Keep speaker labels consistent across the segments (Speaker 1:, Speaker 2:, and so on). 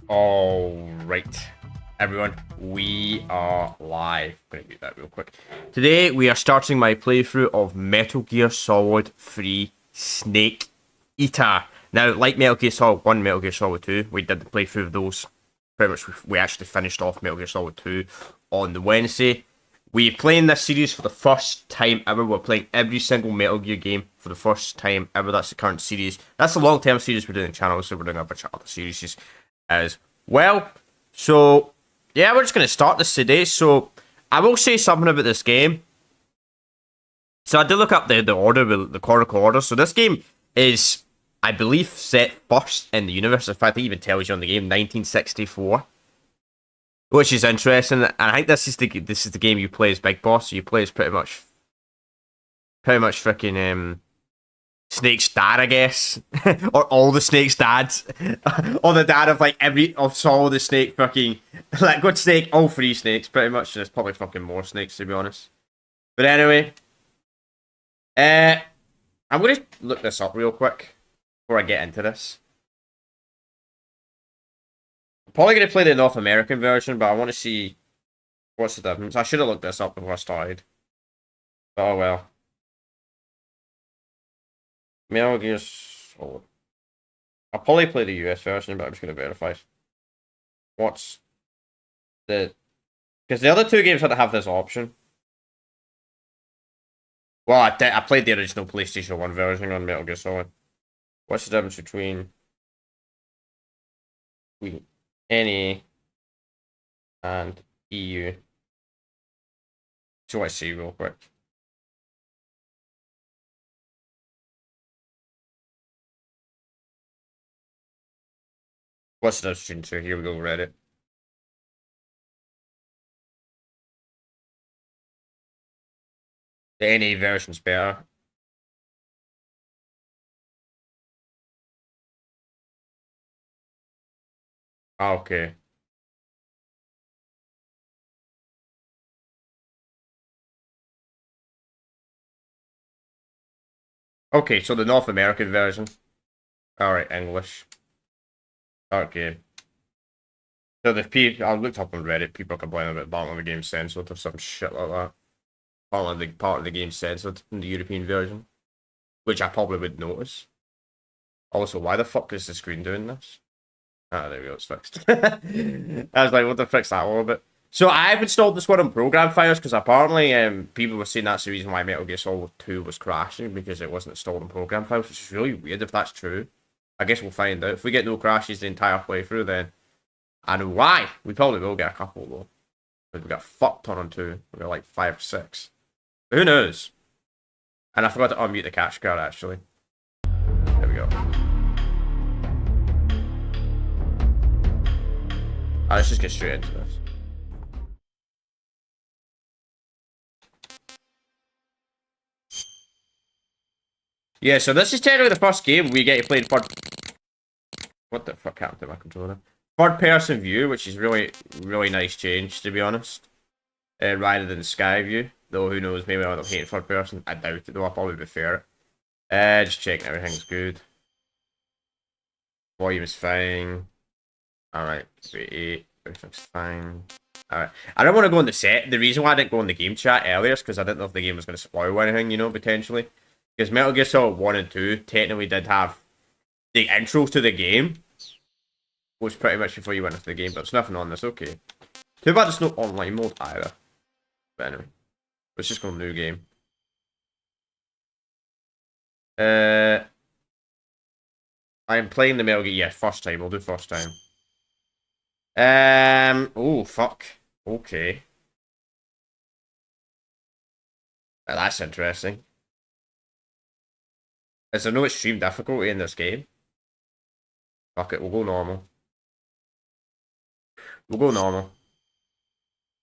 Speaker 1: Alright, everyone, we are live. I'm going to mute that real quick. Today, we are starting my playthrough of Metal Gear Solid 3 Snake Eater. Now, like Metal Gear Solid 1, Metal Gear Solid 2, we did the playthrough of those. Pretty much, we actually finished off Metal Gear Solid 2 on the Wednesday. We're playing this series for the first time ever. We're playing every single Metal Gear game for the first time ever. That's the current series. That's the long-term series we're doing on the channel, so we're doing a bunch of other series as well. So, yeah, we're just going to start this today. So, I will say something about this game. So, I did look up the order, the chronological order. So, this game is, I believe, set first in the universe. In fact, it even tells you on the game, 1964. Which is interesting. And I think this is the game you play as Big Boss. So, you play as pretty much freaking, Snake's dad, I guess. Or all the Snake's dads. Or the dad of, like, all the Snake fucking... Like, good Snake, all three Snakes, pretty much. There's probably fucking more Snakes, to be honest. But anyway. I'm going to look this up real quick before I get into this. I'm probably going to play the North American version, but I want to see what's the difference. I should have looked this up before I started. But oh well. Metal Gear Solid. I'll probably play the US version, but I'm just going to verify. What's the... Because the other two games had to have this option. Well, I played the original PlayStation 1 version on Metal Gear Solid. What's the difference between NA and EU? So I see real quick. What's the difference between two? Here we go, Reddit. The NA version's better. Okay. Okay, so the North American version. Alright, English. Okay. So the people, I looked up on Reddit, people are complaining about part of the game censored or some shit like that. Part of the game censored in the European version. Which I probably would notice. Also, why the fuck is the screen doing this? Ah, there we go, it's fixed. I was like, what the frick's that all about? So I've installed this one on program files because apparently people were saying that's the reason why Metal Gear Solid 2 was crashing, because it wasn't installed on program files, which is really weird if that's true. I guess we'll find out. If we get no crashes the entire playthrough, then I know why. We probably will get a couple, though. But we got fucked on 2. We got like 5 or 6. But who knows? And I forgot to unmute the catch card, actually. There we go. Let's just get straight into this. Yeah, so this is technically the first game we get to play in third... What the fuck happened to my controller? Third-person view, which is really nice change, to be honest. Rather than sky view. Though, who knows, maybe I'll end up hating third-person. I doubt it, though. I'll probably prefer it. Just checking everything's good. Volume is fine. Alright, 38. Everything's fine. Alright. I don't want to go on the set. The reason why I didn't go on the game chat earlier is because I didn't know if the game was going to spoil anything, you know, potentially. Because Metal Gear Solid 1 and 2 technically did have the intro to the game. Was pretty much before you went into the game, but there's nothing on this, okay. Too bad there's no online mode either. But anyway. Let's just go new game. I'm playing the Metal Gear, yeah, first time, we'll do first time. Oh, fuck. Okay. That's interesting. Is there no extreme difficulty in this game? Fuck it, we'll go normal. We'll go normal.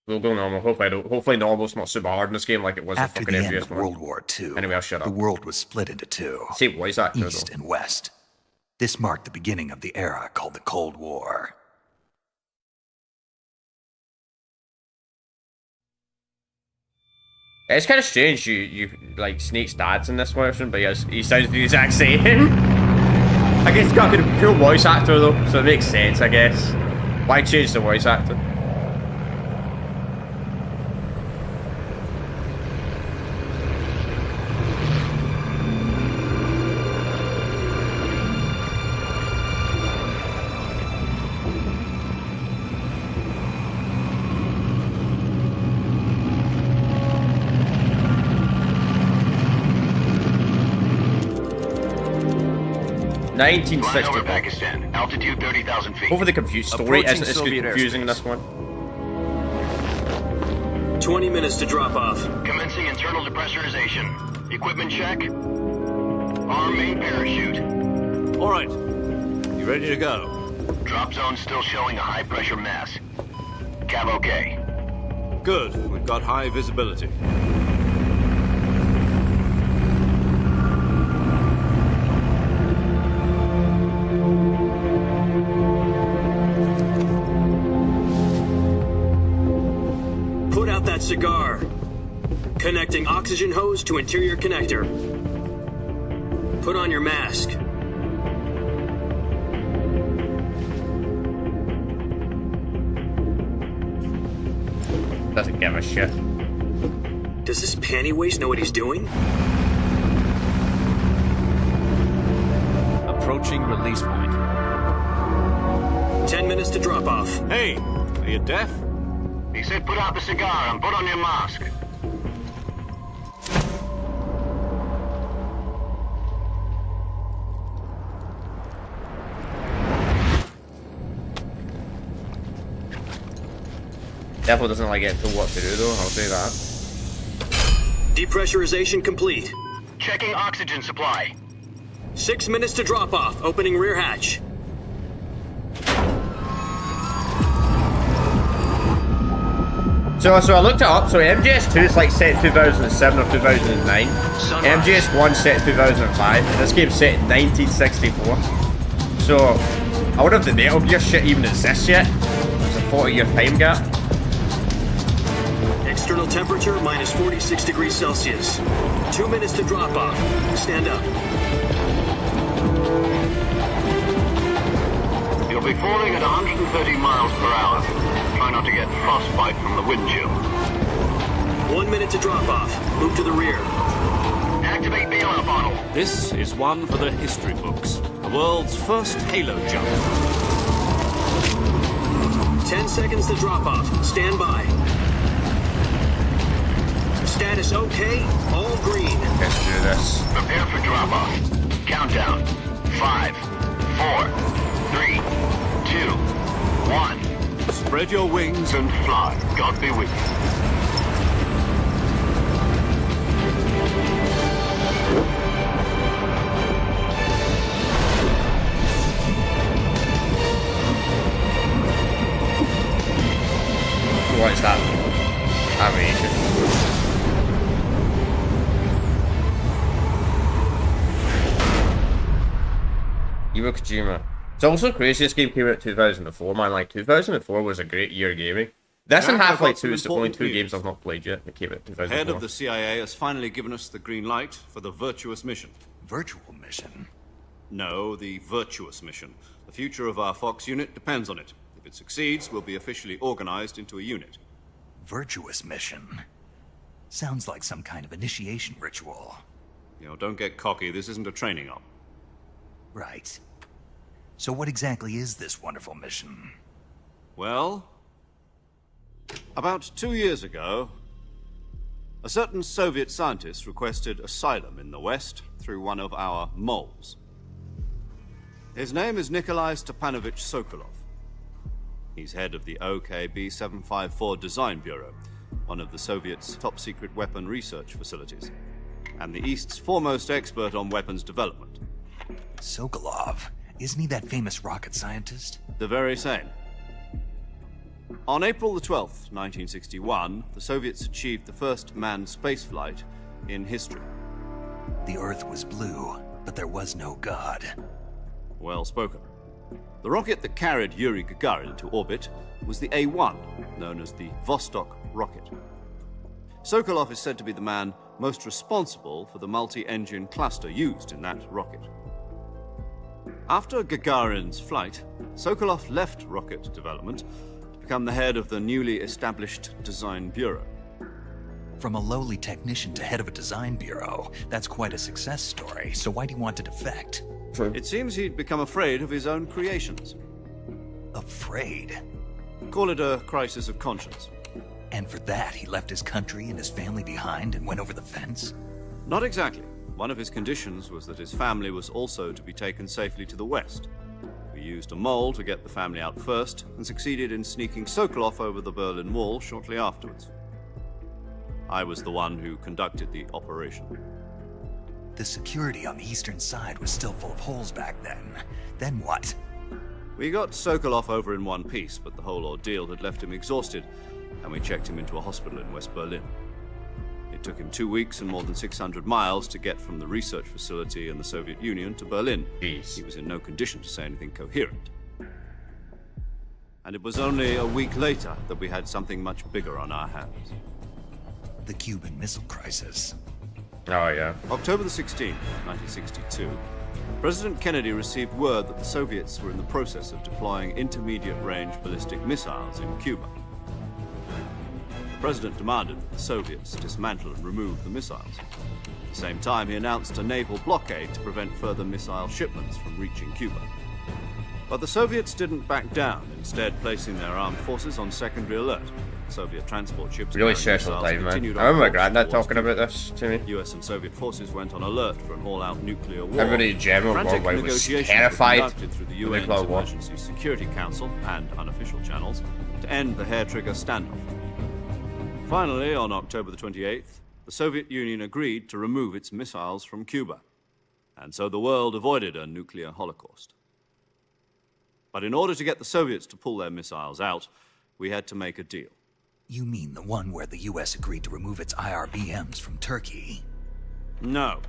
Speaker 1: We'll go normal. Hopefully normal's not super hard in this game like it was
Speaker 2: After
Speaker 1: in fucking
Speaker 2: the end
Speaker 1: FPS
Speaker 2: of
Speaker 1: one.
Speaker 2: World War II,
Speaker 1: Anyway, I'll shut up.
Speaker 2: the world was split into two,
Speaker 1: Same voice actor,
Speaker 2: East
Speaker 1: though.
Speaker 2: and West. This marked the beginning of the era called the Cold War.
Speaker 1: It's kind of strange you like Snake's dad's in this version, but he sounds the exact same. I guess he's got a cool voice actor though, so it makes sense, I guess. Why change the voice actor?
Speaker 3: Flying over
Speaker 1: 1960.
Speaker 3: Pakistan, altitude 30,000 feet.
Speaker 1: Over the confused story
Speaker 4: Approaching
Speaker 1: isn't as
Speaker 4: Soviet
Speaker 1: confusing in
Speaker 4: airspace.
Speaker 1: this one.
Speaker 5: 20 minutes to drop off.
Speaker 3: Commencing internal depressurization. Equipment check. Arm main parachute.
Speaker 4: All right. You ready to go?
Speaker 3: Drop zone still showing a high pressure mass. Cav okay.
Speaker 4: Good. We've got high visibility.
Speaker 5: Put out that cigar. Connecting oxygen hose to interior connector. Put on your mask.
Speaker 1: Doesn't give a shit.
Speaker 5: Does this panty waste know what he's doing?
Speaker 4: Approaching release point.
Speaker 5: 10 minutes to drop off.
Speaker 4: Hey, are you deaf?
Speaker 3: He said put out the cigar and put on your mask.
Speaker 1: Definitely doesn't like getting told what to do though, I'll say that.
Speaker 5: Depressurization complete.
Speaker 3: Checking oxygen supply.
Speaker 5: 6 minutes to drop off. Opening rear hatch.
Speaker 1: So I looked it up, so MGS2 is like set in 2007 or 2009. MGS1 set in 2005, and this game's set in 1964. So, I wonder if the Metal Gear shit even exists yet. There's a 40-year time gap.
Speaker 5: External temperature minus 46 degrees Celsius. 2 minutes to drop off. Stand up.
Speaker 3: You'll be falling at 130 miles per hour. Try not to get frostbite from the wind chill.
Speaker 5: 1 minute to drop off. Move to the rear.
Speaker 3: Activate bailout bottle.
Speaker 4: This is one for the history books. The world's first Halo jump.
Speaker 5: 10 seconds to drop off. Stand by. Status okay. All green.
Speaker 1: Let's do this.
Speaker 3: Prepare for drop off. Countdown. 5, 4, 3, 2, 1.
Speaker 4: Spread your wings
Speaker 3: And fly. God be with you.
Speaker 1: What is that? Animation. Iwo Kojima. It's also crazy this game came out in 2004, man. Like, 2004 was a great year of gaming. This and
Speaker 4: Jack, I've
Speaker 1: Half-Life
Speaker 4: got some
Speaker 1: 2 is the only
Speaker 4: important
Speaker 1: two
Speaker 4: news.
Speaker 1: games I've not played yet that came out in
Speaker 4: Head
Speaker 1: 2004.
Speaker 4: of the CIA has finally given us the green light for the virtuous mission.
Speaker 2: Virtual mission?
Speaker 4: No, the virtuous mission. The future of our Fox unit depends on it. If it succeeds, we'll be officially organized into a unit.
Speaker 2: Virtuous mission? Sounds like some kind of initiation ritual.
Speaker 4: You know, don't get cocky. This isn't a training op.
Speaker 2: Right. So what exactly is this wonderful mission?
Speaker 4: Well, about 2 years ago, a certain Soviet scientist requested asylum in the West through one of our moles. His name is Nikolai Stepanovich Sokolov. He's head of the OKB-754 Design Bureau, one of the Soviets' top-secret weapon research facilities, and the East's foremost expert on weapons development.
Speaker 2: Sokolov. Isn't he that famous rocket scientist?
Speaker 4: The very same. On April the 12th, 1961, the Soviets achieved the first manned spaceflight in history.
Speaker 2: The Earth was blue, but there was no God.
Speaker 4: Well spoken. The rocket that carried Yuri Gagarin into orbit was the A-1, known as the Vostok rocket. Sokolov is said to be the man most responsible for the multi-engine cluster used in that rocket. After Gagarin's flight, Sokolov left rocket development to become the head of the newly established Design Bureau.
Speaker 2: From a lowly technician to head of a design bureau, that's quite a success story. So why do you want to defect?
Speaker 4: It seems he'd become afraid of his own creations.
Speaker 2: Afraid?
Speaker 4: Call it a crisis of conscience.
Speaker 2: And for that, he left his country and his family behind and went over the fence?
Speaker 4: Not exactly. One of his conditions was that his family was also to be taken safely to the west. We used a mole to get the family out first, and succeeded in sneaking Sokolov over the Berlin Wall shortly afterwards. I was the one who conducted the operation.
Speaker 2: The security on the eastern side was still full of holes back then. Then what?
Speaker 4: We got Sokolov over in one piece, but the whole ordeal had left him exhausted, and we checked him into a hospital in West Berlin. It took him 2 weeks and more than 600 miles to get from the research facility in the Soviet Union to Berlin.
Speaker 1: Jeez.
Speaker 4: He was in no condition to say anything coherent. And it was only a week later that we had something much bigger on our hands.
Speaker 2: The Cuban Missile Crisis.
Speaker 1: Oh, yeah.
Speaker 4: October the 16th, 1962, President Kennedy received word that the Soviets were in the process of deploying intermediate-range ballistic missiles in Cuba. The President demanded that the Soviets dismantle and remove the missiles. At the same time, he announced a naval blockade to prevent further missile shipments from reaching Cuba. But the Soviets didn't back down, instead placing their armed forces on secondary alert. Soviet transport ships
Speaker 1: Really
Speaker 4: carrying
Speaker 1: special
Speaker 4: missiles
Speaker 1: time, man.
Speaker 4: continued
Speaker 1: I remember my
Speaker 4: on course
Speaker 1: granddad
Speaker 4: towards
Speaker 1: talking
Speaker 4: Cuba.
Speaker 1: about this to me.
Speaker 4: US and Soviet forces went on alert for an all-out nuclear war.
Speaker 1: Everybody in general
Speaker 4: Frantic
Speaker 1: worldwide was
Speaker 4: negotiations
Speaker 1: terrified
Speaker 4: were conducted through the
Speaker 1: of the
Speaker 4: UN's
Speaker 1: nuclear war.
Speaker 4: Emergency Security Council and unofficial channels to end the hair-trigger standoff. Finally, on October the 28th, the Soviet Union agreed to remove its missiles from Cuba, and so the world avoided a nuclear holocaust. But in order to get the Soviets to pull their missiles out, we had to make a deal.
Speaker 2: You mean the one where the US agreed to remove its IRBMs from Turkey?
Speaker 4: No.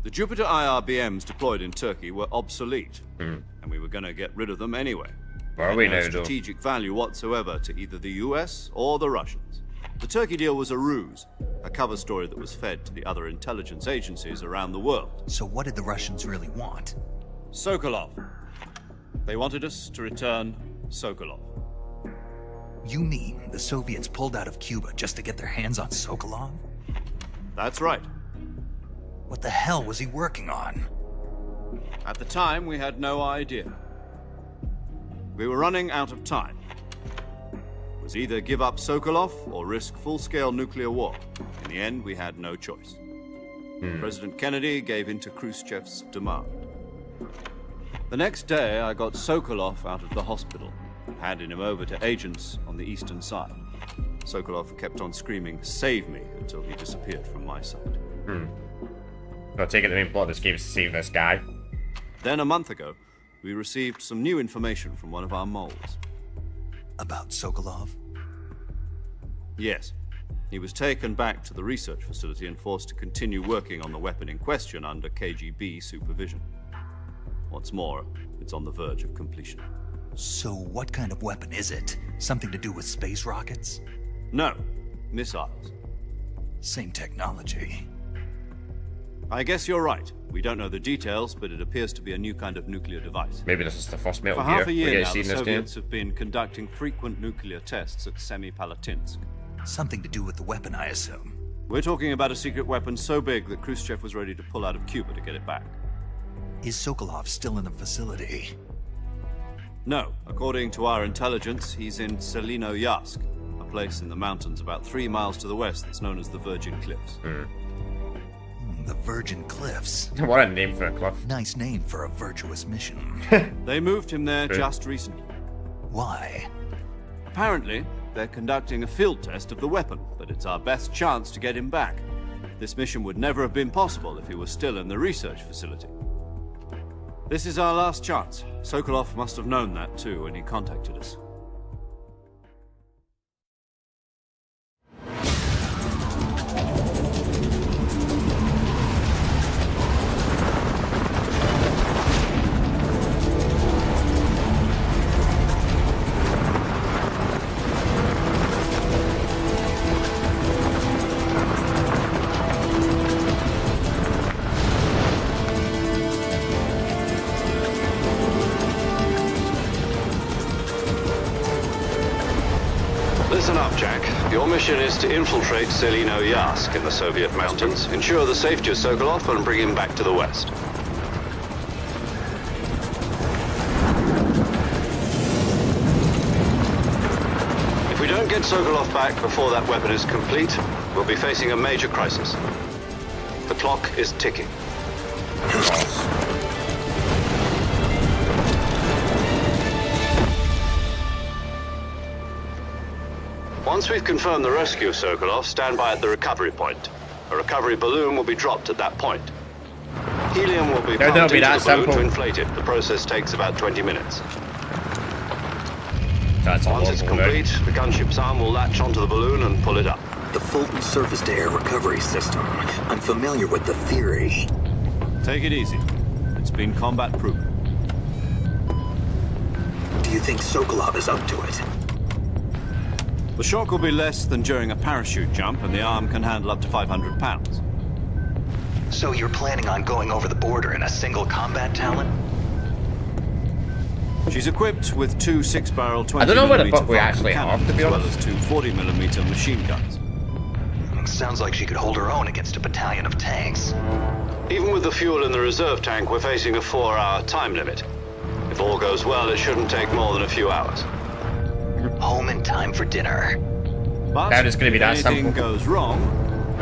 Speaker 4: The Jupiter IRBMs deployed in Turkey were obsolete, and we were going to get rid of them anyway.
Speaker 1: Where are
Speaker 4: Had
Speaker 1: we
Speaker 4: no
Speaker 1: now, though?
Speaker 4: strategic value whatsoever to either the US or the Russians. The Turkey deal was a ruse, a cover story that was fed to the other intelligence agencies around the world.
Speaker 2: So what did the Russians really want?
Speaker 4: Sokolov. They wanted us to return Sokolov.
Speaker 2: You mean the Soviets pulled out of Cuba just to get their hands on Sokolov?
Speaker 4: That's right.
Speaker 2: What the hell was he working on?
Speaker 4: At the time, we had no idea. We were running out of time. It was either give up Sokolov or risk full-scale nuclear war. In the end, we had no choice. President Kennedy gave in to Khrushchev's demand. The next day, I got Sokolov out of the hospital and handed him over to agents on the eastern side. Sokolov kept on screaming, "Save me," until he disappeared from my sight.
Speaker 1: I'll take it the main plot of this game is to save this guy.
Speaker 4: Then, a month ago, we received some new information from one of our moles.
Speaker 2: About Sokolov?
Speaker 4: Yes. He was taken back to the research facility and forced to continue working on the weapon in question under KGB supervision. What's more, it's on the verge of completion.
Speaker 2: So what kind of weapon is it? Something to do with space rockets?
Speaker 4: No, missiles.
Speaker 2: Same technology.
Speaker 4: I guess you're right. We don't know the details, but it appears to be a new kind of nuclear device.
Speaker 1: Maybe this is the first Metal
Speaker 4: For
Speaker 1: Gear
Speaker 4: half a
Speaker 1: we
Speaker 4: year
Speaker 1: get
Speaker 4: now,
Speaker 1: to see
Speaker 4: the
Speaker 1: in this game.
Speaker 4: Soviets have been conducting frequent nuclear tests at Semipalatinsk.
Speaker 2: Something to do with the weapon, I assume.
Speaker 4: We're talking about a secret weapon so big that Khrushchev was ready to pull out of Cuba to get it back.
Speaker 2: Is Sokolov still in the facility?
Speaker 4: No, according to our intelligence, he's in Selino-Yarsk, a place in the mountains about 3 miles to the west that's known as the Virgin Cliffs.
Speaker 2: The Virgin Cliffs.
Speaker 1: What a name for a cliff.
Speaker 2: Nice name for a virtuous mission.
Speaker 4: They moved him there just recently.
Speaker 2: Why?
Speaker 4: Apparently, they're conducting a field test of the weapon, but it's our best chance to get him back. This mission would never have been possible if he was still in the research facility. This is our last chance. Sokolov must have known that too when he contacted us.
Speaker 3: Listen up, Jack. Your mission is to infiltrate Selino Yask in the Soviet mountains, ensure the safety of Sokolov, and bring him back to the West. If we don't get Sokolov back before that weapon is complete, we'll be facing a major crisis. The clock is ticking. Once we've confirmed the rescue of Sokolov, stand by at the recovery point. A recovery balloon will be dropped at that point. Helium will be pumped into the balloon to inflate it. The process takes about 20 minutes. Once it's complete, the gunship's arm will latch onto the balloon and pull it up.
Speaker 5: The Fulton surface-to-air recovery system. I'm familiar with the theory.
Speaker 4: Take it easy. It's been combat proven.
Speaker 5: Do you think Sokolov is up to it?
Speaker 4: The shock will be less than during a parachute jump, and the arm can handle up to 500 pounds.
Speaker 2: So you're planning on going over the border in a single combat Talon?
Speaker 4: She's equipped with two 6-barrel 20mm
Speaker 1: I don't know what the fuck we actually
Speaker 4: cannons,
Speaker 1: have, to be
Speaker 4: as well
Speaker 1: honest.
Speaker 4: as two 40mm machine guns.
Speaker 2: Sounds like she could hold her own against a battalion of tanks.
Speaker 3: Even with the fuel in the reserve tank, we're facing a 4-hour time limit. If all goes well, it shouldn't take more than a few hours.
Speaker 2: Home in time for dinner.
Speaker 4: But
Speaker 1: That is gonna be
Speaker 4: if
Speaker 1: that
Speaker 4: anything
Speaker 1: simple.
Speaker 4: goes wrong,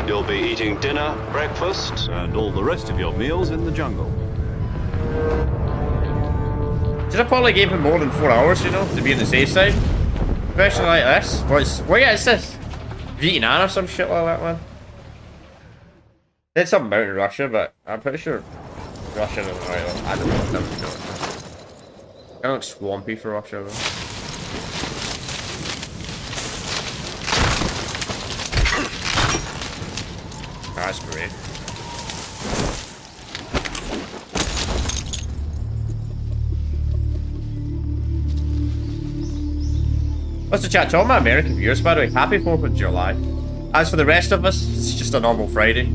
Speaker 3: You'll be eating dinner, breakfast.
Speaker 4: and all the rest of your meals in the jungle.
Speaker 1: Should I probably give him more than 4 hours, you know, to be on the safe side? Especially like this. What is this? Vietnam or some shit like that, man? Did something about in Russia, but I'm pretty sure Russia doesn't right. I don't know. Never know. Kind of looks swampy for Russia, though. That's great. What's the chat to all my American viewers, by the way? Happy 4th of July. As for the rest of us, it's just a normal Friday.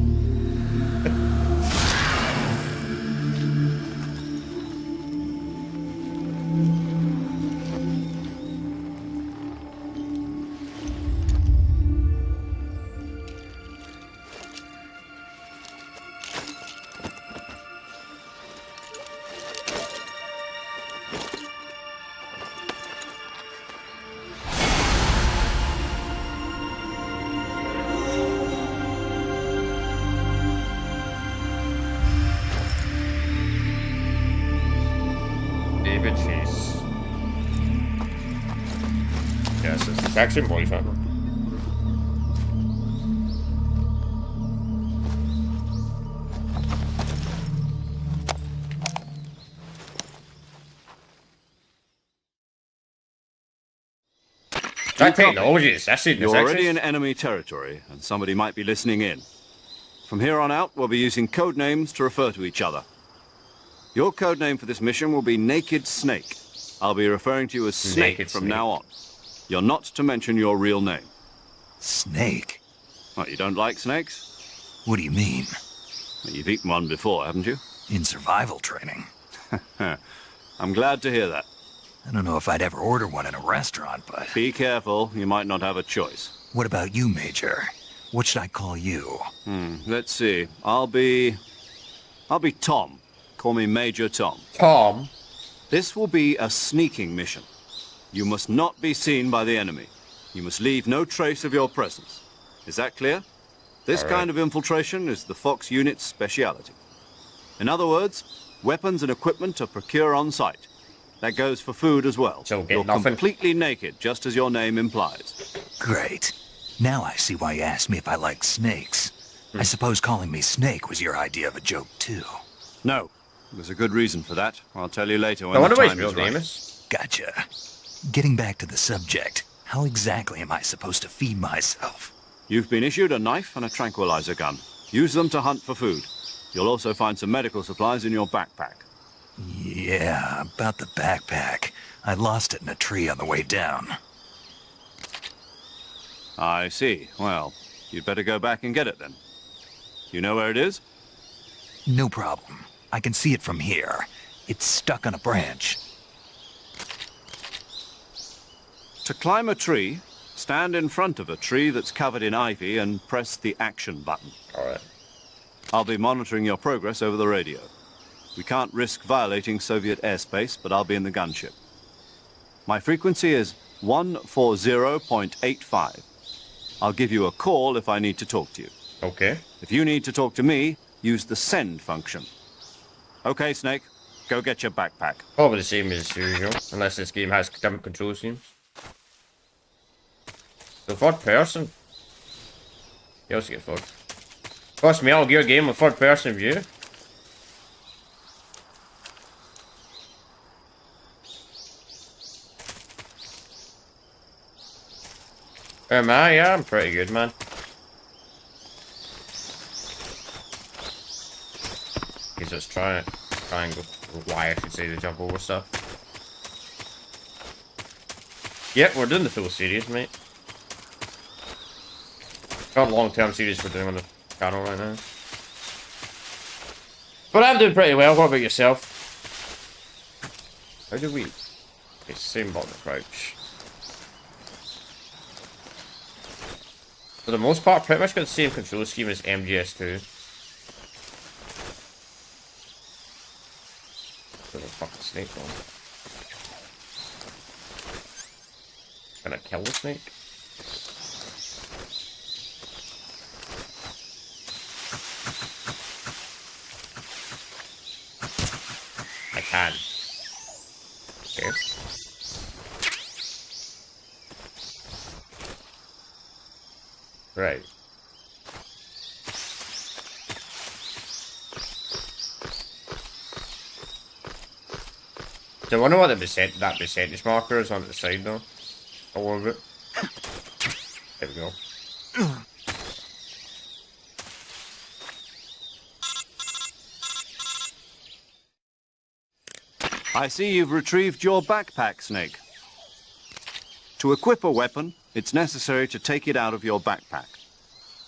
Speaker 1: David Chase. Yes, it's his actual boyfriend. That technology is actually
Speaker 4: You're already in enemy territory, and somebody might be listening in. From here on out, we'll be using code names to refer to each other. Your code name for this mission will be Naked Snake. I'll be referring to you as Snake
Speaker 1: Naked
Speaker 4: from
Speaker 1: Snake.
Speaker 4: now on. You're not to mention your real name.
Speaker 2: Snake?
Speaker 4: What, you don't like snakes?
Speaker 2: What do you mean?
Speaker 4: Well, you've eaten one before, haven't you?
Speaker 2: In survival training?
Speaker 4: I'm glad to hear that.
Speaker 2: I don't know if I'd ever order one in a restaurant, but...
Speaker 4: Be careful, you might not have a choice.
Speaker 2: What about you, Major? What should I call you?
Speaker 4: Let's see. I'll be Tom. Call me Major Tom.
Speaker 1: Tom.
Speaker 4: This will be a sneaking mission. You must not be seen by the enemy. You must leave no trace of your presence. Is that clear? This kind of infiltration is the Fox unit's speciality. In other words, weapons and equipment are procured on site. That goes for food as well.
Speaker 1: So get
Speaker 4: You're
Speaker 1: nothing.
Speaker 4: completely naked, just as your name implies.
Speaker 2: Great. Now I see why you asked me if I like snakes. I suppose calling me Snake was your idea of a joke, too.
Speaker 4: No, there's a good reason for that. I'll tell you later when
Speaker 1: I wonder
Speaker 4: the
Speaker 1: what his
Speaker 4: time
Speaker 1: real
Speaker 4: is
Speaker 1: name
Speaker 4: right.
Speaker 1: is.
Speaker 2: Gotcha. Getting back to the subject, how exactly am I supposed to feed myself?
Speaker 4: You've been issued a knife and a tranquilizer gun. Use them to hunt for food. You'll also find some medical supplies in your backpack.
Speaker 2: Yeah, about the backpack. I lost it in a tree on the way down.
Speaker 4: I see. Well, you'd better go back and get it then. You know where it is?
Speaker 2: No problem. I can see it from here. It's stuck on a branch.
Speaker 4: To climb a tree, Stand in front of a tree that's covered in ivy and press the action button.
Speaker 1: All right.
Speaker 4: I'll be monitoring your progress over the radio. We can't risk violating Soviet airspace, but I'll be in the gunship. My frequency is 140.85. I'll give you a call if I need to talk to you.
Speaker 1: Okay.
Speaker 4: If you need to talk to me, use the send function. Okay, Snake, go get your backpack.
Speaker 1: Probably the same as usual, unless this game has different control schemes. So third person. You also get third. First Metal Gear game with third person view. Am I? Yeah, I'm pretty good, man. He's just triangle. Why I should say to jump over stuff. Yep, we're doing the full series, mate. Got a long-term series we're doing on the channel right now. But I'm doing pretty well. What about yourself? How do we? Okay, same button approach. For the most part, pretty much got the same control scheme as MGS2. There's a fucking snake on. Can I kill the snake? I can. Okay. Right. So I wonder what that percentage marker is on the side though. A little bit. There we go.
Speaker 4: I see you've retrieved your backpack, Snake. To equip a weapon, it's necessary to take it out of your backpack.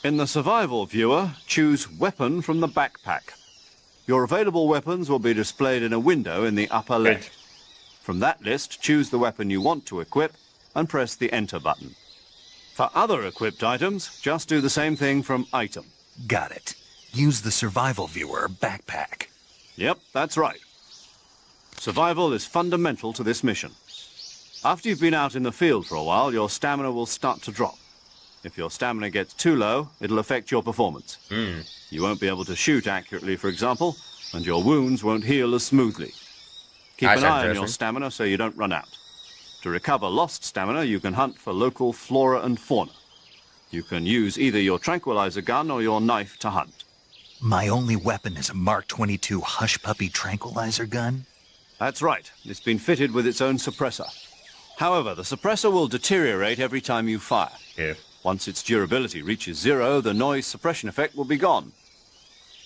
Speaker 4: In the survival viewer, choose Weapon from the backpack. Your available weapons will be displayed in a window in the upper left. From that list, choose the weapon you want to equip and press the Enter button. For other equipped items, just do the same thing from Item.
Speaker 2: Got it. Use the survival viewer backpack.
Speaker 4: Yep, that's right. Survival is fundamental to this mission. After you've been out in the field for a while, your stamina will start to drop. If your stamina gets too low, it'll affect your performance. You won't be able to shoot accurately, for example, and your wounds won't heal as smoothly. Keep an eye on your stamina so you don't run out. To recover lost stamina, you can hunt for local flora and fauna. You can use either your tranquilizer gun or your knife to hunt.
Speaker 2: My only weapon is a Mark 22 Hush Puppy tranquilizer gun?
Speaker 4: That's right. It's been fitted with its own suppressor. However, the suppressor will deteriorate every time you fire.
Speaker 1: Yeah.
Speaker 4: Once its durability reaches 0, the noise suppression effect will be gone.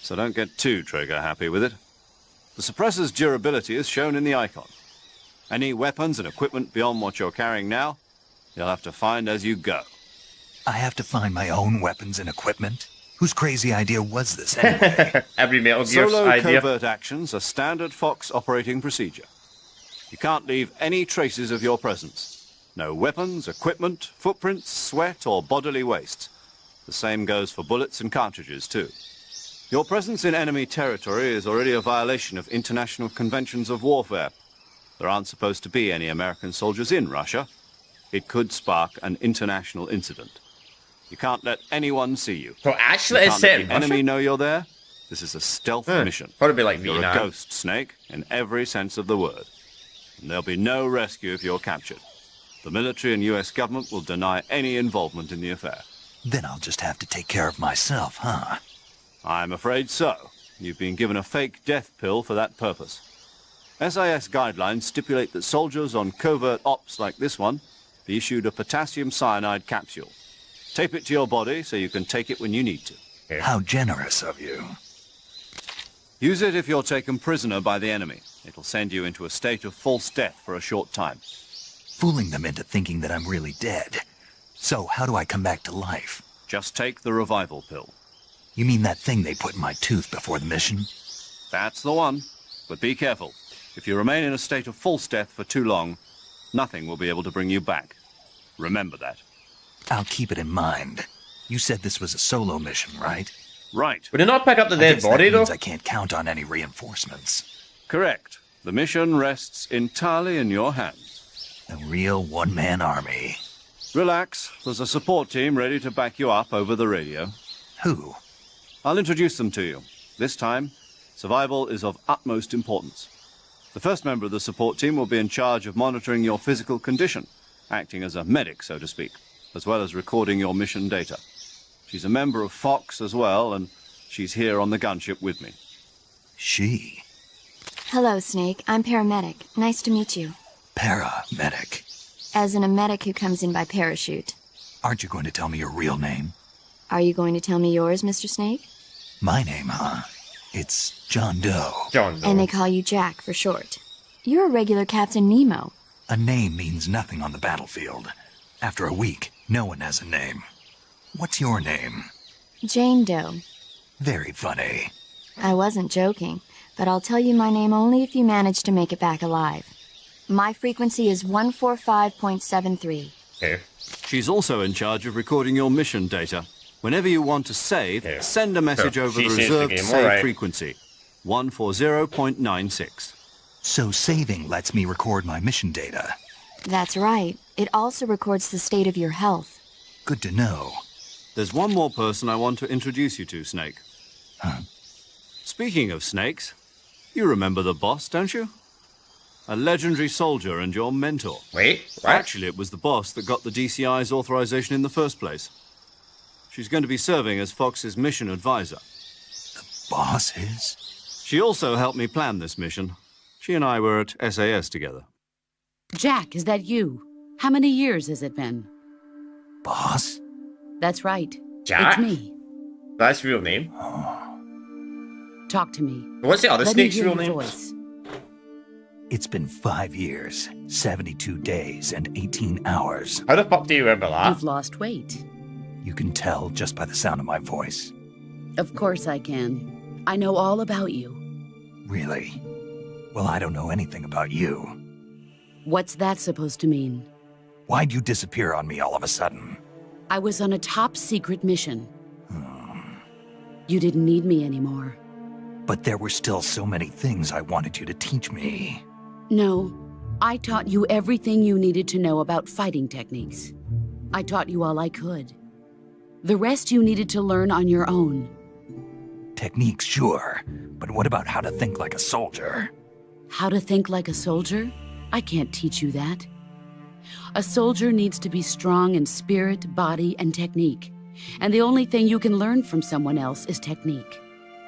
Speaker 4: So don't get too trigger-happy with it. The suppressor's durability is shown in the icon. Any weapons and equipment beyond what you're carrying now, you'll have to find as you go.
Speaker 2: I have to find my own weapons and equipment? Whose crazy idea was this anyway?
Speaker 1: Every Metal Gear's
Speaker 4: Solo
Speaker 1: idea.
Speaker 4: covert actions are standard Fox operating procedure. You can't leave any traces of your presence. No weapons, equipment, footprints, sweat, or bodily waste. The same goes for bullets and cartridges, too. Your presence in enemy territory is already a violation of international conventions of warfare. There aren't supposed to be any American soldiers in Russia. It could spark an international incident. You can't let anyone see you.
Speaker 1: So actually, it's set in
Speaker 4: the enemy know you're there. This is a stealth mission.
Speaker 1: Probably like
Speaker 4: You're
Speaker 1: Vietnam.
Speaker 4: a ghost, Snake, in every sense of the word. And there'll be no rescue if you're captured. The military and US government will deny any involvement in the affair.
Speaker 2: Then I'll just have to take care of myself, huh?
Speaker 4: I'm afraid so. You've been given a fake death pill for that purpose. SIS guidelines stipulate that soldiers on covert ops like this one be issued a potassium cyanide capsule. Tape it to your body so you can take it when you need to.
Speaker 1: Yeah.
Speaker 2: How generous of you.
Speaker 4: Use it if you're taken prisoner by the enemy. It'll send you into a state of false death for a short time.
Speaker 2: Fooling them into thinking that I'm really dead. So how do I come back to life?
Speaker 4: Just take the revival pill.
Speaker 2: You mean that thing they put in my tooth before the mission?
Speaker 4: That's the one. But be careful. If you remain in a state of false death for too long, nothing will be able to bring you back. Remember that.
Speaker 2: I'll keep it in mind. You said this was a solo mission, right?
Speaker 4: Right.
Speaker 1: Would it not pick up the
Speaker 2: I
Speaker 1: dead
Speaker 2: guess
Speaker 1: body,
Speaker 2: that
Speaker 1: though?
Speaker 2: means I can't count on any reinforcements.
Speaker 4: Correct. The mission rests entirely in your hands.
Speaker 2: A real one-man army.
Speaker 4: Relax. There's a support team ready to back you up over the radio.
Speaker 2: Who?
Speaker 4: I'll introduce them to you. This time, survival is of utmost importance. The first member of the support team will be in charge of monitoring your physical condition, acting as a medic, so to speak, as well as recording your mission data. She's a member of Fox as well, and she's here on the gunship with me.
Speaker 2: She?
Speaker 6: Hello, Snake. I'm paramedic. Nice to meet you.
Speaker 2: Paramedic.
Speaker 6: As in a medic who comes in by parachute.
Speaker 2: Aren't you going to tell me your real name?
Speaker 6: Are you going to tell me yours, Mr. Snake?
Speaker 2: My name, huh? It's John Doe.
Speaker 1: John Doe.
Speaker 6: And they call you Jack for short. You're a regular Captain Nemo.
Speaker 2: A name means nothing on the battlefield. After a week, no one has a name. What's your name?
Speaker 6: Jane Doe.
Speaker 2: Very funny.
Speaker 6: I wasn't joking, but I'll tell you my name only if you manage to make it back alive. My frequency is 145.73.
Speaker 1: Okay.
Speaker 4: She's also in charge of recording your mission data. Whenever you want to save, send a message
Speaker 1: So,
Speaker 4: over
Speaker 1: she
Speaker 4: the
Speaker 1: saves the
Speaker 4: reserved
Speaker 1: game,
Speaker 4: save
Speaker 1: alright.
Speaker 4: frequency, 140.96.
Speaker 2: So saving lets me record my mission data.
Speaker 6: That's right. It also records the state of your health.
Speaker 2: Good to know.
Speaker 4: There's one more person I want to introduce you to, Snake.
Speaker 2: Huh?
Speaker 4: Speaking of snakes, you remember the boss, don't you? A legendary soldier and your mentor.
Speaker 1: Wait, what?
Speaker 4: Actually, it was the boss that got the DCI's authorization in the first place. She's going to be serving as Fox's mission advisor.
Speaker 2: Boss is?
Speaker 4: She also helped me plan this mission. She and I were at SAS together.
Speaker 7: Jack, is that you? How many years has it been?
Speaker 2: Boss?
Speaker 7: That's right.
Speaker 1: Jack?
Speaker 7: It's me.
Speaker 1: That's real name.
Speaker 7: Talk to me.
Speaker 1: What's the other
Speaker 7: Let me
Speaker 1: snake's
Speaker 7: hear
Speaker 1: real
Speaker 7: your
Speaker 1: name?
Speaker 7: voice.
Speaker 2: It's been 5 years, 72 days, and 18 hours.
Speaker 1: How the fuck do you remember that?
Speaker 7: You've lost weight.
Speaker 2: You can tell just by the sound of my voice.
Speaker 7: Of course I can. I know all about you.
Speaker 2: Really? Well, I don't know anything about you.
Speaker 7: What's that supposed to mean?
Speaker 2: Why'd you disappear on me all of a sudden?
Speaker 7: I was on a top secret mission. You didn't need me anymore.
Speaker 2: But there were still so many things I wanted you to teach me.
Speaker 7: No, I taught you everything you needed to know about fighting techniques. I taught you all I could. The rest you needed to learn on your own.
Speaker 2: Techniques, sure. But what about how to think like a soldier?
Speaker 7: How to think like a soldier? I can't teach you that. A soldier needs to be strong in spirit, body, and technique. And the only thing you can learn from someone else is technique.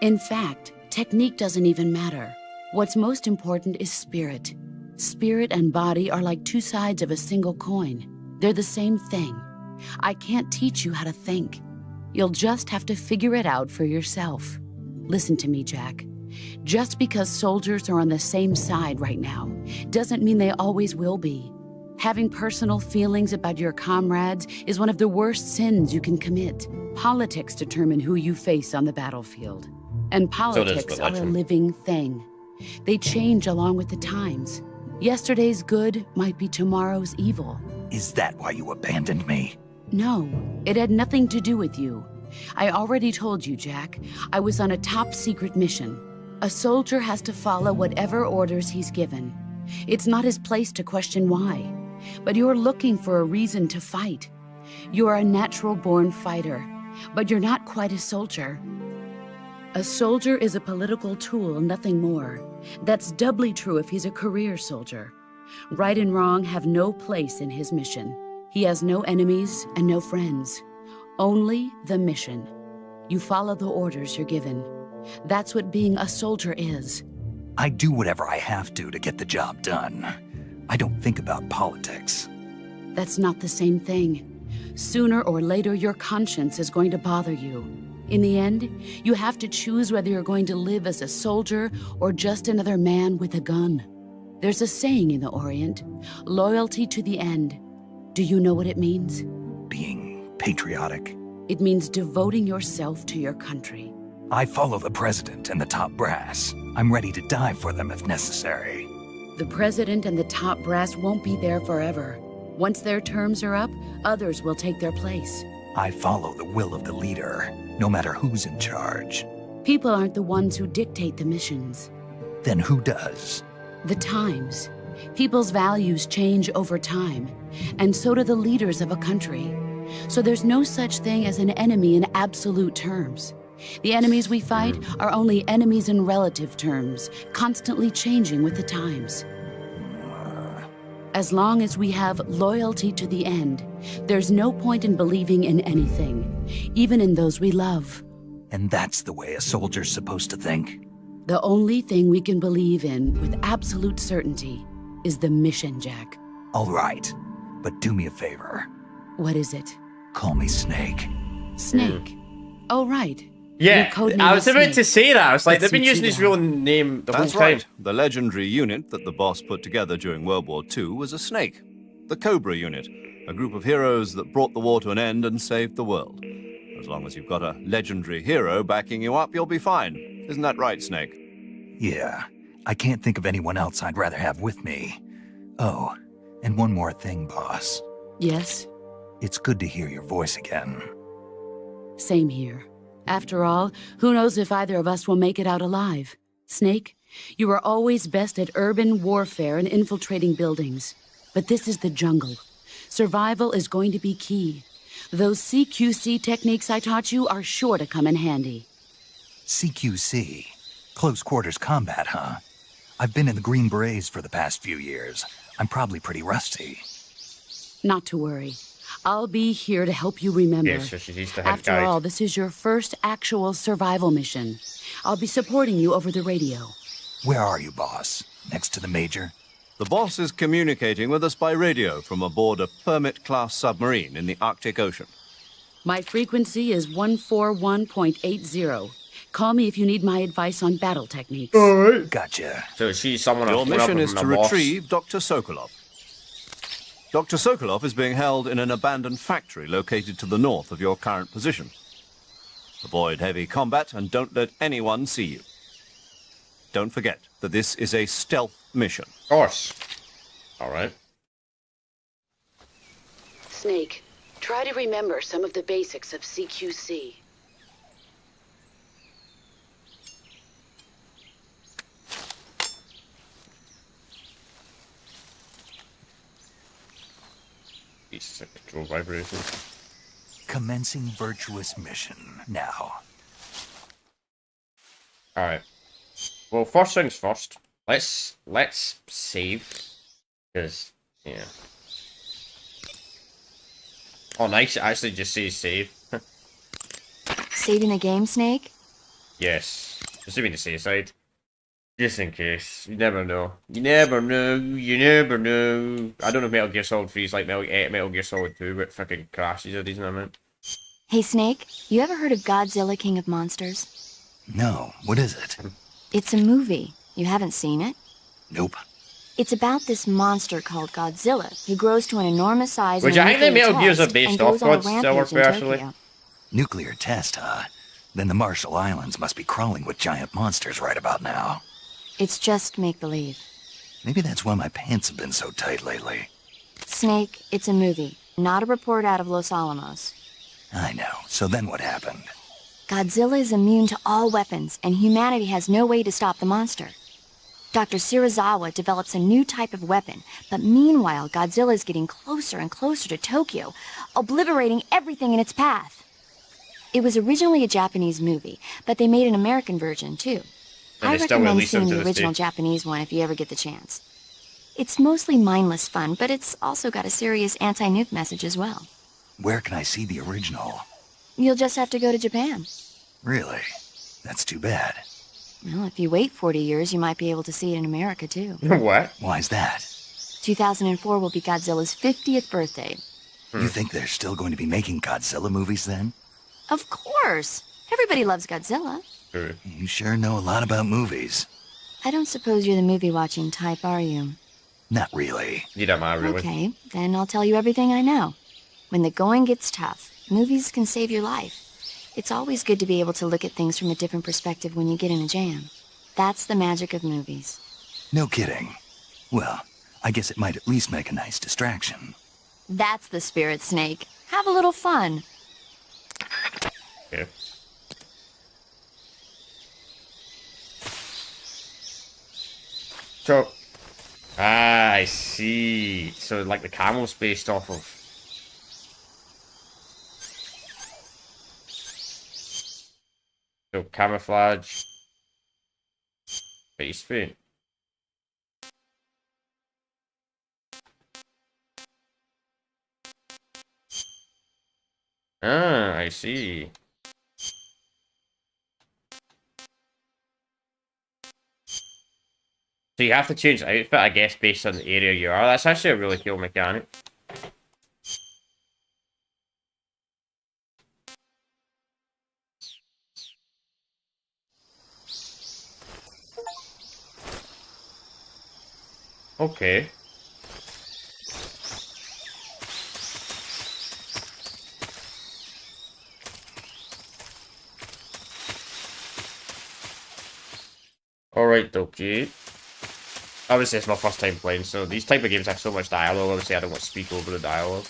Speaker 7: In fact, technique doesn't even matter. What's most important is spirit. Spirit and body are like two sides of a single coin. They're the same thing. I can't teach you how to think. You'll just have to figure it out for yourself. Listen to me, Jack. Just because soldiers are on the same side right now doesn't mean they always will be. Having personal feelings about your comrades is one of the worst sins you can commit. Politics determine who you face on the battlefield. And politics are a living thing. They change along with the times. Yesterday's good might be tomorrow's evil.
Speaker 2: Is that why you abandoned me?
Speaker 7: No, it had nothing to do with you. I already told you, Jack. I was on a top secret mission. A soldier has to follow whatever orders he's given. It's not his place to question why. But you're looking for a reason to fight. You're a natural-born fighter, but you're not quite a soldier. A soldier is a political tool, nothing more. That's doubly true if he's a career soldier. Right and wrong have no place in his mission. He has no enemies and no friends. Only the mission. You follow the orders you're given. That's what being a soldier is.
Speaker 2: I do whatever I have to get the job done. I don't think about politics.
Speaker 7: That's not the same thing. Sooner or later, your conscience is going to bother you. In the end, you have to choose whether you're going to live as a soldier or just another man with a gun. There's a saying in the Orient, loyalty to the end. Do you know what it means?
Speaker 2: Being patriotic.
Speaker 7: It means devoting yourself to your country.
Speaker 2: I follow the president and the top brass. I'm ready to die for them if necessary.
Speaker 7: The president and the top brass won't be there forever. Once their terms are up, others will take their place.
Speaker 2: I follow the will of the leader, no matter who's in charge.
Speaker 7: People aren't the ones who dictate the missions.
Speaker 2: Then who does?
Speaker 7: The times. People's values change over time, and so do the leaders of a country. So there's no such thing as an enemy in absolute terms. The enemies we fight are only enemies in relative terms, constantly changing with the times. As long as we have loyalty to the end, there's no point in believing in anything, even in those we love.
Speaker 2: And that's the way a soldier's supposed to think?
Speaker 7: The only thing we can believe in with absolute certainty is the mission, Jack.
Speaker 2: All right, but do me a favor.
Speaker 7: What is it?
Speaker 2: Call me Snake.
Speaker 7: Snake. Oh, right.
Speaker 1: Yeah, I was about to say that. I was like,
Speaker 7: That
Speaker 1: they've been
Speaker 7: suits
Speaker 1: using
Speaker 7: you
Speaker 1: his
Speaker 7: well.
Speaker 1: real name the whole
Speaker 4: That's
Speaker 1: time.
Speaker 4: right. The legendary unit that the boss put together during World War II was a snake. The Cobra unit, a group of heroes that brought the war to an end and saved the world. As long as you've got a legendary hero backing you up, you'll be fine. Isn't that right, Snake?
Speaker 2: Yeah, I can't think of anyone else I'd rather have with me. Oh, and one more thing, boss.
Speaker 7: Yes,
Speaker 2: It's good to hear your voice again.
Speaker 7: same here. After all, who knows if either of us will make it out alive? Snake, you are always best at urban warfare and infiltrating buildings. But this is the jungle. Survival is going to be key. Those CQC techniques I taught you are sure to come in handy.
Speaker 2: CQC? Close quarters combat, huh? I've been in the Green Berets for the past few years. I'm probably pretty rusty.
Speaker 7: Not to worry. I'll be here to help you remember.
Speaker 1: Yeah, so she's used to head
Speaker 7: After
Speaker 1: guide.
Speaker 7: all, this is your first actual survival mission. I'll be supporting you over the radio.
Speaker 2: Where are you, boss? Next to the Major?
Speaker 4: The boss is communicating with us by radio from aboard a Permit-class submarine in the Arctic Ocean.
Speaker 7: My frequency is 141.80. Call me if you need my advice on battle techniques.
Speaker 2: Gotcha.
Speaker 1: So she's someone
Speaker 4: Your
Speaker 1: I've grown up
Speaker 4: mission
Speaker 1: with
Speaker 4: is
Speaker 1: my
Speaker 4: to
Speaker 1: boss.
Speaker 4: retrieve Dr. Sokolov. Dr. Sokolov is being held in an abandoned factory located to the north of your current position. Avoid heavy combat and don't let anyone see you. Don't forget that this is a stealth mission.
Speaker 1: Of course. Alright.
Speaker 7: Snake, try to remember some of the basics of CQC.
Speaker 1: Jesus, control vibration.
Speaker 2: Commencing virtuous mission now.
Speaker 1: Alright. Well, first things first. Let's save. Because, yeah. Oh, nice. It actually just says save.
Speaker 6: Saving the game, Snake?
Speaker 1: Yes. Just to be on the safe side. Just in case. You never know. You never know. You never know. I don't know if Metal Gear Solid 3 is like Metal Gear Solid 2, but fucking crashes a decent amount.
Speaker 6: Hey, Snake, you ever heard of Godzilla King of Monsters?
Speaker 2: No, what is it?
Speaker 6: It's a movie. You haven't seen it?
Speaker 2: Nope.
Speaker 6: It's about this monster called Godzilla, who grows to an enormous size.
Speaker 1: Which
Speaker 6: in a
Speaker 1: I think the
Speaker 6: nuclear
Speaker 1: Metal Gears
Speaker 6: test
Speaker 1: are based
Speaker 6: and
Speaker 1: off
Speaker 6: goes on a
Speaker 1: Godzilla,
Speaker 6: rampage in
Speaker 1: personally.
Speaker 6: Tokyo.
Speaker 2: Nuclear test, huh? Then the Marshall Islands must be crawling with giant monsters right about now.
Speaker 6: It's just make-believe.
Speaker 2: Maybe that's why my pants have been so tight lately.
Speaker 6: Snake, it's a movie, not a report out of Los Alamos.
Speaker 2: I know. So then what happened?
Speaker 6: Godzilla is immune to all weapons, and humanity has no way to stop the monster. Dr. Shirazawa develops a new type of weapon, but meanwhile, Godzilla is getting closer and closer to Tokyo, obliterating everything in its path. It was originally a Japanese movie, but they made an American version, too.
Speaker 1: And
Speaker 6: I
Speaker 1: they still
Speaker 6: recommend
Speaker 1: release them
Speaker 6: seeing
Speaker 1: to
Speaker 6: the
Speaker 1: this
Speaker 6: original
Speaker 1: day.
Speaker 6: Japanese one if you ever get the chance. It's mostly mindless fun, but it's also got a serious anti-nuke message as well.
Speaker 2: Where can I see the original?
Speaker 6: You'll just have to go to Japan.
Speaker 2: Really? That's too bad.
Speaker 6: Well, if you wait 40 years, you might be able to see it in America, too.
Speaker 1: What?
Speaker 2: Why's that?
Speaker 6: 2004 will be Godzilla's 50th birthday.
Speaker 2: You think they're still going to be making Godzilla movies then?
Speaker 6: Of course! Everybody loves Godzilla.
Speaker 1: True.
Speaker 2: You sure know a lot about movies.
Speaker 6: I don't suppose you're the movie-watching type, are you?
Speaker 2: Not really.
Speaker 1: You don't mind, really.
Speaker 6: Okay, then I'll tell you everything I know. When the going gets tough, movies can save your life. It's always good to be able to look at things from a different perspective when you get in a jam. That's the magic of movies.
Speaker 2: No kidding. Well, I guess it might at least make a nice distraction.
Speaker 6: That's the spirit, Snake. Have a little fun.
Speaker 1: Okay. So, I see. So, like the camel's based off of. So, camouflage. Face paint. Ah, I see. So you have to change the outfit, I guess, based on the area you are. That's actually a really cool mechanic. Okay. Alright, okay. Obviously, it's my first time playing, so these type of games have so much dialogue. Obviously, I don't want to speak over the dialogue.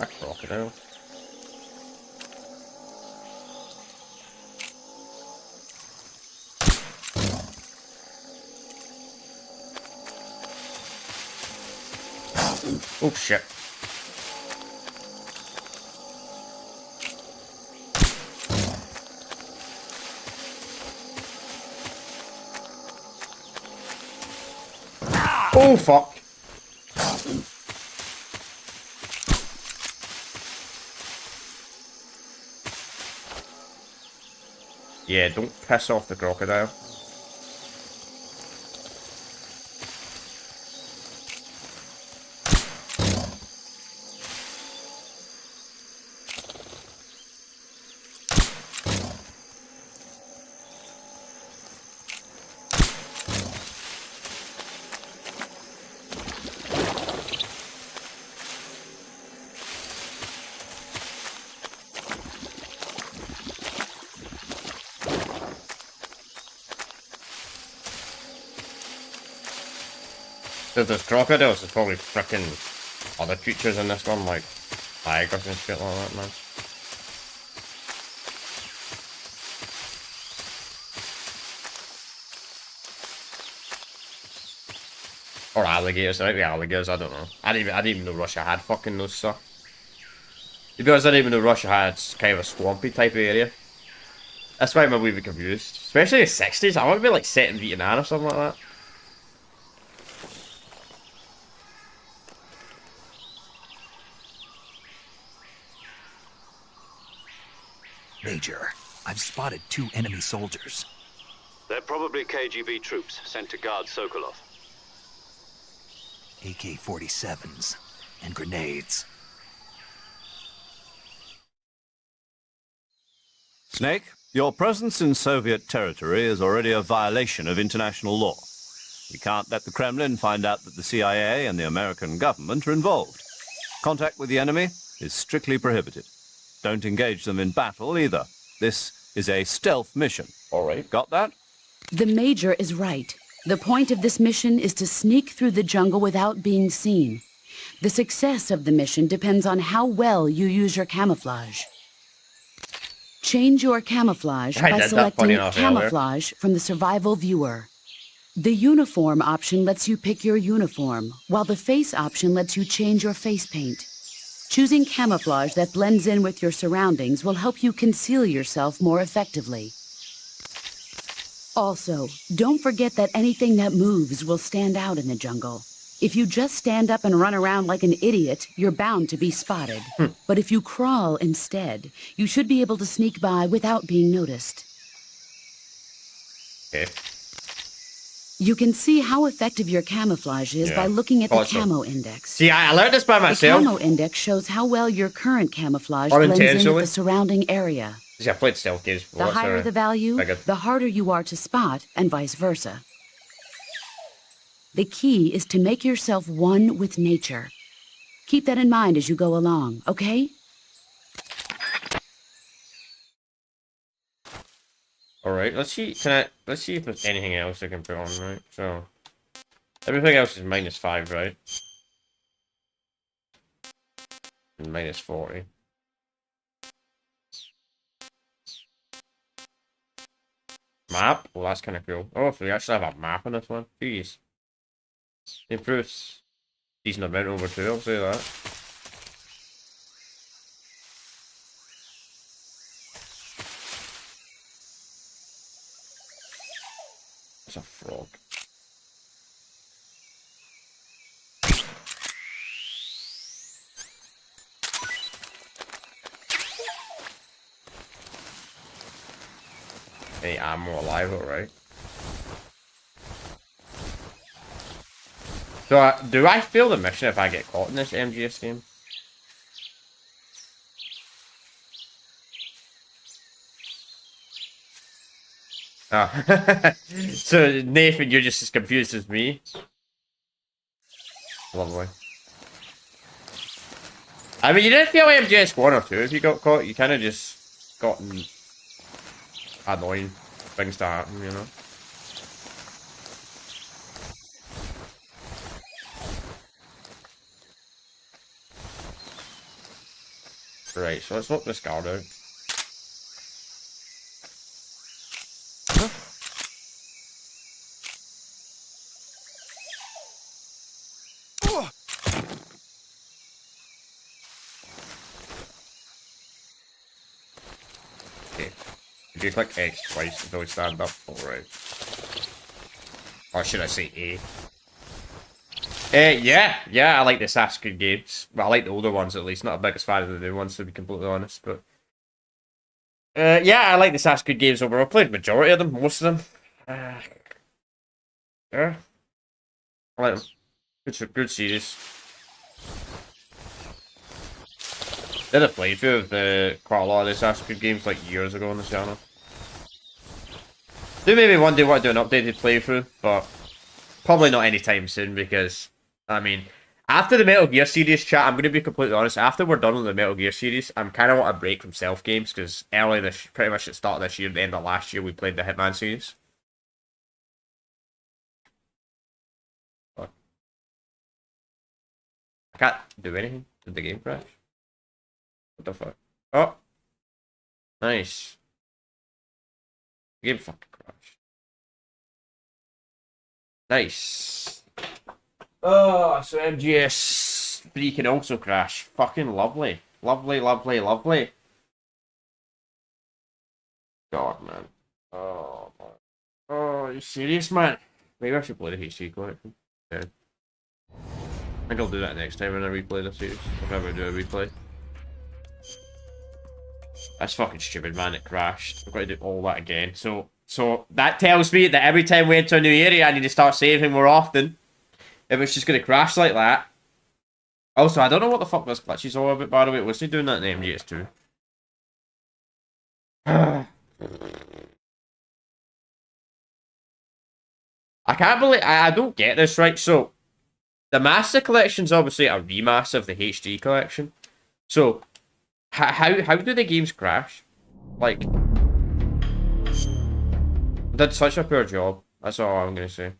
Speaker 1: A crocodile. Oh shit. Oh fuck. Yeah, don't piss off the crocodile. So there's crocodiles, there's probably frickin' other creatures in this one, like tigers and shit like that, man. Or alligators, there might be alligators, I don't know. I didn't even know Russia had fucking those stuff. To be honest, I didn't even know Russia had kind of a swampy type of area. That's why I'm a wee bit confused. Especially in the 60s, I want to be like set in Vietnam or something like that.
Speaker 2: Major, I've spotted 2 enemy soldiers.
Speaker 3: They're probably KGB troops sent to guard Sokolov.
Speaker 2: AK-47s and grenades.
Speaker 4: Snake, your presence in Soviet territory is already a violation of international law. We can't let the Kremlin find out that the CIA and the American government are involved. Contact with the enemy is strictly prohibited. Don't engage them in battle either. This is a stealth mission.
Speaker 1: All right.
Speaker 4: Got that?
Speaker 7: The Major is right. The point of this mission is to sneak through the jungle without being seen. The success of the mission depends on how well you use your camouflage. Change your camouflage by selecting Camouflage from the Survival Viewer. The Uniform option lets you pick your uniform, while the Face option lets you change your face paint. Choosing camouflage that blends in with your surroundings will help you conceal yourself more effectively. Also, don't forget that anything that moves will stand out in the jungle. If you just stand up and run around like an idiot, you're bound to be spotted. But if you crawl instead, you should be able to sneak by without being noticed.
Speaker 1: Okay.
Speaker 7: You can see how effective your camouflage is by looking at the camo index.
Speaker 1: See, I learned this by myself.
Speaker 7: The camo index shows how well your current camouflage blends in with the surrounding area.
Speaker 1: See, I played stealth games before.
Speaker 7: The higher the value, the harder you are to spot, and vice versa. The key is to make yourself one with nature. Keep that in mind as you go along, okay?
Speaker 1: Alright, let's see. Let's see if there's anything else I can put on, right? So, everything else is -5, right? And -40. Map? Well, that's kind of cool. Oh, if we actually have a map on this one. Jeez. Improves decent amount over 2, I'll say that. It's a frog. Hey, I'm more alive, alright. So, do I fail the mission if I get caught in this MGS game? Oh. So, Nathan, you're just as confused as me? Lovely. I mean, you didn't fail MGS 1 or 2 if you got caught. You kind of just gotten annoying things to happen, you know? Right, so let's look this guard out. Okay. If you click X twice, it'll stand up. Alright. Or should I say A? Yeah, I like the Assassin's Creed games. Well, I like the older ones at least. Not a biggest fan of the new ones, to be completely honest. But yeah, I like the Assassin's Creed games overall. I played the majority of them, most of them. Yeah, I like them. Good series. Did a playthrough of quite a lot of the Assassin's Creed games like years ago on the channel. Do maybe one day want to do an updated playthrough, but probably not anytime soon because, I mean, after the Metal Gear series, chat, I'm going to be completely honest, after we're done with the Metal Gear series, I'm kind of want a break from stealth games because pretty much at the start of this year, the end of last year, we played the Hitman series. But I can't do anything. Did the game crash? What the fuck? Oh! Nice. The game fucking crashed. Nice. Oh, so MGS 3 can also crash. Fucking lovely. Lovely, lovely, lovely. God, man. Oh, man. Oh, are you serious, man? Maybe I should play the HD collection. Yeah. I think I'll do that next time when I replay the series. If I ever do a replay. That's fucking stupid, man. It crashed. I've got to do all that again. So that tells me that every time we enter a new area, I need to start saving more often. If it's just going to crash like that. Also, I don't know what the fuck this glitch is all about, by the way. Was he doing that in MGS2? I can't believe... I don't get this, right? So, the Master Collection's obviously a remaster of the HD Collection. So, how do the games crash? Like... did such a poor job. That's all I'm going to say.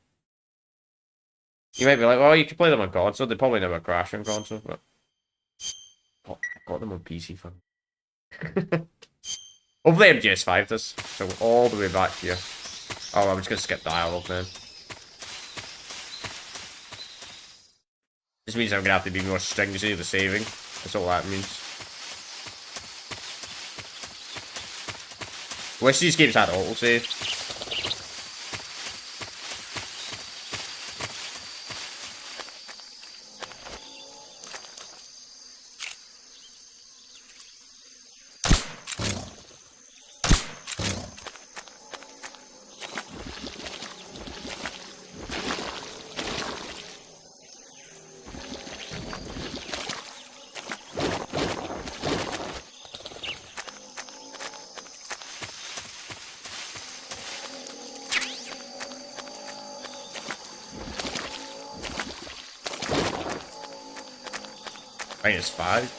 Speaker 1: You might be like, well, you could play them on console. They probably never crash on console, but... oh, I got them on PC, fun. Hopefully MGS5 does. So all the way back here. Oh, I'm just going to skip dialogue then. This means I'm going to have to be more stringency with the saving. That's all that means. Wish these games had autosave. -5.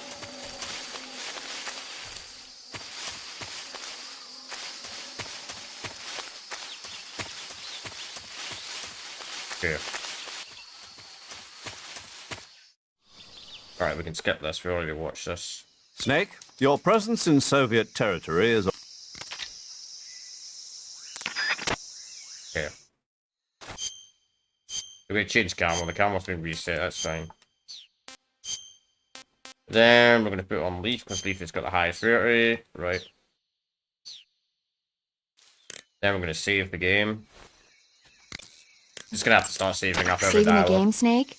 Speaker 1: Okay. Alright, we can skip this. We already watched this.
Speaker 4: Snake, your presence in Soviet territory is...
Speaker 1: Okay. We're going to change camera. The camera's been reset. That's fine. Then we're going to put on Leaf, because Leaf has got the highest rarity. Right. Then we're going to save the game. Just going to have to start saving after every
Speaker 6: Saving the
Speaker 1: dialogue.
Speaker 6: game, Snake?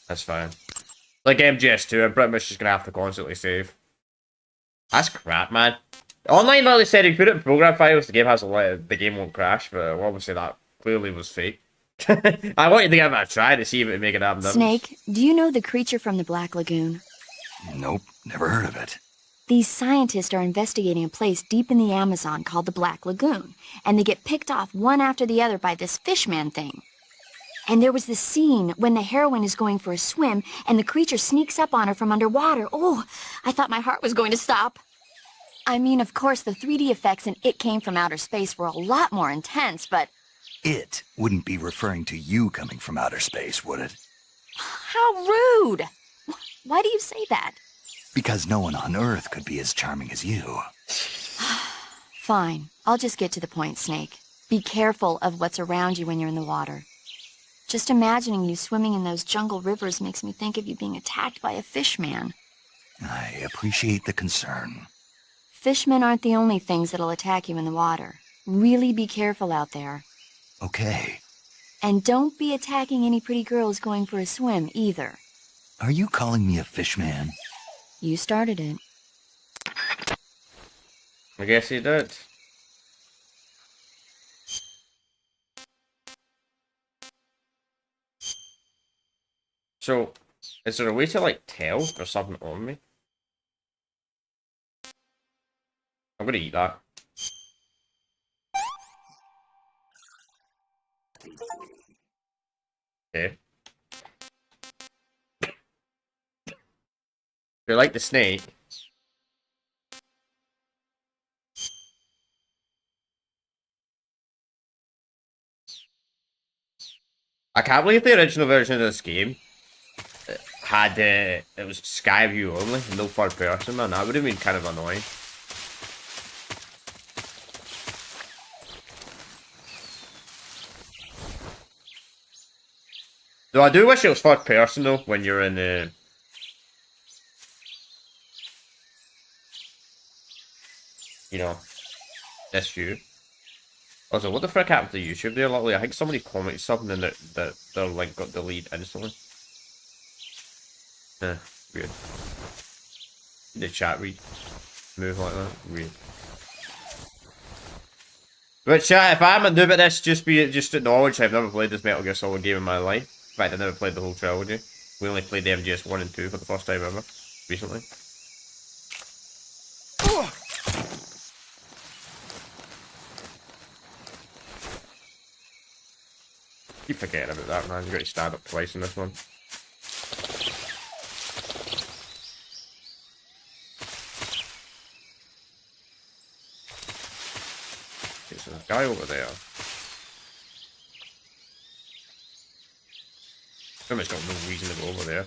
Speaker 1: That's fine. Like MGS2, I'm pretty much just going to have to constantly save. That's crap, man. Online literally said if you put it in program files, the game won't crash, but obviously that clearly was fake. I wanted to give it a try to see if it would make it happen.
Speaker 6: Snake, do you know the creature from the Black Lagoon?
Speaker 2: Nope, never heard of it.
Speaker 6: These scientists are investigating a place deep in the Amazon called the Black Lagoon, and they get picked off one after the other by this fishman thing. And there was this scene when the heroine is going for a swim, and the creature sneaks up on her from underwater. Oh, I thought my heart was going to stop. I mean, of course, the 3D effects in It Came from Outer Space were a lot more intense, but...
Speaker 2: It wouldn't be referring to you coming from outer space, would it?
Speaker 6: How rude! Why do you say that?
Speaker 2: Because no one on Earth could be as charming as you.
Speaker 6: Fine. I'll just get to the point, Snake. Be careful of what's around you when you're in the water. Just imagining you swimming in those jungle rivers makes me think of you being attacked by a fishman.
Speaker 2: I appreciate the concern.
Speaker 6: Fishmen aren't the only things that'll attack you in the water. Really be careful out there.
Speaker 2: Okay.
Speaker 6: And don't be attacking any pretty girls going for a swim, either.
Speaker 2: Are you calling me a fishman?
Speaker 6: You started it.
Speaker 1: I guess he did. So, is there a way to, like, tell if there's something on me? I'm gonna eat that. Okay. You're like the snake. I can't believe the original version of this game had it was sky view only, no third person, man. That would have been kind of annoying. Though I do wish it was third person though when you're in you know, this view. Also, what the frick happened to YouTube there, lately? I think somebody commented something and that their link got deleted instantly. Weird. The chat read move like that. Weird. But chat, if I'm new about this, just acknowledge I've never played this Metal Gear Solid game in my life. In fact, I've never played the whole trilogy. We only played the MGS 1 and 2 for the first time ever, recently. Keep forgetting about that, man. You got to stand up twice in this one. Okay, so there's a guy over there. Pretty much got no reason to go over there.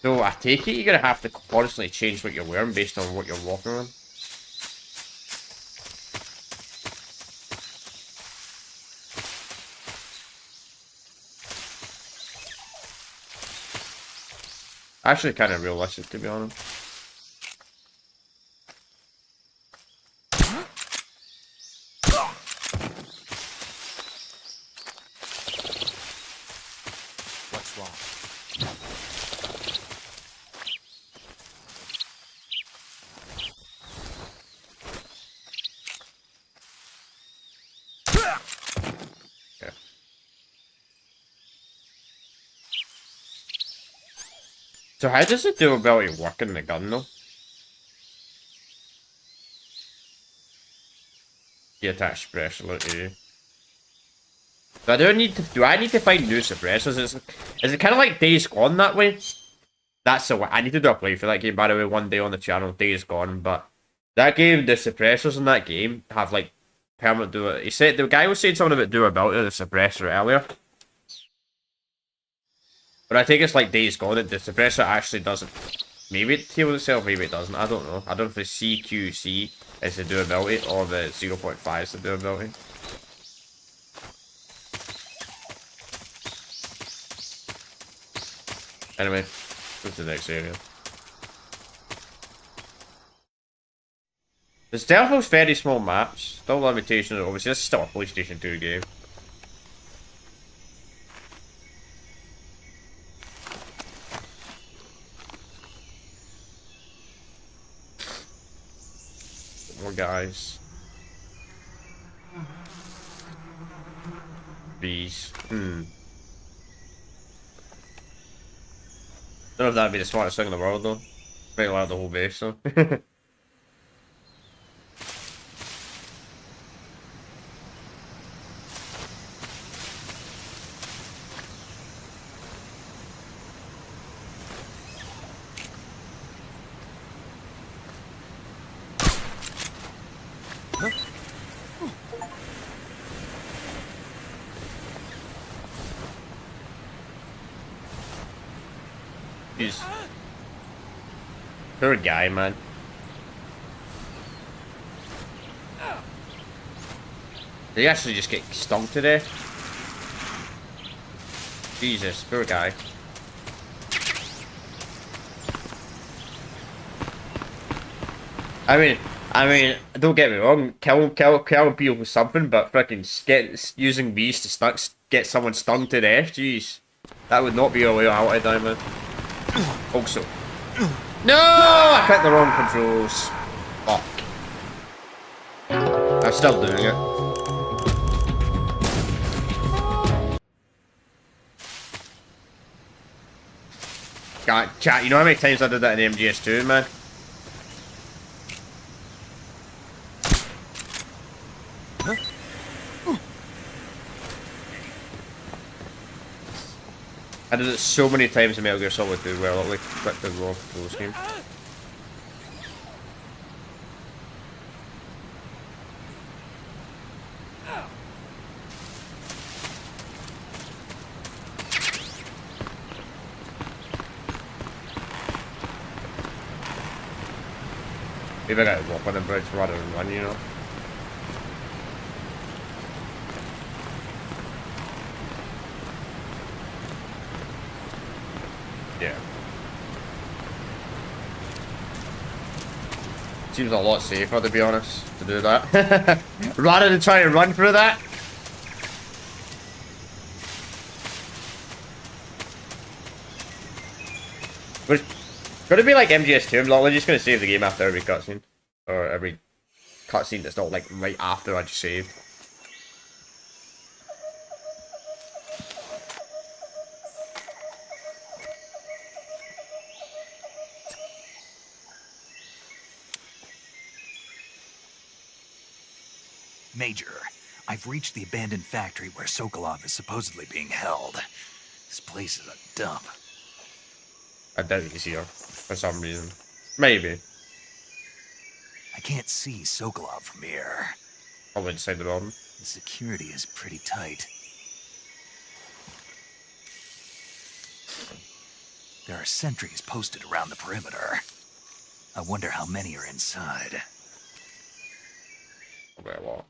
Speaker 1: So I take it you're gonna have to constantly change what you're wearing based on what you're walking on. Actually, kind of realistic, to be honest.
Speaker 2: What's wrong?
Speaker 1: So how does the durability work in the gun though? The attack suppressor. So do I need to find new suppressors? Is it kind of like Days Gone that way? That's the way. I need to do a play for that game, by the way, one day on the channel, Days Gone. But that game, the suppressors in that game have like permanent durability. He said the guy was saying something about durability of the suppressor earlier. But I think it's like Days Gone that the suppressor actually doesn't. Maybe it heals itself, maybe it doesn't. I don't know. I don't know if the CQC is the durability or the 0.5 is the durability. Anyway, what's the next area? The stealth has very small maps. Still limitations, obviously. This is still a PlayStation 2 game. More guys. Bees. Don't know if that'd be the smartest thing in the world though. Make out the whole base though. He's poor guy, man. Did he actually just get stung to death? Jesus, poor guy. I mean, don't get me wrong, kill people with something, but freaking using bees to get someone stung to death, jeez. That would not be a way I want to die, man. Also. No! I clicked the wrong controls. Fuck. I'm still doing it. God, chat, you know how many times I did that in MGS2, man? I did it so many times in Metal Gear Solid 2 where I like clicked the wrong controls game. Maybe I gotta walk on the bridge rather than run, you know? Yeah. Seems a lot safer, to be honest, to do that. Rather than try and run through that. But it's gonna be like MGS2, I'm literally just gonna save the game after every cutscene. Or every cutscene that's not like right after I just saved.
Speaker 2: Major, I've reached the abandoned factory where Sokolov is supposedly being held. This place is a dump.
Speaker 1: I doubt he's here, for some reason. Maybe.
Speaker 2: I can't see Sokolov from here.
Speaker 1: Probably inside the building.
Speaker 2: The security is pretty tight. There are sentries posted around the perimeter. I wonder how many are inside.
Speaker 1: Okay, well.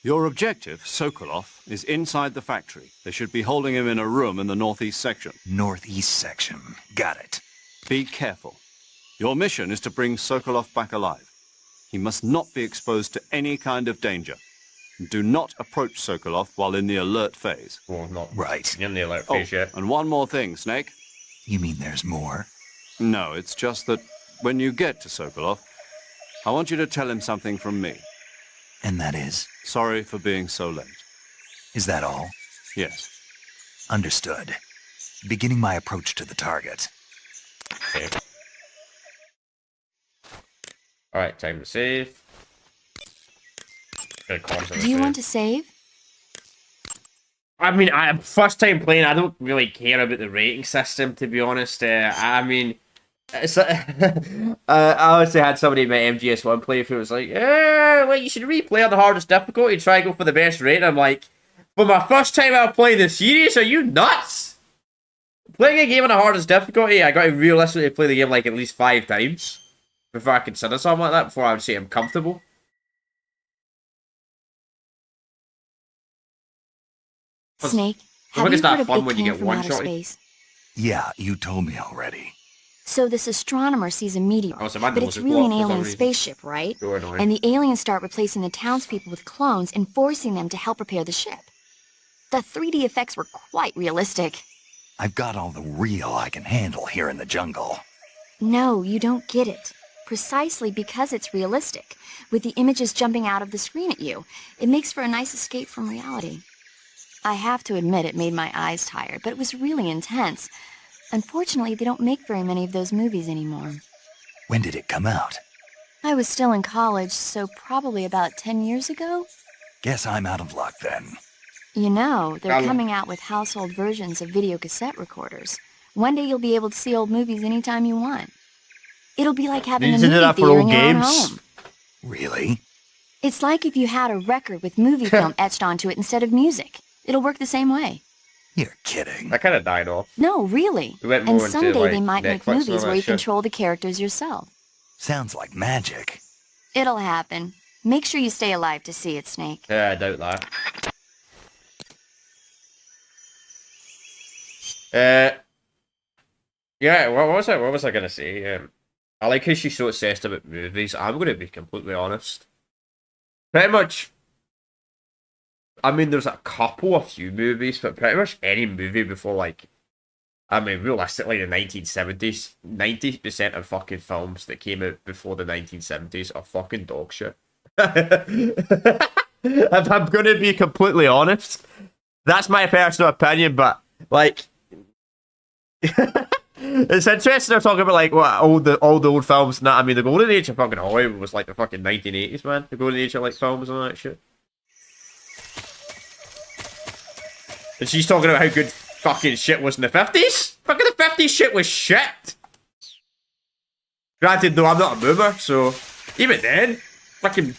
Speaker 4: Your objective, Sokolov, is inside the factory. They should be holding him in a room in the northeast section.
Speaker 2: Northeast section. Got it.
Speaker 4: Be careful. Your mission is to bring Sokolov back alive. He must not be exposed to any kind of danger. Do not approach Sokolov while in the alert phase.
Speaker 1: Well, not
Speaker 2: right.
Speaker 1: In the alert phase yet.
Speaker 4: And one more thing, Snake.
Speaker 2: You mean there's more?
Speaker 4: No, it's just that when you get to Sokolov, I want you to tell him something from me.
Speaker 2: And that is?
Speaker 4: Sorry for being so late.
Speaker 2: Is that all?
Speaker 4: Yes.
Speaker 2: Understood. beginning my approach to the target.
Speaker 1: Okay. Alright, time to save.
Speaker 6: Do you want to save?
Speaker 1: I mean, first time playing, I don't really care about the rating system, to be honest. I mean, it's, I honestly had somebody in my MGS1 playthrough was like, well, you should replay on the hardest difficulty, try and go for the best rating. I'm like, for my first time I'll play the series, are you nuts? Playing a game on the hardest difficulty, I got to realistically play the game like at least 5 times before I consider something like that, before I would say I'm comfortable.
Speaker 6: Snake, have you heard of it came from outer space?
Speaker 2: Yeah, you told me already.
Speaker 6: So this astronomer sees a meteor, but it's really an alien spaceship, right? And the aliens start replacing the townspeople with clones and forcing them to help repair the ship. The 3D effects were quite realistic.
Speaker 2: I've got all the real I can handle here in the jungle.
Speaker 6: No, you don't get it. Precisely because it's realistic, with the images jumping out of the screen at you, it makes for a nice escape from reality. I have to admit it made my eyes tired, but it was really intense. Unfortunately, they don't make very many of those movies anymore.
Speaker 2: When did it come out?
Speaker 6: I was still in college, so probably about 10 years ago.
Speaker 2: Guess I'm out of luck then.
Speaker 6: You know, they're coming out with household versions of video cassette recorders. One day you'll be able to see old movies anytime you want. It'll be like having a movie theater in your own home.
Speaker 2: Really?
Speaker 6: It's like if you had a record with movie film etched onto it instead of music. It'll work the same way.
Speaker 2: You're kidding.
Speaker 1: That kind of died off.
Speaker 6: No, really.
Speaker 1: And
Speaker 6: someday
Speaker 1: like,
Speaker 6: they might make
Speaker 1: Netflix
Speaker 6: movies where you control the characters yourself.
Speaker 2: Sounds like magic.
Speaker 6: It'll happen. Make sure you stay alive to see it, Snake.
Speaker 1: Yeah, I doubt that. Yeah, what was I gonna say? I like how she's so obsessed about movies. I'm gonna be completely honest. Pretty much, I mean, there's a few movies, but pretty much any movie before, like, I mean, realistically, the 1970s, 90% of fucking films that came out before the 1970s are fucking dog shit. If I'm gonna be completely honest, that's my personal opinion, but, like, it's interesting they're talking about like what all the old films and that. I mean, the golden age of fucking Hollywood was like the fucking 1980s, man. The golden age of like films and all that shit. And she's talking about how good fucking shit was in the 50s. Fucking the 50s shit was shit. Granted, though, I'm not a boomer, so even then, fucking,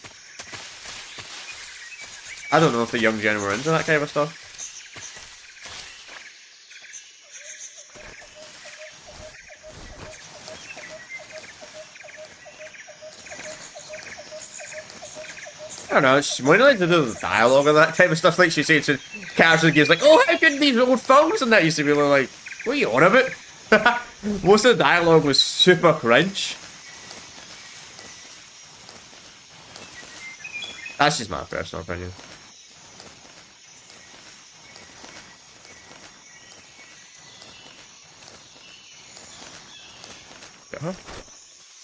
Speaker 1: I don't know if the young gen were into that kind of stuff. I don't know, it's more like to do with dialogue and that type of stuff. Like she said to casually gives like, oh, how good these old films and that used to be like, what are you on about? Most of the dialogue was super cringe. That's just my personal opinion.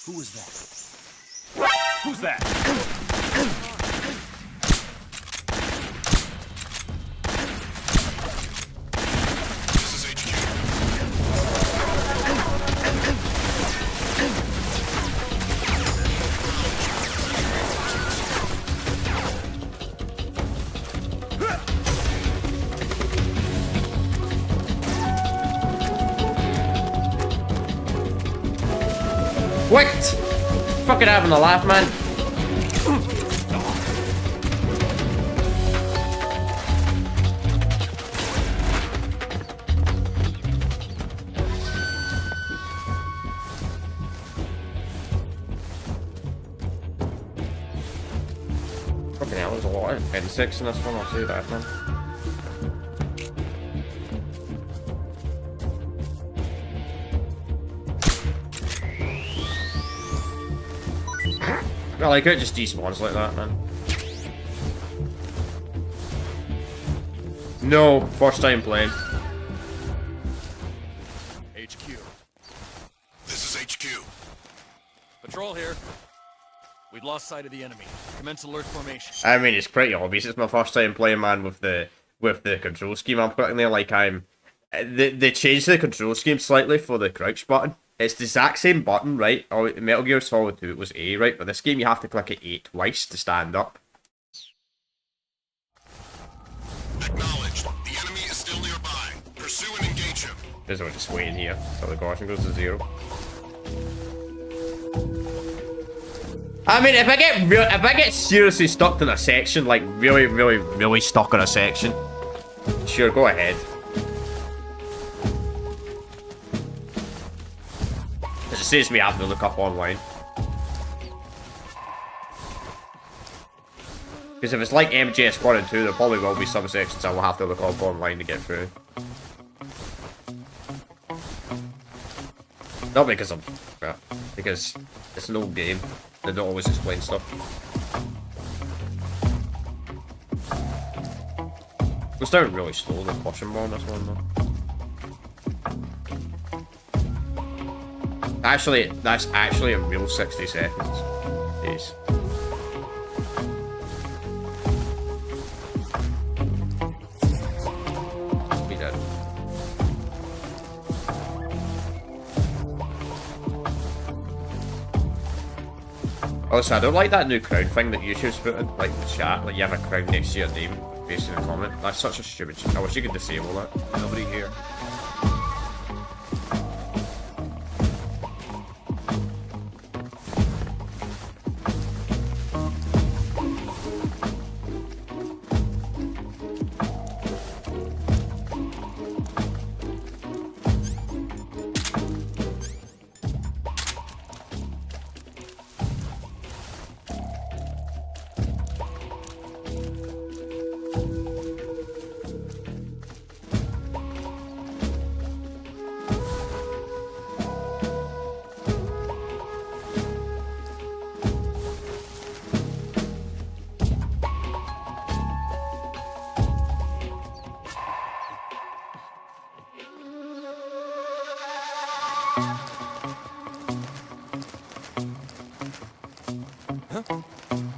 Speaker 8: Who was that? Who's that?
Speaker 1: What? Fucking having a laugh, man. Fucking hell, there's a lot of N6 in this one, I'll say that, man. I like it, just despawns like that, man. No, first time playing.
Speaker 8: HQ. This is HQ. Patrol here. We've lost sight of the enemy. Commence alert formation.
Speaker 1: I mean, it's pretty obvious. It's my first time playing, man, with the control scheme I'm putting there. Like, I'm They changed the control scheme slightly for the crouch button. It's the exact same button, right? Oh, Metal Gear Solid 2 it was A, right? But this game you have to click it A twice to stand up.
Speaker 8: Acknowledged. The enemy is still nearby. Pursue and engage him.
Speaker 1: This is just waiting here until the caution goes to 0. I mean, if I get seriously stuck in a section, like really stuck in a section, sure, go ahead. It saves me having to look up online. Because if it's like MGS 1 and 2, there probably will be some sections I will have to look up online to get through. Not because I'm... yeah, because it's an old game. They don't always explain stuff. We're starting really slow, the caution ball on this one though. Actually, that's actually a real 60 seconds. Jeez. We did. Also, I don't like that new crown thing that YouTube's put in, like the chat, like you have a crown next to your name, based in a comment. That's such a stupid shit. I wish you could disable that.
Speaker 8: Nobody here.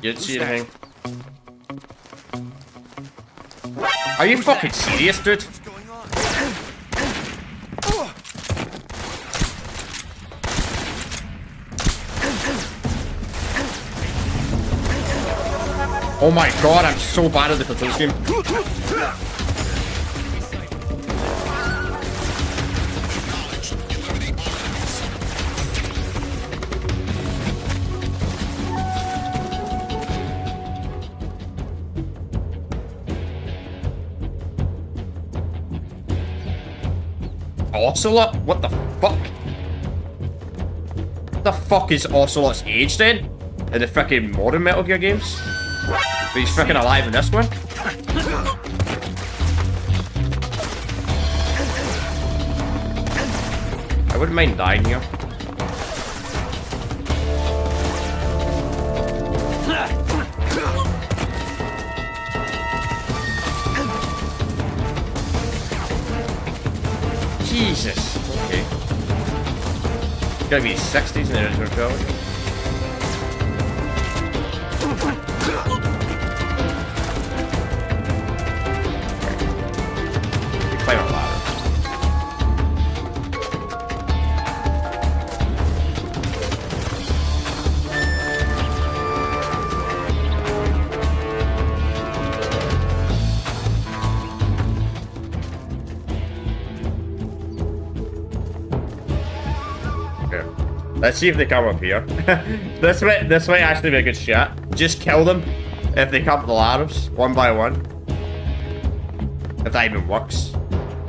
Speaker 1: You didn't see anything. Are you fucking serious, dude? Oh my god, I'm so bad at the control scheme. Ocelot? What the fuck? What the fuck is Ocelot's age then? In the freaking modern Metal Gear games? But he's freaking alive in this one? I wouldn't mind dying here. Jesus. Okay. It's gotta be 60s in the original trilogy. You climb a ladder. Let's see if they come up here. this might actually be a good shot. Just kill them if they come up the ladders, one by one. If that even works.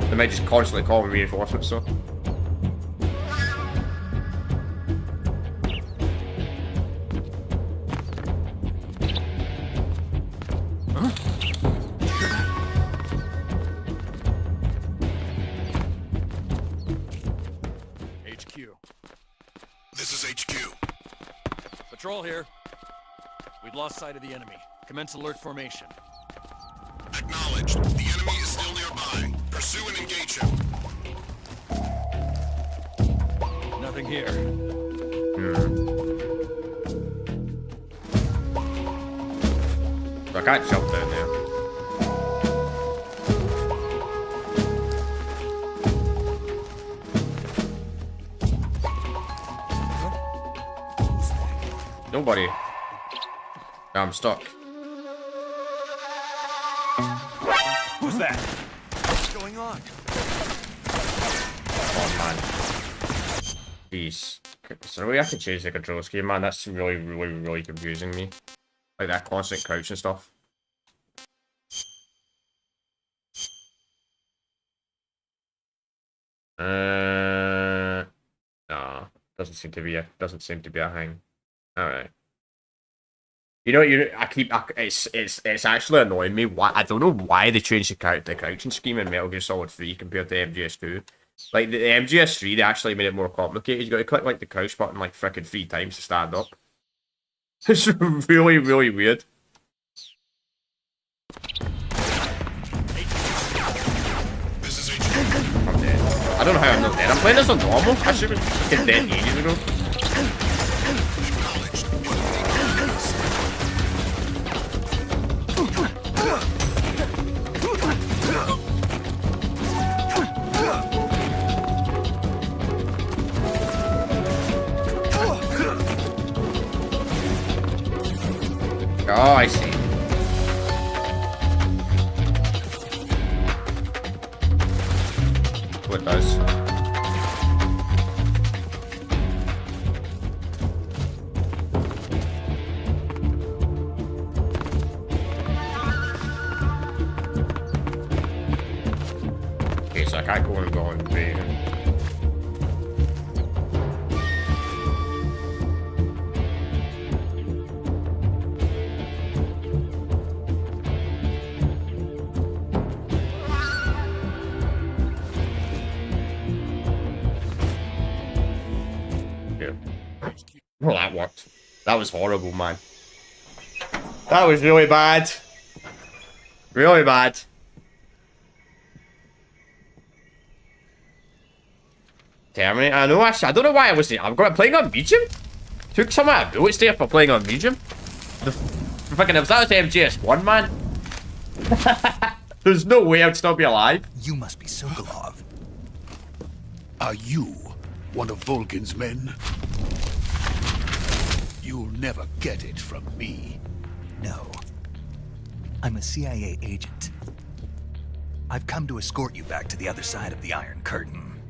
Speaker 1: They might just constantly call me reinforcements, so.
Speaker 8: Patrol here. We've lost sight of the enemy. Commence alert formation. Acknowledged. The enemy is still nearby. Pursue and engage him. Nothing here.
Speaker 1: I can't jump down there. Nobody. No, I'm stuck.
Speaker 8: Who's that? What's going on?
Speaker 1: Oh man. Jeez. So we have to change the control scheme, man. That's really confusing me. Like that constant crouch and stuff. Nah. Doesn't seem to be a thing. Alright. You know, it's actually annoying me. Why I don't know why they changed the crouching scheme in Metal Gear Solid 3 compared to MGS2. Like the MGS3, they actually made it more complicated. You got to click like the crouch button like freaking 3 times to stand up. It's really weird.
Speaker 8: This is HQ.
Speaker 1: I'm dead. I don't know how I'm not dead. I'm playing this on normal. I should have been dead ages ago. Oh, I see. What does? Okay, so I can't go and go on invasion. Well, that worked. That was horrible, man. That was really bad. Really bad. Terminate. I know. Actually, I don't know why I was. I'm playing on medium. Took some of my bullets there for playing on medium. The fucking if that was MGS1, man. There's no way I'd still be alive.
Speaker 2: You must be Sokolov.
Speaker 9: Are you one of Volgin's men? You'll never get it from me.
Speaker 2: No. I'm a CIA agent. I've come to escort you back to the other side of the Iron Curtain.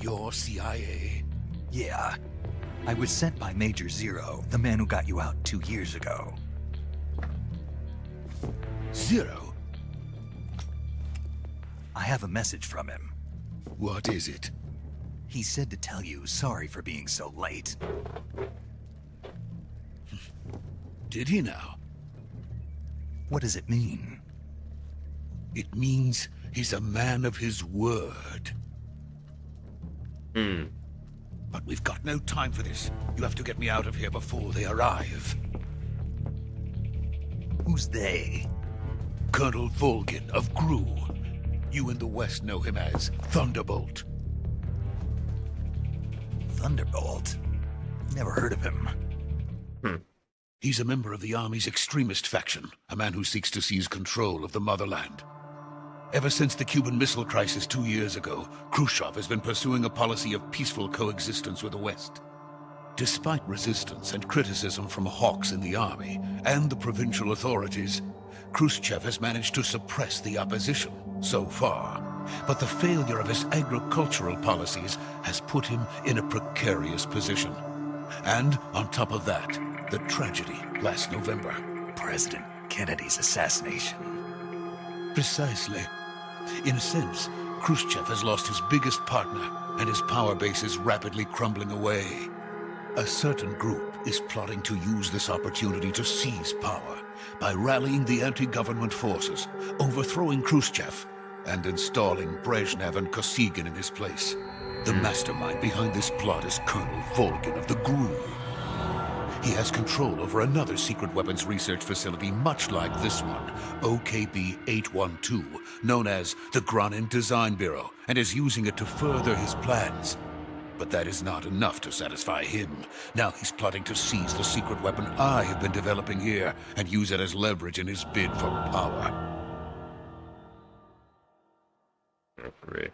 Speaker 9: You're CIA?
Speaker 2: Yeah. I was sent by Major Zero, the man who got you out 2 years ago.
Speaker 9: Zero?
Speaker 2: I have a message from him.
Speaker 9: What is it?
Speaker 2: He said to tell you sorry for being so late.
Speaker 9: Did he now?
Speaker 2: What does it mean?
Speaker 9: It means he's a man of his word. But we've got no time for this. You have to get me out of here before they arrive.
Speaker 2: Who's they?
Speaker 9: Colonel Volgin of GRU. You in the West know him as Thunderbolt.
Speaker 2: Thunderbolt? Never heard of him.
Speaker 9: He's a member of the Army's extremist faction, a man who seeks to seize control of the motherland. Ever since the Cuban Missile Crisis 2 years ago, Khrushchev has been pursuing a policy of peaceful coexistence with the West. Despite resistance and criticism from hawks in the Army and the provincial authorities, Khrushchev has managed to suppress the opposition so far. But the failure of his agricultural policies has put him in a precarious position. And on top of that, the tragedy last November.
Speaker 2: President Kennedy's assassination.
Speaker 9: Precisely. In a sense, Khrushchev has lost his biggest partner, and his power base is rapidly crumbling away. A certain group is plotting to use this opportunity to seize power by rallying the anti-government forces, overthrowing Khrushchev, and installing Brezhnev and Kosygin in his place. The mastermind behind this plot is Colonel Volgin of the GRU. He has control over another secret weapons research facility much like this one, OKB-812, known as the Granin Design Bureau, and is using it to further his plans. But that is not enough to satisfy him. Now he's plotting to seize the secret weapon I have been developing here and use it as leverage in his bid for power.
Speaker 1: Great.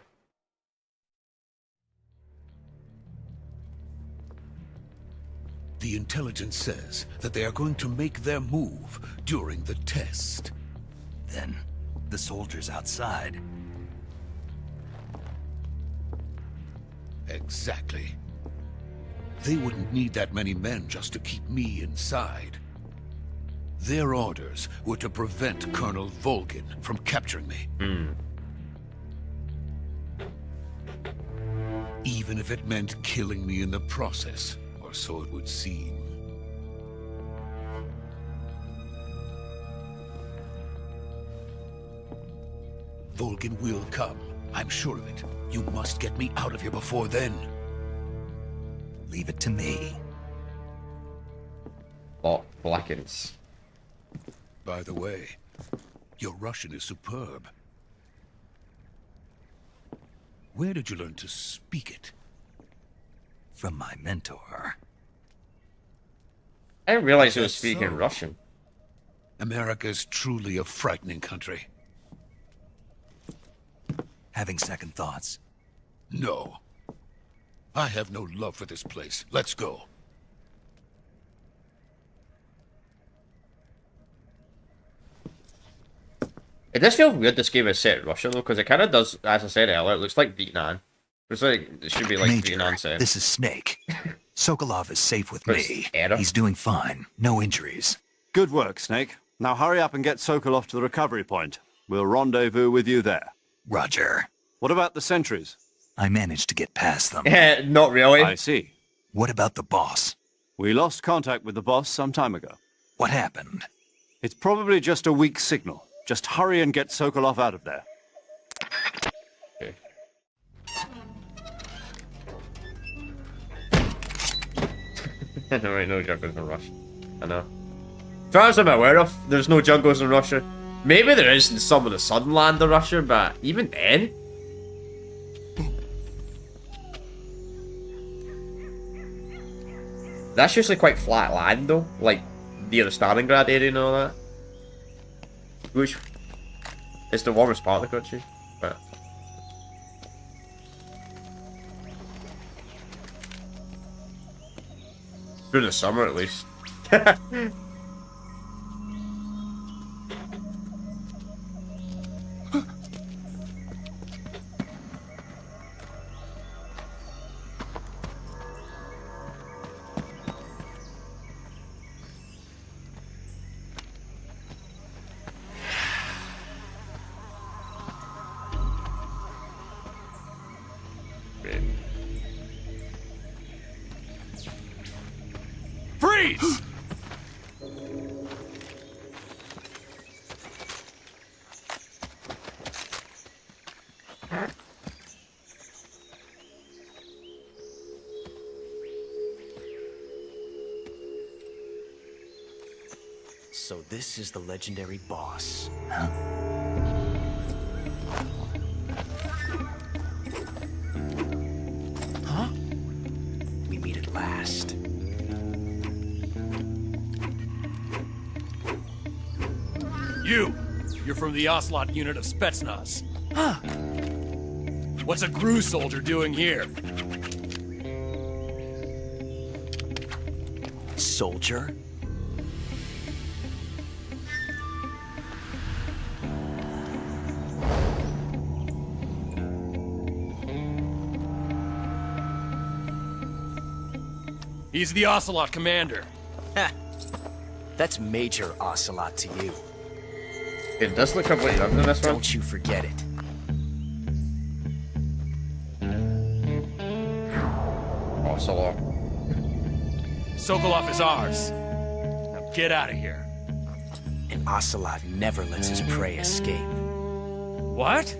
Speaker 9: The intelligence says that they are going to make their move during the test.
Speaker 2: Then, the soldiers outside.
Speaker 9: Exactly. They wouldn't need that many men just to keep me inside. Their orders were to prevent Colonel Volgin from capturing me. Even if it meant killing me in the process, or so it would seem. Volgin will come. I'm sure of it. You must get me out of here before then.
Speaker 2: Leave it to me.
Speaker 1: Plot blackens.
Speaker 9: By the way, your Russian is superb. Where did you learn to speak it?
Speaker 2: From my mentor.
Speaker 1: I didn't realize he was
Speaker 9: That's
Speaker 1: speaking
Speaker 9: so.
Speaker 1: Russian.
Speaker 9: America is truly a frightening country.
Speaker 2: Having second thoughts.
Speaker 9: No. I have no love for this place. Let's go.
Speaker 1: It does feel weird this game is set in Russia though, because it kind of does, as I said earlier, it looks like Vietnam. It's like, it should be like
Speaker 2: Major,
Speaker 1: Vietnam set.
Speaker 2: this is Snake. Sokolov is safe with
Speaker 1: But it's
Speaker 2: me.
Speaker 1: Era.
Speaker 2: He's doing fine. No injuries.
Speaker 4: Good work, Snake. Now hurry up and get Sokolov to the recovery point. We'll rendezvous with you there.
Speaker 2: Roger.
Speaker 4: What about the sentries?
Speaker 2: I managed to get past them.
Speaker 1: Not really.
Speaker 4: I see.
Speaker 2: What about the boss?
Speaker 4: We lost contact with the boss some time ago.
Speaker 2: What happened?
Speaker 4: It's probably just a weak signal. Just hurry and get Sokolov out of there.
Speaker 1: Okay. No, right, no jungles in Russia. I know. As far as I'm aware of, there's no jungles in Russia. Maybe there is in some of the southern land of Russia, but even then... That's usually quite flat land though, like near the Stalingrad area and all that. Which is the warmest part of the country, but... During the summer at least.
Speaker 8: Freeze!
Speaker 5: So this is the legendary boss. Huh? We meet at last.
Speaker 8: You're from the Ocelot unit of Spetsnaz. Huh. What's a GRU soldier doing here?
Speaker 5: Soldier?
Speaker 8: He's the Ocelot commander.
Speaker 5: Ha! That's Major Ocelot to you.
Speaker 1: It does look completely different in this one.
Speaker 5: Don't you forget it.
Speaker 1: Ocelot.
Speaker 8: Sokolov is ours. Now get out of here.
Speaker 5: And Ocelot never lets his prey escape.
Speaker 8: What?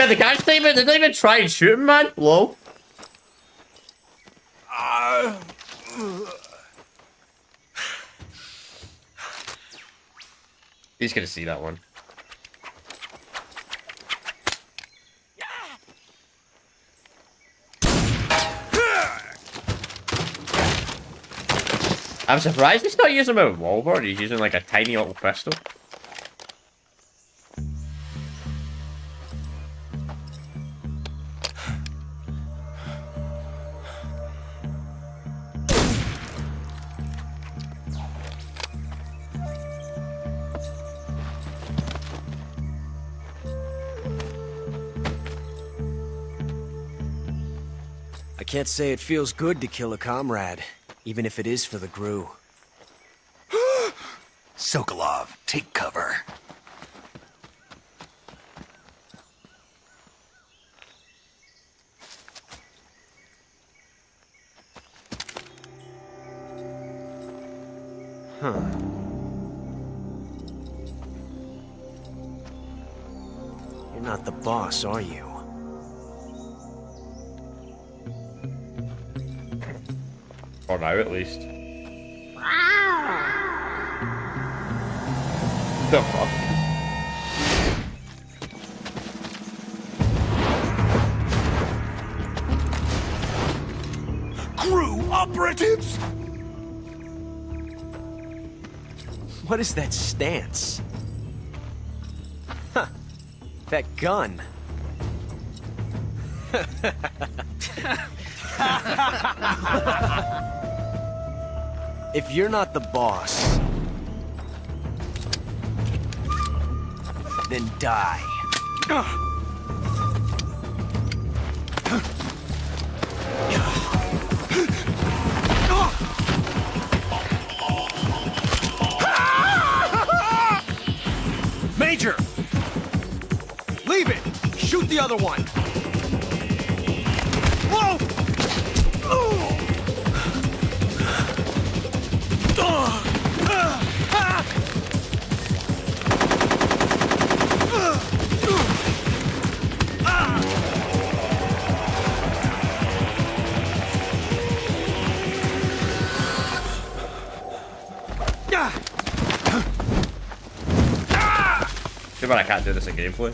Speaker 1: The guy's didn't even try and shoot him, man. Hello? He's gonna see that one. I'm surprised he's not using a revolver. He's using like a tiny little pistol.
Speaker 10: I can't say it feels good to kill a comrade, even if it is for the GRU.
Speaker 2: Sokolov, take cover.
Speaker 10: Huh. You're not the boss, are you?
Speaker 1: For now, at least. The fuck?
Speaker 2: GRU operatives!
Speaker 10: What is that stance? Huh. That gun. If you're not the boss, then die.
Speaker 5: Major! Leave it! Shoot the other one! Whoa!
Speaker 1: Too bad I can't do this in gameplay.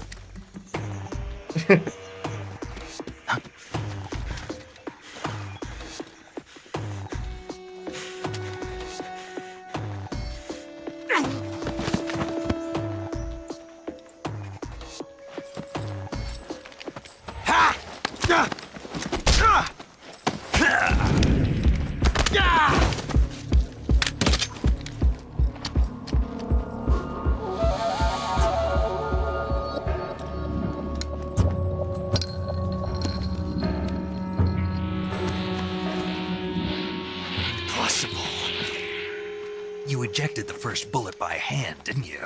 Speaker 2: You ejected the first bullet by hand, didn't you?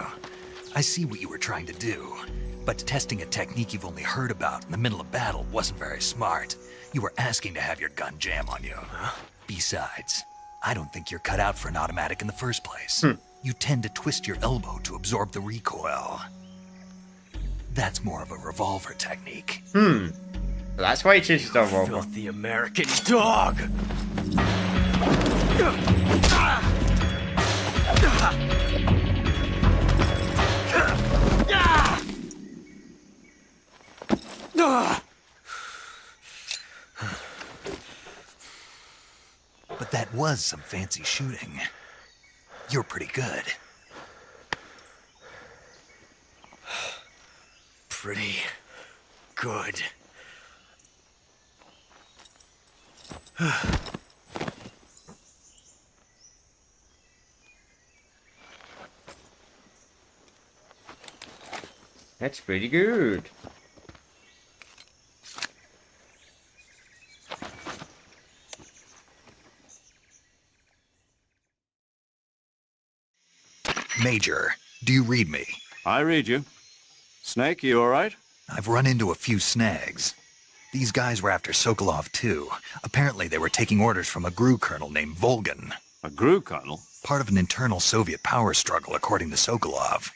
Speaker 2: I see what you were trying to do. But testing a technique you've only heard about in the middle of battle wasn't very smart. You were asking to have your gun jam on you. Huh? Besides, I don't think you're cut out for an automatic in the first place. You tend to twist your elbow to absorb the recoil. That's more of a revolver technique.
Speaker 1: That's why he changed the revolver.
Speaker 10: Filthy American dog!
Speaker 2: But that was some fancy shooting. You're pretty good.
Speaker 10: Pretty good.
Speaker 1: That's pretty good.
Speaker 2: Major, do you read me?
Speaker 4: I read you. Snake, you all right?
Speaker 2: I've run into a few snags. These guys were after Sokolov too. Apparently they were taking orders from a GRU colonel named Volgan.
Speaker 4: A GRU colonel?
Speaker 2: Part of an internal Soviet power struggle, according to Sokolov.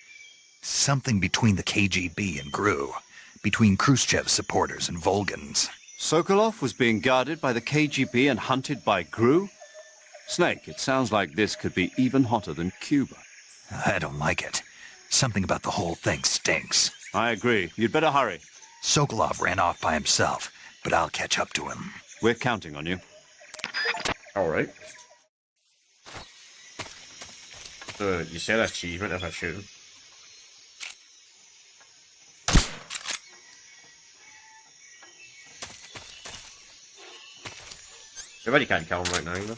Speaker 2: Something between the KGB and GRU. Between Khrushchev's supporters and Volgan's.
Speaker 4: Sokolov was being guarded by the KGB and hunted by GRU? Snake, it sounds like this could be even hotter than Cuba.
Speaker 2: I don't like it. Something about the whole thing stinks.
Speaker 4: I agree. You'd better hurry.
Speaker 2: Sokolov ran off by himself, but I'll catch up to him.
Speaker 4: We're counting on you.
Speaker 1: Alright. So you said achievement if I shoot him. Everybody can't kill him right now either.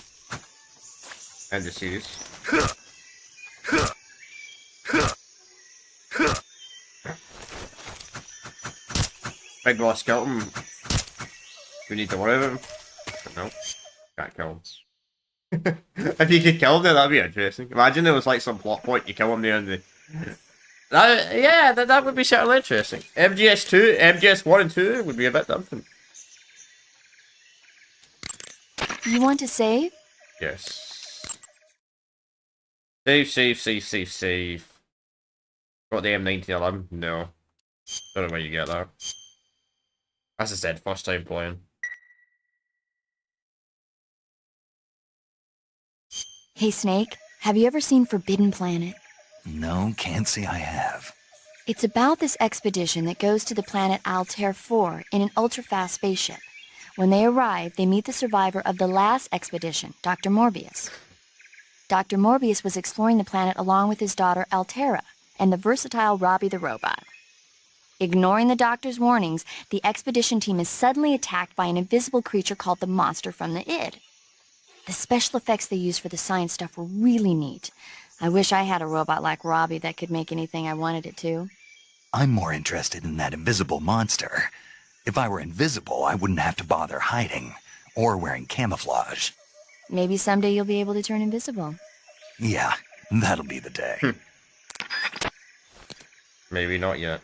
Speaker 1: End the series. Big boss skeleton. We need to worry about him. But no, can't kill him. If you could kill him there, that'd be interesting. Imagine there was like some plot point, you kill him there and the... that would be certainly interesting. MGS2, MGS1 and 2 would be a bit different.
Speaker 6: You want to save?
Speaker 1: Yes. Save. Got the M1911? No. Don't know where you get that. As I said, first time playing.
Speaker 6: Hey, Snake, have you ever seen Forbidden Planet?
Speaker 2: No, can't say I have.
Speaker 6: It's about this expedition that goes to the planet Altair 4 in an ultra-fast spaceship. When they arrive, they meet the survivor of the last expedition, Dr. Morbius. Dr. Morbius was exploring the planet along with his daughter Altera and the versatile Robbie the robot. Ignoring the doctor's warnings, the expedition team is suddenly attacked by an invisible creature called the Monster from the Id. The special effects they used for the science stuff were really neat. I wish I had a robot like Robbie that could make anything I wanted it to.
Speaker 2: I'm more interested in that invisible monster. If I were invisible, I wouldn't have to bother hiding or wearing camouflage.
Speaker 6: Maybe someday you'll be able to turn invisible.
Speaker 2: Yeah, that'll be the day.
Speaker 1: Maybe not yet.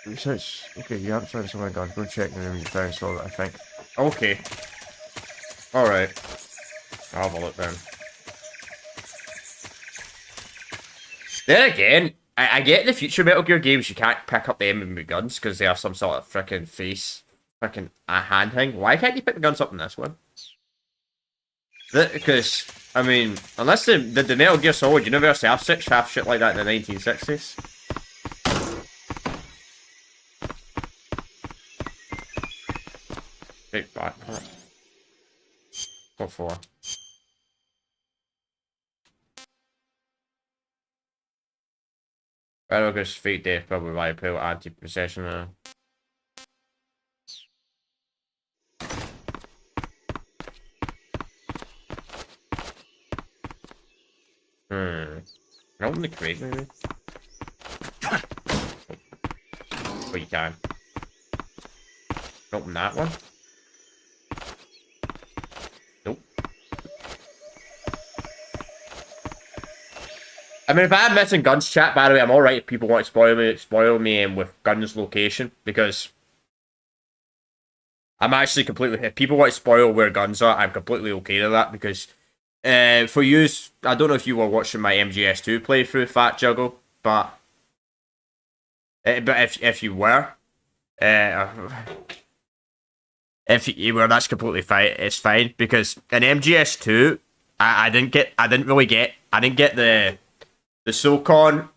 Speaker 1: Research. Okay, you haven't found someone gone. Go check the room you found, so I think. Okay. Alright. I'll have a look then. Then again, I get in the future Metal Gear games you can't pick up the enemy guns because they have some sort of frickin' a hand thing. Why can't you pick the guns up in this one? Because, I mean, unless the Metal Gear Solid Universe have shit like that in the 1960s. Take back. What for? Analogous fate death probably by pill anti-possession. Open the crate maybe? Oh, you can. Open that one? Nope. I mean, if I'm missing guns, chat, by the way, I'm alright if people want to spoil me with guns location, because I'm actually completely, if people want to spoil where guns are, I'm completely okay with that, because for you, I don't know if you were watching my MGS2 playthrough, Fat Juggle, but if you were, if you were, that's completely fine. It's fine, because in MGS2, I didn't get the SOCON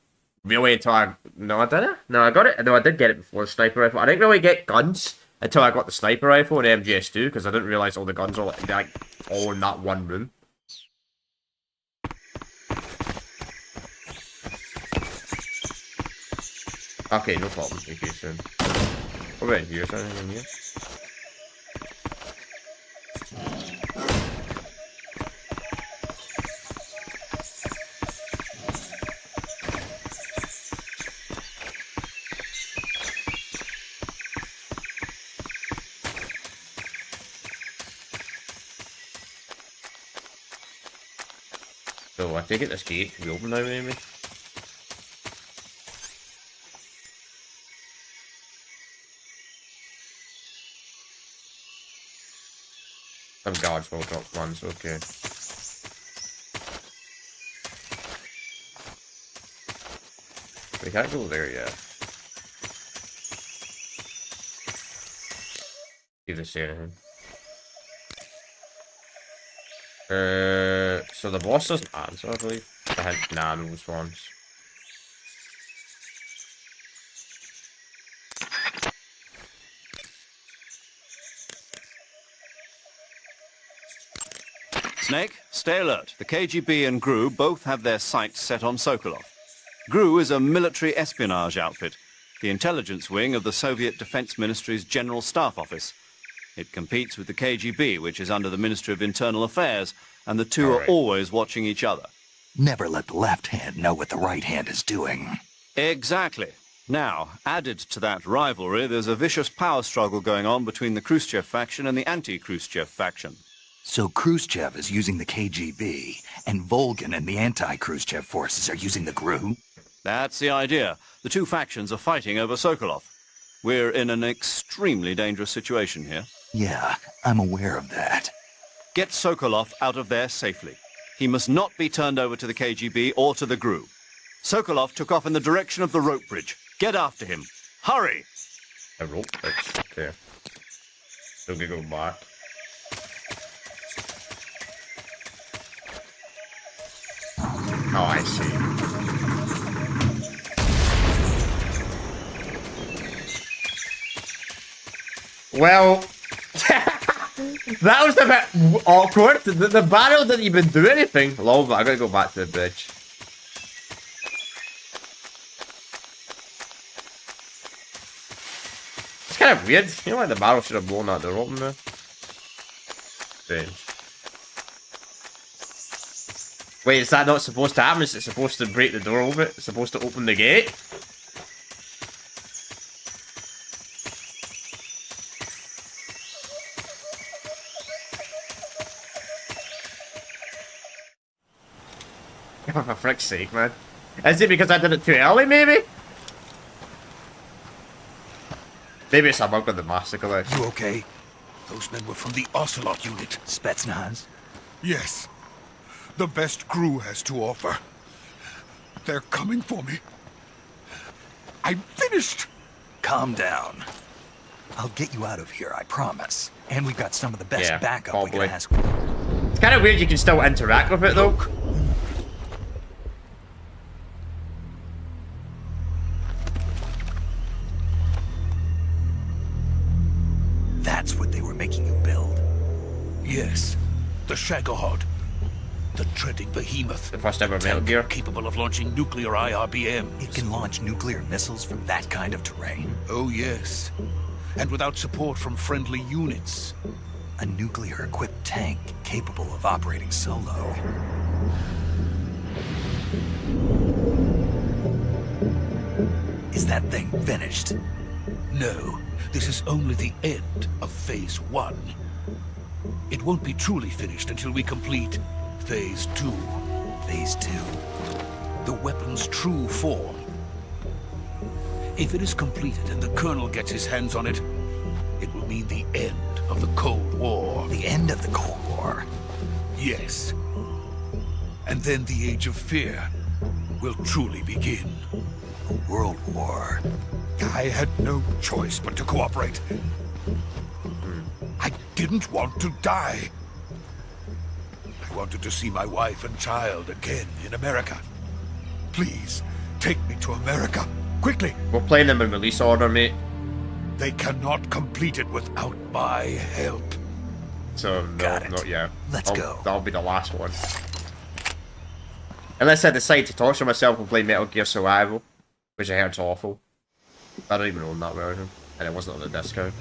Speaker 1: really until I got it. No, I did get it before the sniper rifle. I didn't really get guns until I got the sniper rifle in MGS2 because I didn't realize all the guns are like all in that one room. Okay, no problem. Okay, soon. What about in here? Is there anything in here? So I take it this gate can be open now, maybe? Some guards will drop ones, okay. We can't go there yet. See if they say anything. So the boss doesn't answer, I believe. I had nanos ones.
Speaker 4: Snake, stay alert. The KGB and GRU both have their sights set on Sokolov. GRU is a military espionage outfit, the intelligence wing of the Soviet Defense Ministry's General Staff Office. It competes with the KGB, which is under the Ministry of Internal Affairs, and the two are always watching each other.
Speaker 2: Never let the left hand know what the right hand is doing.
Speaker 4: Exactly. Now, added to that rivalry, there's a vicious power struggle going on between the Khrushchev faction and the anti-Khrushchev faction.
Speaker 2: So Khrushchev is using the KGB, and Volgin and the anti-Khrushchev forces are using the GRU?
Speaker 4: That's the idea. The two factions are fighting over Sokolov. We're in an extremely dangerous situation here.
Speaker 2: Yeah, I'm aware of that.
Speaker 4: Get Sokolov out of there safely. He must not be turned over to the KGB or to the GRU. Sokolov took off in the direction of the rope bridge. Get after him. Hurry!
Speaker 1: A rope bridge, okay. So we go back. Oh, I see. Well, that was a bit awkward. The barrel didn't even do anything. Lol, but I gotta go back to the bridge. It's kind of weird. You know, like the barrel should have blown out the rope there. Strange. Wait, is that not supposed to happen? Is it supposed to break the door over it? It's supposed to open the gate? Oh, for frick's sake, man. Is it because I did it too early, maybe? Maybe it's a bug with the massacre list.
Speaker 9: You okay? Those men were from the Ocelot unit.
Speaker 2: Spetsnaz?
Speaker 9: Yes. The best GRU has to offer. They're coming for me. I'm finished!
Speaker 2: Calm down. I'll get you out of here, I promise. And we've got some of the best backup we can ask for.
Speaker 1: It's kind of weird you can still interact with it, though.
Speaker 2: That's what they were making you build?
Speaker 9: Yes. The Shagohod. The treading behemoth.
Speaker 1: The first ever Metal Gear.
Speaker 9: Capable of launching nuclear IRBMs.
Speaker 2: It can launch nuclear missiles from that kind of terrain?
Speaker 9: Oh, yes. And without support from friendly units.
Speaker 2: A nuclear-equipped tank capable of operating solo. Is that thing finished?
Speaker 9: No. This is only the end of Phase 1. It won't be truly finished until we complete Phase 2.
Speaker 2: Phase 2?
Speaker 9: The weapon's true form. If it is completed and the Colonel gets his hands on it, it will mean the end of the Cold War.
Speaker 2: The end of the Cold War?
Speaker 9: Yes. And then the Age of Fear will truly begin.
Speaker 2: A world war.
Speaker 9: I had no choice but to cooperate. I didn't want to die. I wanted to see my wife and child again in America. Please, take me to America, quickly.
Speaker 1: We're playing them in release order, mate.
Speaker 9: They cannot complete it without my help.
Speaker 1: So, no, not yet.
Speaker 2: Let's go.
Speaker 1: That'll be the last one. Unless I decide to torture myself and play Metal Gear Survival, which I heard's awful. I don't even own that version, and it wasn't on the disco.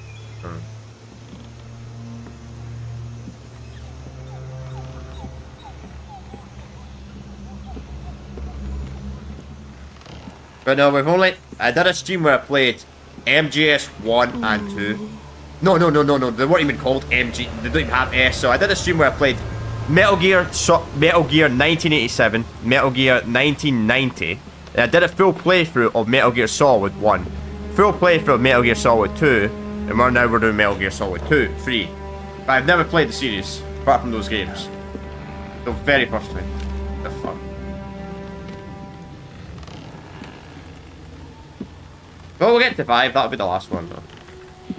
Speaker 1: But no, I did a stream where I played MGS 1 and 2. No, they weren't even called MG, they don't even have S. So I did a stream where I played Metal Gear 1987, Metal Gear 1990. And I did a full playthrough of Metal Gear Solid 1. Full playthrough of Metal Gear Solid 2. And we're doing Metal Gear Solid 2, 3. But I've never played the series, apart from those games. The very first time. The fuck. Well, we'll get to 5, that'll be the last one though.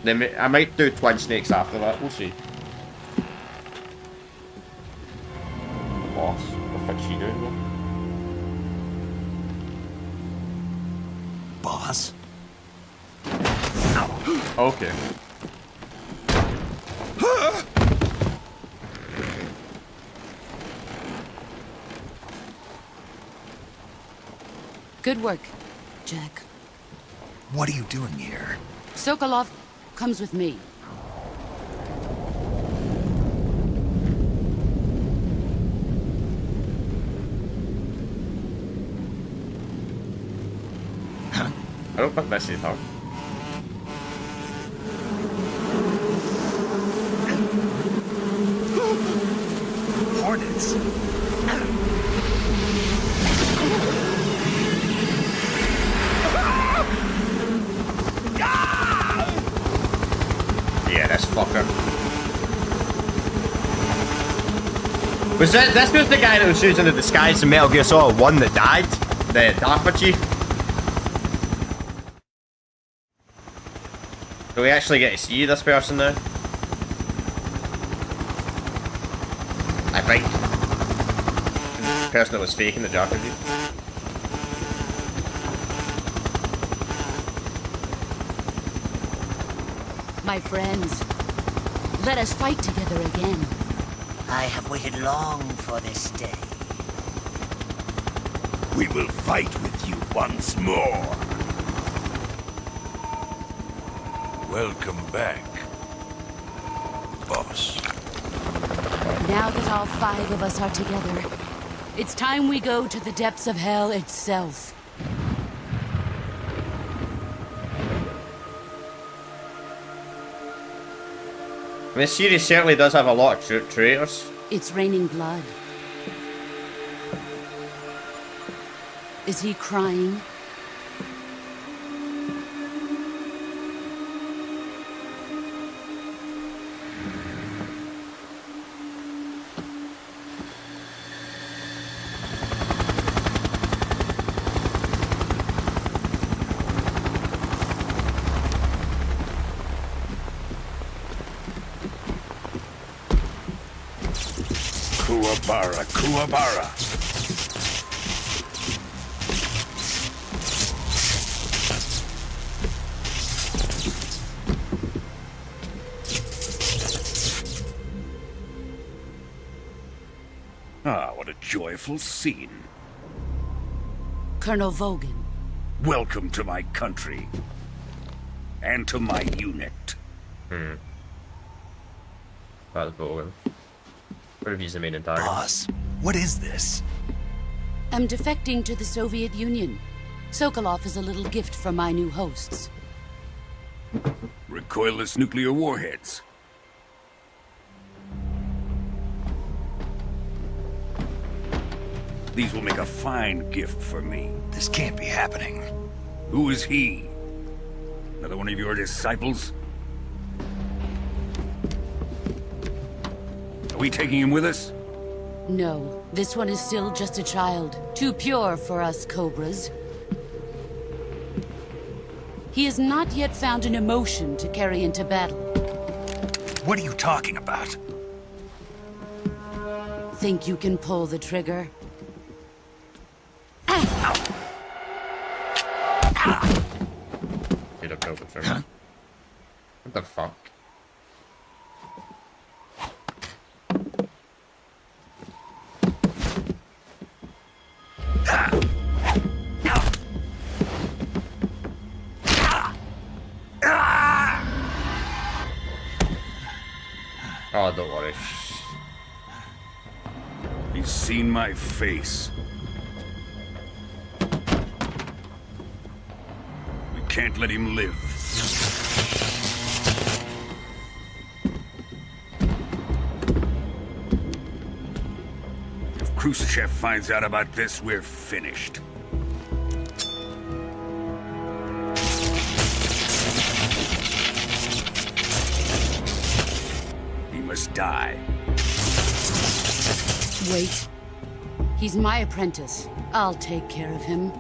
Speaker 1: Then I might do Twin Snakes after that, we'll see. Boss, what the fuck's she doing though?
Speaker 2: Boss?
Speaker 1: Okay.
Speaker 7: Good work, Jack.
Speaker 2: What are you doing here?
Speaker 7: Sokolov comes with me.
Speaker 1: I don't think this is her.
Speaker 2: Hornets.
Speaker 1: Yeah, this fucker. Was this was the guy that was using the disguise in Metal Gear Solid 1 that died? The DARPA chief? Do we actually get to see this person now? I think. The person that was faking the DARPA chief.
Speaker 7: My friends, let us fight together again.
Speaker 11: I have waited long for this day.
Speaker 12: We will fight with you once more. Welcome back, boss.
Speaker 7: Now that all 5 of us are together, it's time we go to the depths of hell itself.
Speaker 1: I mean, this series certainly does have a lot of traitors.
Speaker 7: It's raining blood. Is he crying?
Speaker 12: Kuwabara, Kuwabara. Ah, what a joyful scene.
Speaker 7: Colonel Vogan.
Speaker 12: Welcome to my country. And to my unit.
Speaker 1: That's Vogan. What if he's the main antagonist?
Speaker 2: Boss, what is this?
Speaker 7: I'm defecting to the Soviet Union. Sokolov is a little gift from my new hosts.
Speaker 12: Recoilless nuclear warheads. These will make a fine gift for me.
Speaker 2: This can't be happening.
Speaker 12: Who is he? Another one of your disciples? Are we taking him with us?
Speaker 7: No, this one is still just a child. Too pure for us Cobras. He has not yet found an emotion to carry into battle.
Speaker 2: What are you talking about?
Speaker 7: Think you can pull the trigger?
Speaker 1: Hit a build the trigger. What the fuck? Oh, don't worry.
Speaker 12: He's seen my face. We can't let him live. If Khrushchev finds out about this, we're finished. He must die.
Speaker 7: Wait. He's my apprentice. I'll take care of him.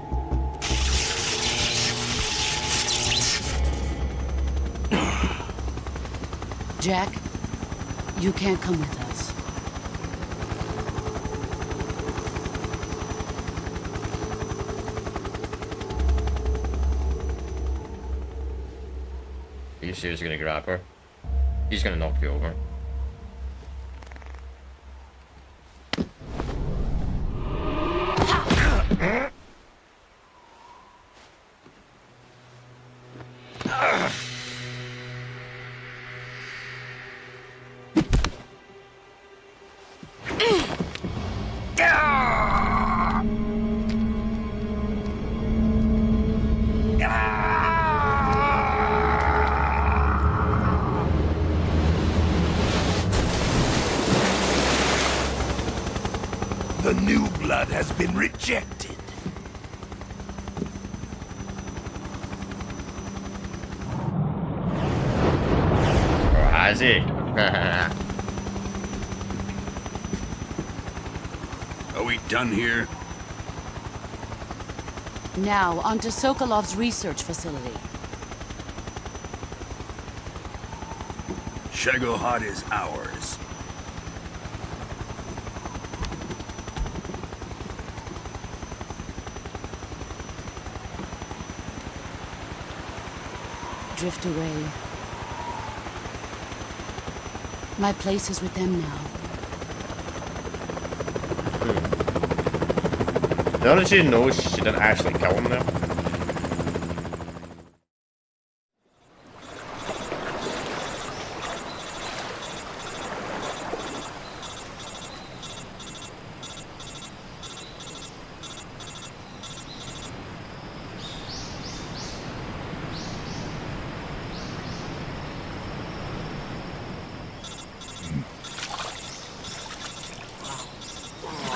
Speaker 7: Jack, you can't come with us.
Speaker 1: Are you seriously gonna grab her? He's gonna knock you over.
Speaker 2: been rejected.
Speaker 1: Oh, has he?
Speaker 12: Are we done here?
Speaker 7: Now, on to Sokolov's research facility.
Speaker 12: Shagohod is ours.
Speaker 7: Drift away. My place is with them now.
Speaker 1: Now that she knows she didn't actually kill him there.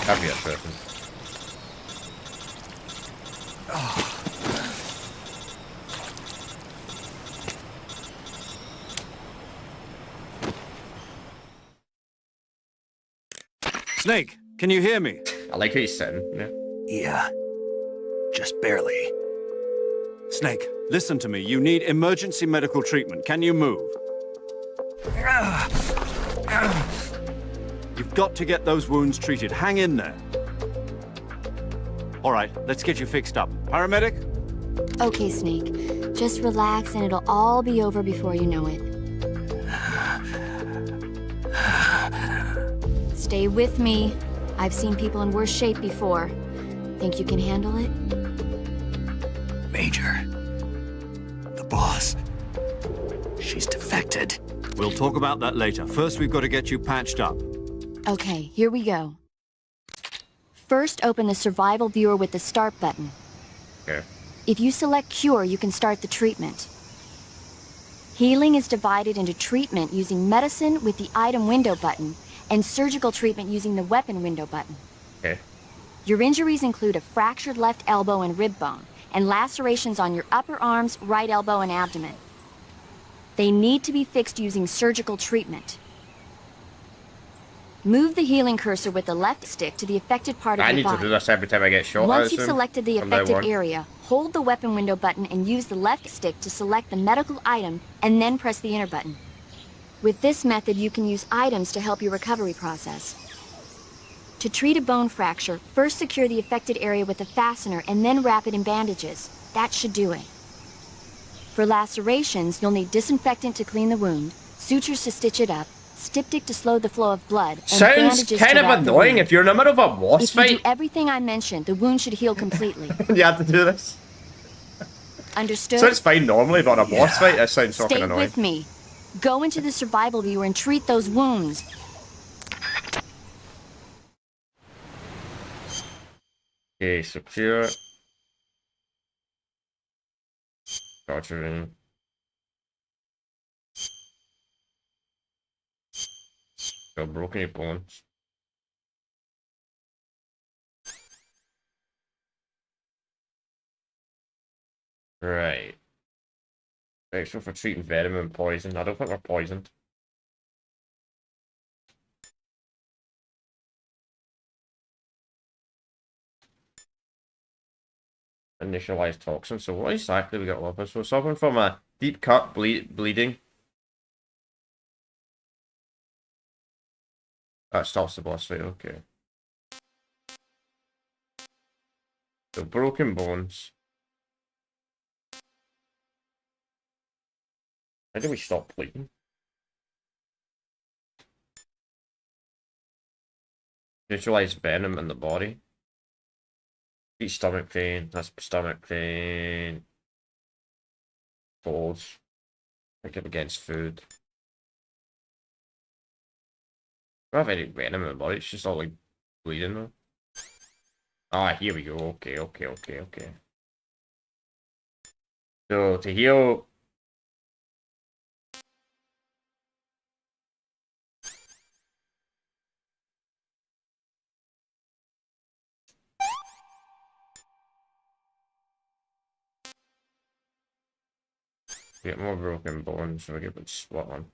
Speaker 1: That'd be a person.
Speaker 4: Snake, can you hear me?
Speaker 1: I like how he's sitting. Yeah.
Speaker 2: Yeah. Just barely.
Speaker 4: Snake, listen to me. You need emergency medical treatment. Can you move? You've got to get those wounds treated. Hang in there. All right, let's get you fixed up. Paramedic?
Speaker 6: Okay, Snake. Just relax and it'll all be over before you know it. Stay with me. I've seen people in worse shape before. Think you can handle it?
Speaker 2: Major. The boss. She's defected.
Speaker 4: We'll talk about that later. First, we've got to get you patched up.
Speaker 6: Okay, here we go. First, open the survival viewer with the start button.
Speaker 1: Okay.
Speaker 6: If you select cure, you can start the treatment. Healing is divided into treatment using medicine with the item window button and surgical treatment using the weapon window button.
Speaker 1: Okay.
Speaker 6: Your injuries include a fractured left elbow and rib bone, and lacerations on your upper arms, right elbow, and abdomen. They need to be fixed using surgical treatment. Move the healing cursor with the left stick to the affected part of
Speaker 1: I
Speaker 6: your
Speaker 1: need
Speaker 6: body.
Speaker 1: to do this every time I get shot.
Speaker 6: Once you've selected the affected area, hold the weapon window button and use the left stick to select the medical item, and then press the enter button. With this method, you can use items to help your recovery process. To treat a bone fracture, first secure the affected area with a fastener and then wrap it in bandages. That should do it. For lacerations, you'll need disinfectant to clean the wound, sutures to stitch it up, styptic to slow the flow of blood, and
Speaker 1: sounds
Speaker 6: bandages
Speaker 1: kind
Speaker 6: to
Speaker 1: of
Speaker 6: wrap the
Speaker 1: annoying
Speaker 6: wound.
Speaker 1: if you're in the middle of a boss
Speaker 6: If you
Speaker 1: fight.
Speaker 6: do everything I mentioned, the wound should heal completely.
Speaker 1: You have to do this.
Speaker 6: Understood?
Speaker 1: So it's fine normally, but on a boss fight, that sounds fucking
Speaker 6: Stay
Speaker 1: annoying.
Speaker 6: with me. Go into the survival viewer and treat those wounds.
Speaker 1: Okay, secure. Torturing. So broken your bones. Right. Extra for treating venom and poison. I don't think we're poisoned. Initialized toxin. So what exactly we got up? So suffering from a deep cut bleeding. That stops the boss fight, okay. So broken bones. How do we stop bleeding? Neutralize venom in the body. Eat stomach pain. That's stomach pain. Colds. Pick up against food. I don't have any venom in the body. It's just all like bleeding though. Ah, here we go. Okay. So to heal. Get more broken bones, so we get a split one.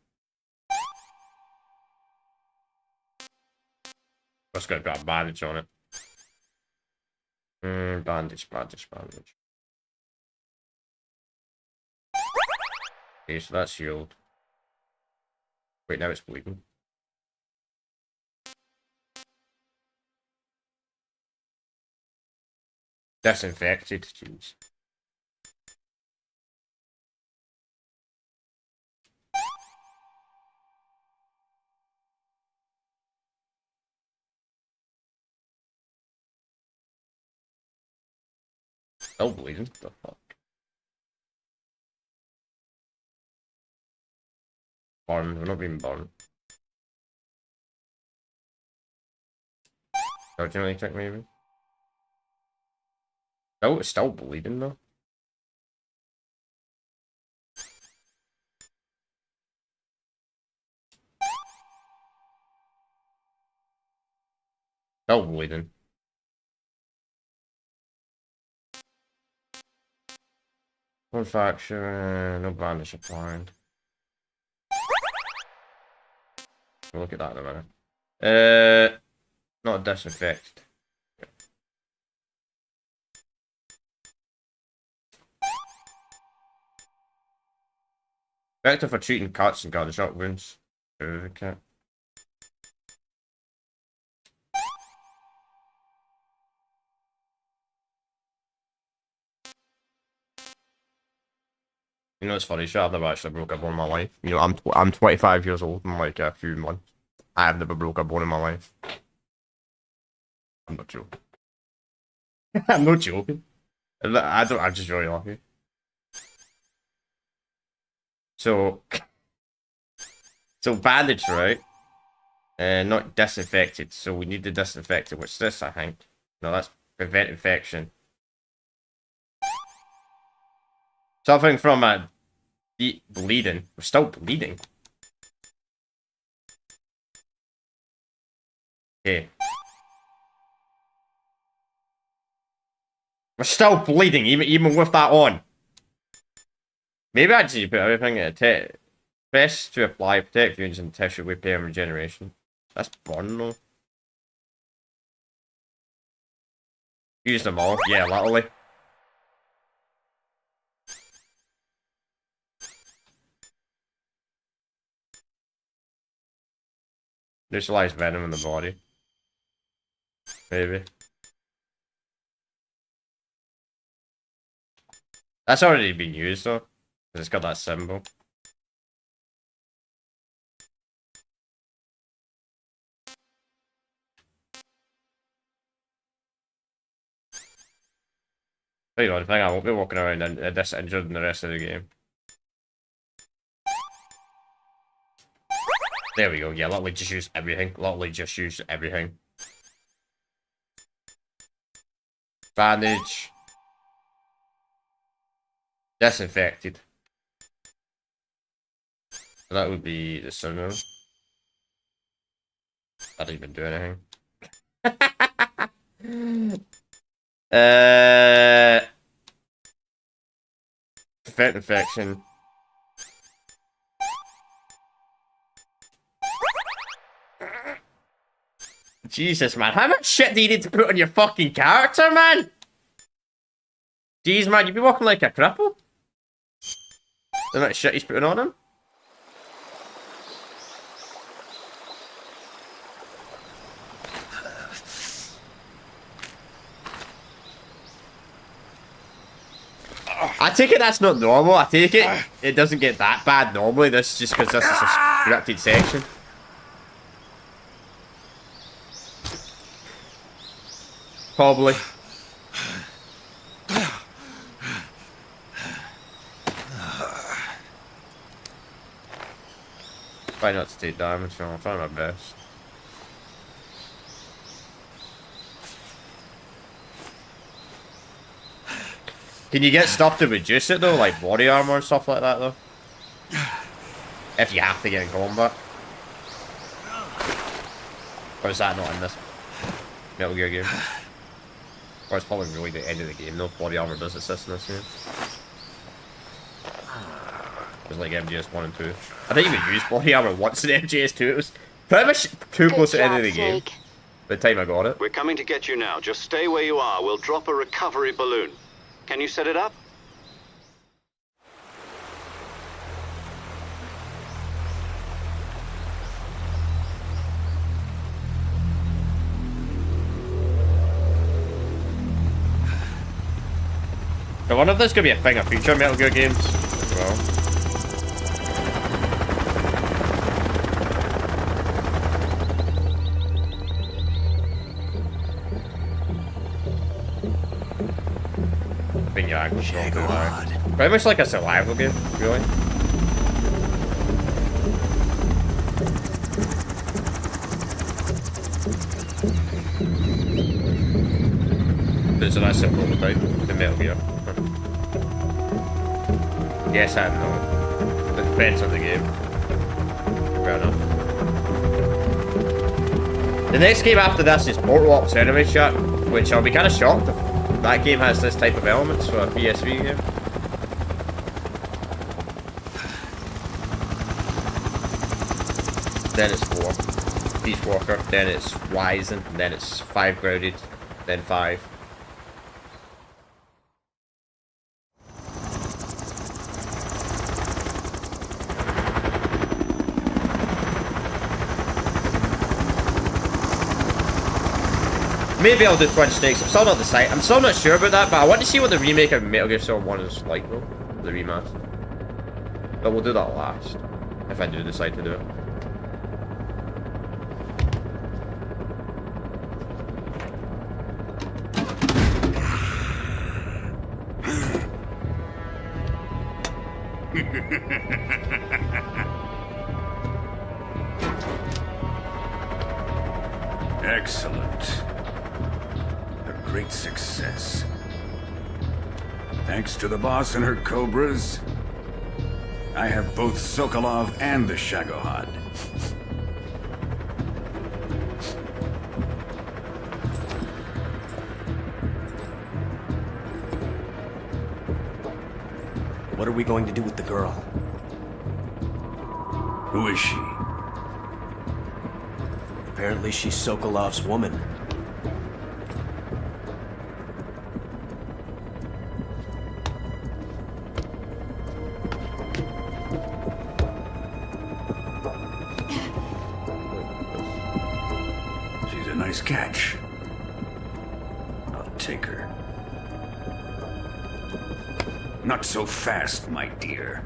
Speaker 1: Just gotta got a bandage on it. Bandage. Okay, so that's healed. Wait, now it's bleeding. Disinfected, jeez. Still bleeding? What the fuck? Burned, we're not being burned. Originally check maybe? Oh, it's still bleeding though. Still bleeding. One fracture, no bandage applied. We'll look at that in a minute. Not disinfected. Effective for treating cuts and gunshot wounds. Okay. You know, it's funny, I've never actually broke a bone in my life. You know, I'm 25 years old in like a few months. I have never broke a bone in my life. I'm not joking. I'm not joking. I'm just really lucky. So bandage, right? Not disinfected. So we need the disinfected. What's this? I think. No, that's prevent infection. Suffering from a deep bleeding. We're still bleeding. Okay. We're still bleeding, even with that on. Maybe I just need to put everything in a press to apply protect wounds and tissue repair and regeneration. That's burn though. Use them all. Yeah, literally. Neutralize venom in the body. Maybe. That's already been used though. Because it's got that symbol. You know, I think I won't be walking around and this injured in the rest of the game. There we go. Yeah, literally just use everything. Literally just use everything. Bandage. Disinfected. So that would be the sooner. I didn't even do anything. Prevent infection. Jesus, man. How much shit do you need to put on your fucking character, man? Jeez, man. You'd be walking like a cripple. The amount of shit he's putting on him. I take it that's not normal. I take it doesn't get that bad normally. This is just because this is a scripted section. Probably. Try not to take damage, so I'll try my best. Can you get stuff to reduce it though, like body armor and stuff like that though? If you have to get in combat. Or is that not in this Metal Gear game? Or it's probably really the end of the game though, body armor does exist in this game. It was like MGS1 and 2. I didn't even use body armor once in MGS2. It was pretty much too close to the end of the game. By the time I got it.
Speaker 3: We're coming to get you now. Just stay where you are. We'll drop a recovery balloon. Can you set it up?
Speaker 1: I wonder if there's gonna be a thing of future Metal Gear games as well. Being your ankles not too high. Very much like a survival game, really. It's a nice simple prototype, the Metal Gear. Yes and no. It depends on the game. Fair enough. The next game after this is Portal Ops Enemy Chat, which I'll be kind of shocked if that game has this type of elements for a PSV game. Then it's 4. Peace Walker, then it's Ryzen, then it's 5 Grounded, then 5. Maybe I'll do Twin Snakes. I'm still not decided. I'm still not sure about that, but I want to see what the remake of Metal Gear Solid 1 is like, though. The remaster. But we'll do that last, if I do decide to do it.
Speaker 12: Excellent. A great success. Thanks to the boss and her cobras, I have both Sokolov and the Shagohod.
Speaker 10: What are we going to do with the girl?
Speaker 12: Who is she?
Speaker 10: Apparently she's Sokolov's woman.
Speaker 12: She's a nice catch. I'll take her. Not so fast, my dear.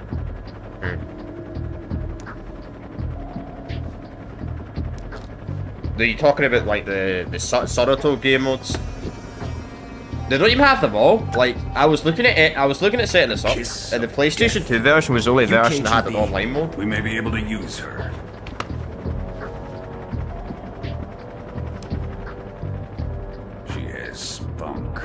Speaker 1: Are you talking about like the Saruto game modes? They don't even have them all. Like I was looking at it, I was looking at setting this up, and the PlayStation 2 version was the only version that had an online mode.
Speaker 12: We may be able to use her. She has spunk.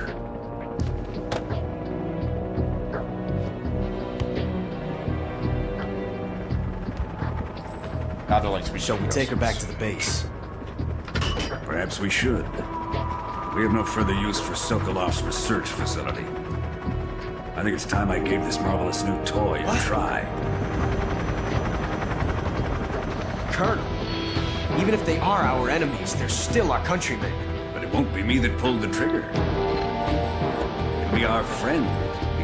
Speaker 1: I don't like
Speaker 10: Shall we take her back to the base?
Speaker 12: Perhaps we should. We have no further use for Sokolov's research facility. I think it's time I gave this marvelous new toy a try.
Speaker 10: Colonel, even if they are our enemies, they're still our countrymen.
Speaker 12: But it won't be me that pulled the trigger. It'll be our friend,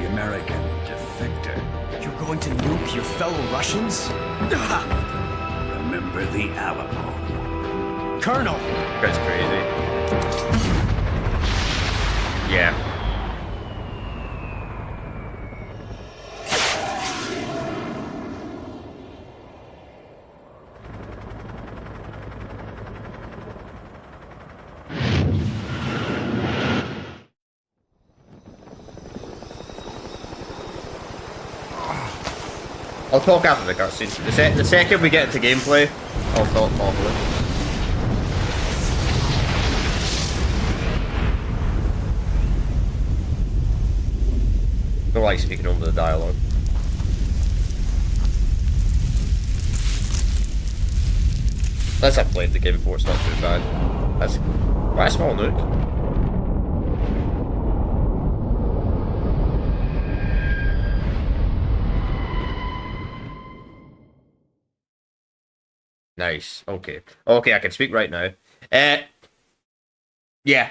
Speaker 12: the American defector.
Speaker 10: You're going to nuke your fellow Russians?
Speaker 12: Remember the Alamo.
Speaker 10: Colonel!
Speaker 1: That's crazy. Yeah. I'll talk after the cutscene. The second we get into gameplay, I'll talk properly. Don't like speaking over the dialogue. Unless I've played the game before, it's not too bad. That's quite a small nuke. Nice. Okay. Okay, I can speak right now. Yeah.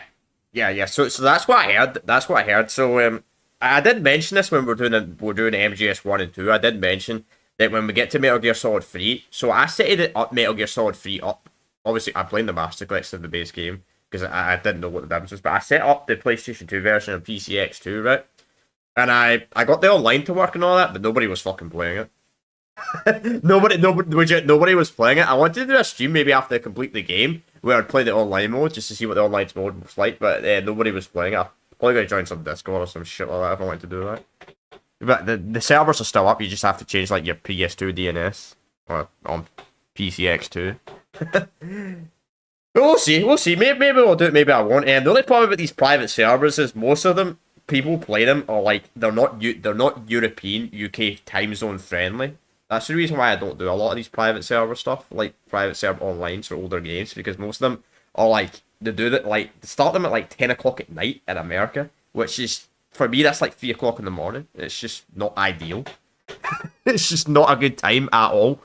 Speaker 1: So that's what I heard. That's what I heard. So I did mention this when we're doing MGS 1 and 2. I did mention that when we get to Metal Gear Solid 3, so I set it up Metal Gear Solid 3 up. Obviously, I'm playing the Master Collection of the base game because I didn't know what the difference was, but I set up the PlayStation 2 version of PCX2, right? And I got the online to work and all that, but nobody was fucking playing it. Nobody was playing it. I wanted to do a stream maybe after I complete the game where I'd play the online mode just to see what the online mode was like, but nobody was playing it. I'm probably gonna join some Discord or some shit like that if I want to do that. But the servers are still up. You just have to change like your PS2 DNS or on PCX2. We'll see. Maybe we'll do it. Maybe I won't. And the only problem with these private servers is most of them, people play them are like they're not European UK time zone friendly. That's the reason why I don't do a lot of these private server stuff, like private server online for older games, because most of them are like they start them at like 10 o'clock at night in America, which is for me that's like 3 o'clock in the morning. It's just not ideal. It's just not a good time at all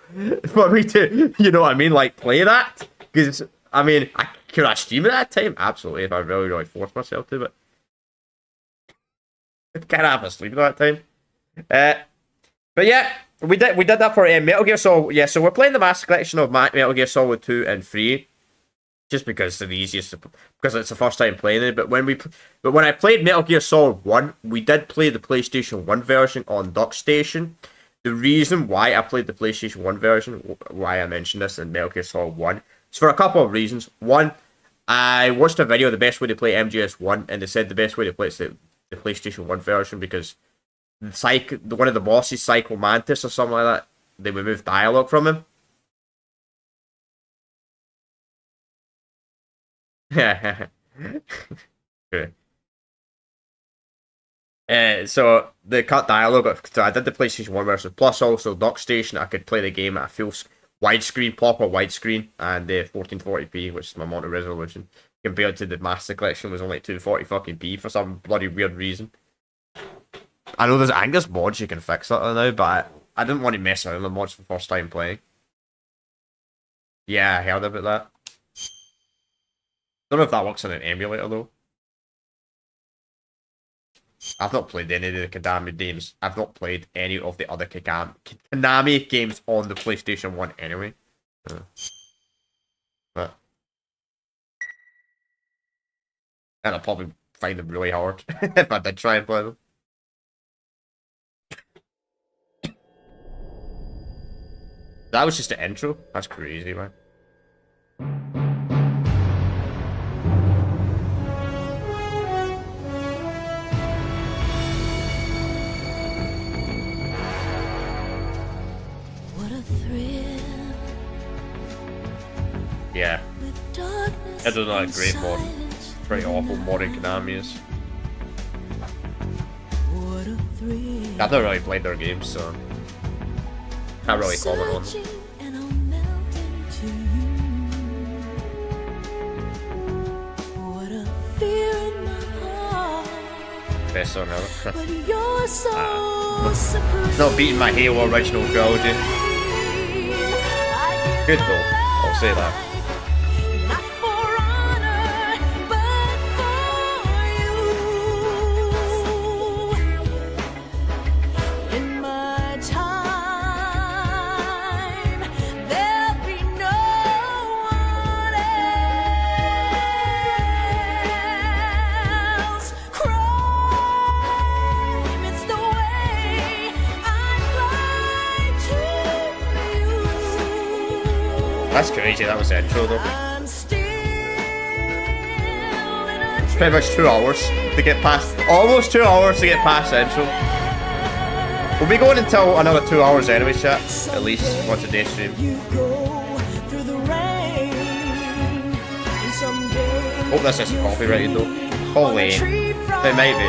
Speaker 1: for me to, you know what I mean, like play that. Because I mean, could I stream at that time? Absolutely, if I really force myself to, but I can't have a sleep at that time. But yeah, we did that for Metal Gear Solid. Yeah, so we're playing the Master Collection of Metal Gear Solid 2 and 3, just because they're the easiest, because it's the first time playing it. But when I played Metal Gear Solid 1, we did play the PlayStation 1 version on Duck Station. The reason why I played the PlayStation 1 version, why I mentioned this in Metal Gear Solid 1, is for a couple of reasons. One, I watched a video, the best way to play MGS 1, and they said the best way to play it's the PlayStation 1 version because one of the bosses, Psycho Mantis or something like that, they removed dialogue from him. So they cut dialogue. So I did the PlayStation 1 version. Plus also Dock Station, I could play the game at full widescreen, proper widescreen, and 1440p, which is my monitor resolution, compared to the Master Collection was only 240 fucking p for some bloody weird reason. I know there's mods you can fix that now, but I didn't want to mess around with mods for the first time playing. Yeah, I heard about that. Don't know if that works on an emulator though. I've not played any of the Konami games. I've not played any of the other Konami games on the PlayStation 1 anyway. But and I'll probably find them really hard if I did try and play them. That was just the intro. That's crazy, man.
Speaker 13: What a thrill.
Speaker 1: Yeah. That was not a great mod. Pretty awful modding Konami is. I've never really played their games, so can't really comment on them. Best song ever. It's not beating my Halo original trilogy. Good though, I'll say that. That's crazy, that was the intro though. Pretty much 2 hours to get past, almost 2 hours to get past the intro. We'll be going until another 2 hours anyway, chat, at least for today's stream. Hope this isn't copyrighted though. Holy, it might be.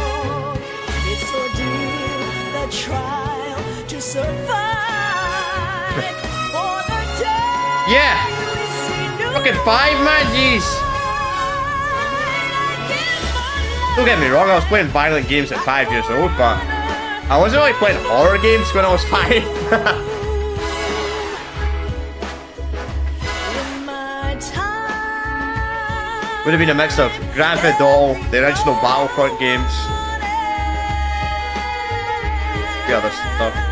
Speaker 1: Yeah! Fucking 5, man, jeez! Don't get me wrong, I was playing violent games at 5 years old, but I wasn't really playing horror games when I was 5. Would have been a mix of Grand Theft Auto, the original Battlefront games, the other stuff.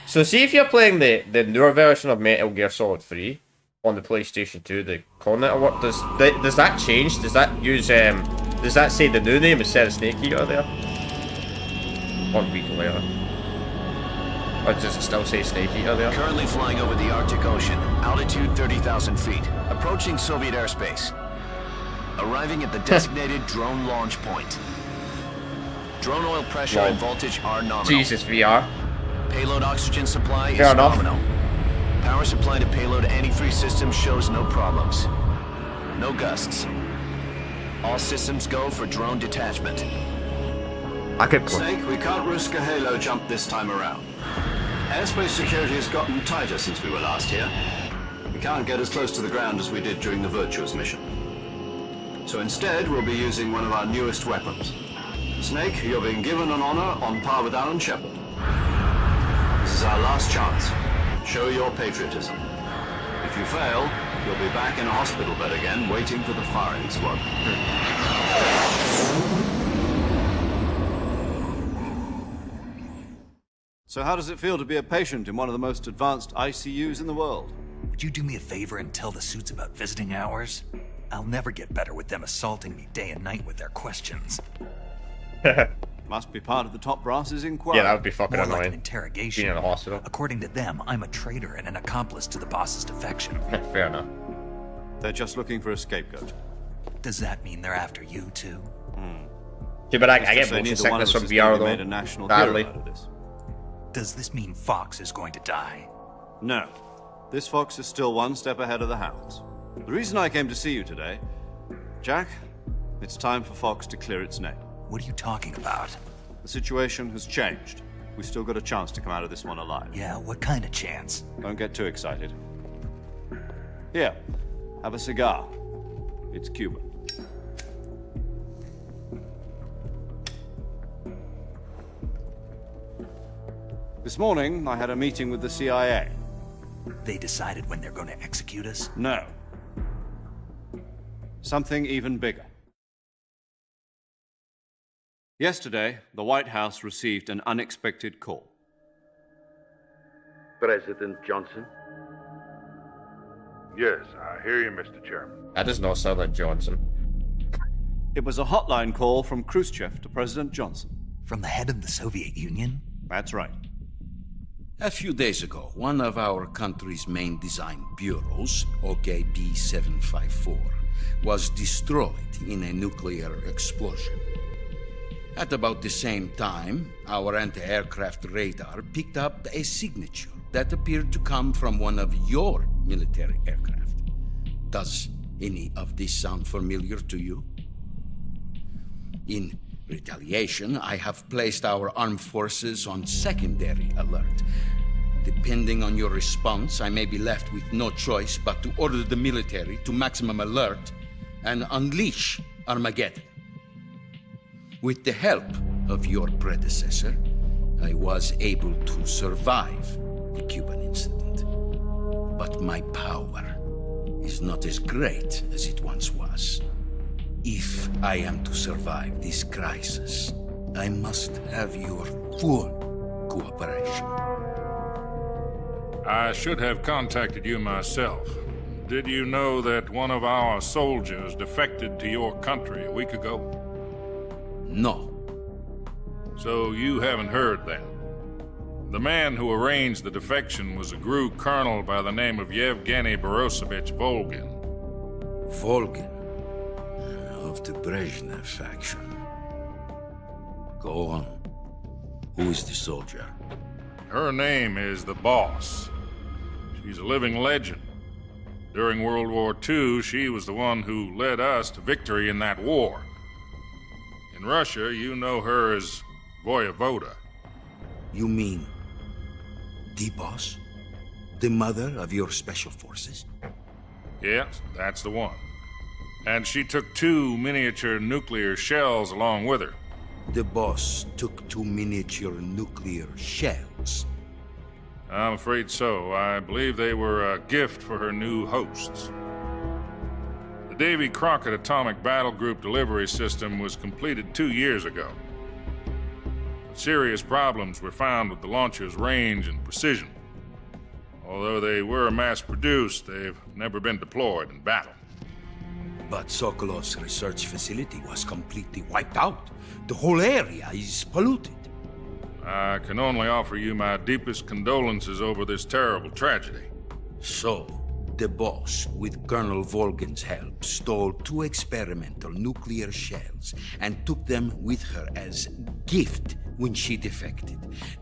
Speaker 1: So see if you're playing the newer version of Metal Gear Solid 3 on the PlayStation 2, the Coordinate or what, does that change? Does that use does that say the new name instead of Snake Eater there? 1 week later. Or does it still say Snake Eater there?
Speaker 14: Currently flying over the Arctic Ocean, altitude 30,000 feet, approaching Soviet airspace. Arriving at the designated drone launch point. Drone oil pressure and voltage are nominal.
Speaker 1: Jesus, VR.
Speaker 14: Payload oxygen supply is
Speaker 1: Fair enough.
Speaker 14: nominal. Power supply to payload antifreeze system shows no problems. No gusts. All systems go for drone detachment.
Speaker 1: I could
Speaker 4: Snake, we can't risk a halo jump this time around. Airspace security has gotten tighter since we were last here. We can't get as close to the ground as we did during the Virtuous mission. So instead, we'll be using one of our newest weapons. Snake, you're being given an honor on par with Alan Shepard. This is our last chance. Show your patriotism. If you fail, you'll be back in a hospital bed again, waiting for the firing squad. So how does it feel to be a patient in one of the most advanced ICUs in the world?
Speaker 2: Would you do me a favor and tell the suits about visiting hours? I'll never get better with them assaulting me day and night with their questions.
Speaker 4: Must be part of the top brass's inquiry.
Speaker 1: Yeah, that would be fucking
Speaker 2: More
Speaker 1: annoying.
Speaker 2: like an interrogation.
Speaker 1: Being in the hospital.
Speaker 2: According to them, I'm a traitor and an accomplice to the boss's defection.
Speaker 1: Fair enough.
Speaker 4: They're just looking for a scapegoat.
Speaker 2: Does that mean they're after you too?
Speaker 1: Yeah, but I get motion sickness from VR though. Badly.
Speaker 2: Does this mean Fox is going to die?
Speaker 4: No. This fox is still one step ahead of the hounds. The reason I came to see you today, Jack, it's time for Fox to clear its name.
Speaker 2: What are you talking about?
Speaker 4: The situation has changed. We've still got a chance to come out of this one alive.
Speaker 2: Yeah, what kind of chance?
Speaker 4: Don't get too excited. Here, have a cigar. It's Cuban. This morning, I had a meeting with the CIA.
Speaker 2: They decided when they're going to execute us?
Speaker 4: No. Something even bigger. Yesterday, the White House received an unexpected call.
Speaker 15: President Johnson? Yes, I hear you, Mr. Chairman.
Speaker 1: That does not sound like Johnson.
Speaker 4: It was a hotline call from Khrushchev to President Johnson.
Speaker 2: From the head of the Soviet Union?
Speaker 4: That's right.
Speaker 16: A few days ago, one of our country's main design bureaus, OKB 754, was destroyed in a nuclear explosion. At about the same time, our anti-aircraft radar picked up a signature that appeared to come from one of your military aircraft. Does any of this sound familiar to you? In retaliation, I have placed our armed forces on secondary alert. Depending on your response, I may be left with no choice but to order the military to maximum alert and unleash Armageddon. With the help of your predecessor, I was able to survive the Cuban incident. But my power is not as great as it once was. If I am to survive this crisis, I must have your full cooperation.
Speaker 15: I should have contacted you myself. Did you know that one of our soldiers defected to your country a week ago?
Speaker 16: No.
Speaker 15: So you haven't heard then? The man who arranged the defection was a GRU colonel by the name of Yevgeny Borisovich Volgin.
Speaker 16: Volgin? Of the Brezhnev faction. Go on.
Speaker 9: Who is the soldier?
Speaker 15: Her name is the Boss. She's a living legend. During World War II, she was the one who led us to victory in that war. In Russia, you know her as Voyevoda.
Speaker 9: You mean the Boss? The mother of your special forces?
Speaker 15: Yes, that's the one. And she took 2 miniature nuclear shells along with her.
Speaker 9: The Boss took 2 miniature nuclear shells?
Speaker 15: I'm afraid so. I believe they were a gift for her new hosts. The Davy Crockett Atomic Battle Group delivery system was completed 2 years ago. But serious problems were found with the launcher's range and precision. Although they were mass-produced, they've never been deployed in battle.
Speaker 9: But Sokolov's research facility was completely wiped out. The whole area is polluted.
Speaker 15: I can only offer you my deepest condolences over this terrible tragedy.
Speaker 9: So, the Boss, with Colonel Volgin's help, stole 2 experimental nuclear shells and took them with her as gift when she defected.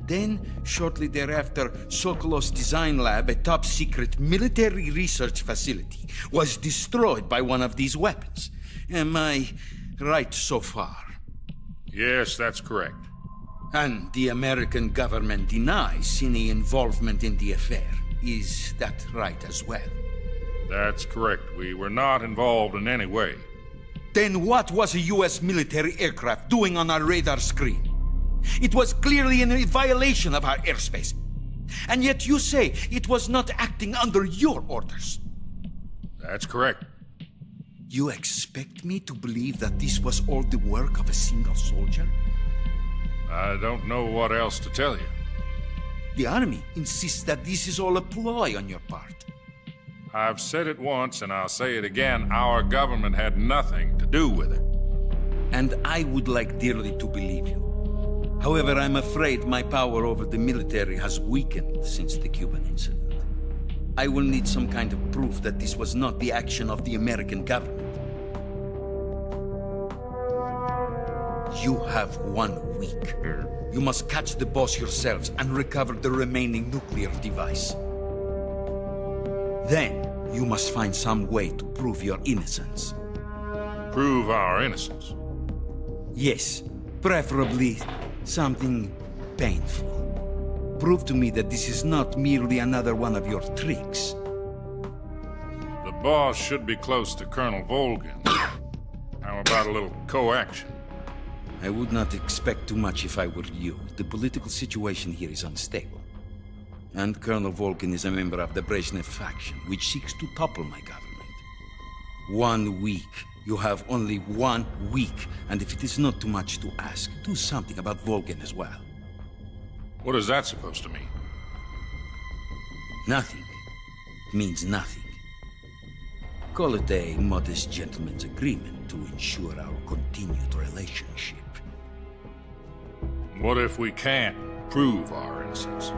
Speaker 9: Then, shortly thereafter, Sokolov's design lab, a top-secret military research facility, was destroyed by one of these weapons. Am I right so far?
Speaker 15: Yes, that's correct.
Speaker 9: And the American government denies any involvement in the affair. Is that right as well?
Speaker 15: That's correct. We were not involved in any way.
Speaker 9: Then what was a U.S. military aircraft doing on our radar screen? It was clearly in violation of our airspace. And yet you say it was not acting under your orders.
Speaker 15: That's correct.
Speaker 9: You expect me to believe that this was all the work of a single soldier?
Speaker 15: I don't know what else to tell you.
Speaker 9: The Army insists that this is all a ploy on your part.
Speaker 15: I've said it once and I'll say it again. Our government had nothing to do with it.
Speaker 9: And I would like dearly to believe you. However, I'm afraid my power over the military has weakened since the Cuban incident. I will need some kind of proof that this was not the action of the American government. You have 1 week. You must catch the Boss yourselves and recover the remaining nuclear device. Then, you must find some way to prove your innocence.
Speaker 15: Prove our innocence?
Speaker 9: Yes, preferably something painful. Prove to me that this is not merely another one of your tricks.
Speaker 15: The Boss should be close to Colonel Volgin. How about a little co-action?
Speaker 9: I would not expect too much if I were you. The political situation here is unstable. And Colonel Volgin is a member of the Brezhnev faction, which seeks to topple my government. 1 week. You have only 1 week, and if it is not too much to ask, do something about Volgin as well.
Speaker 15: What is that supposed to mean?
Speaker 9: Nothing. It means nothing. Call it a modest gentleman's agreement to ensure our continued relationship.
Speaker 15: What if we can't prove our innocence?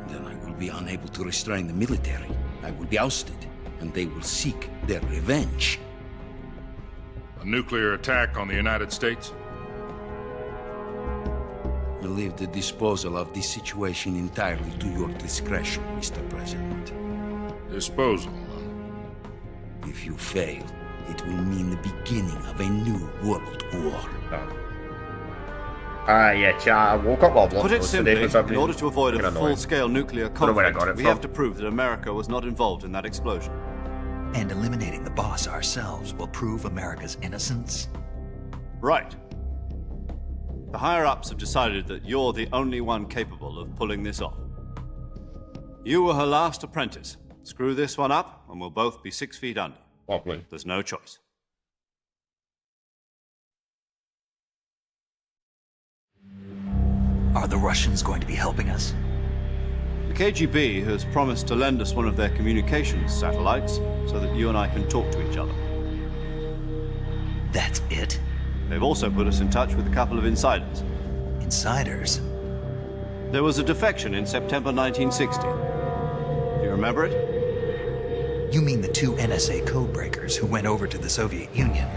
Speaker 9: Then I will be unable to restrain the military. I will be ousted, and they will seek their revenge.
Speaker 15: A nuclear attack on the United States?
Speaker 9: I leave the disposal of this situation entirely to your discretion, Mr. President.
Speaker 15: Disposal?
Speaker 9: If you fail, it will mean the beginning of a new world war.
Speaker 1: Yeah, chat. I woke up while
Speaker 4: Put it simply, in order to avoid a full-scale nuclear conflict, we have to prove that America was not involved in that explosion.
Speaker 2: And eliminating the Boss ourselves will prove America's innocence?
Speaker 4: Right. The higher-ups have decided that you're the only one capable of pulling this off. You were her last apprentice. Screw this one up, and we'll both be 6 feet under.
Speaker 1: Probably.
Speaker 4: There's no choice.
Speaker 2: Are the Russians going to be helping us?
Speaker 4: The KGB has promised to lend us one of their communications satellites so that you and I can talk to each other.
Speaker 2: That's it?
Speaker 4: They've also put us in touch with a couple of insiders.
Speaker 2: Insiders?
Speaker 4: There was a defection in September 1960. Do you remember it?
Speaker 2: You mean the 2 NSA codebreakers who went over to the Soviet Union?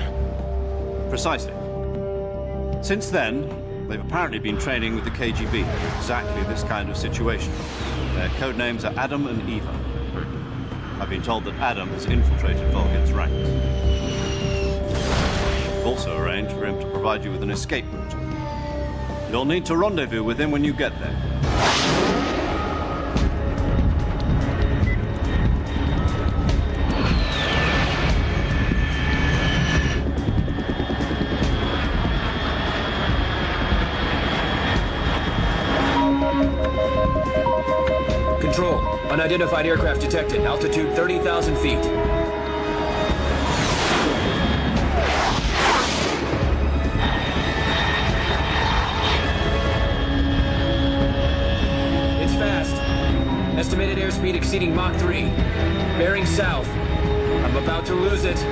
Speaker 4: Precisely. Since then, They've apparently been training with the KGB for exactly this kind of situation. Their code names are Adam and Eva. I've been told that Adam has infiltrated Volgin's ranks. We've also arranged for him to provide you with an escape route. You'll need to rendezvous with him when you get there.
Speaker 10: Control. Unidentified aircraft detected. Altitude 30,000 feet. It's fast. Estimated airspeed exceeding Mach 3. Bearing south. I'm about to lose it.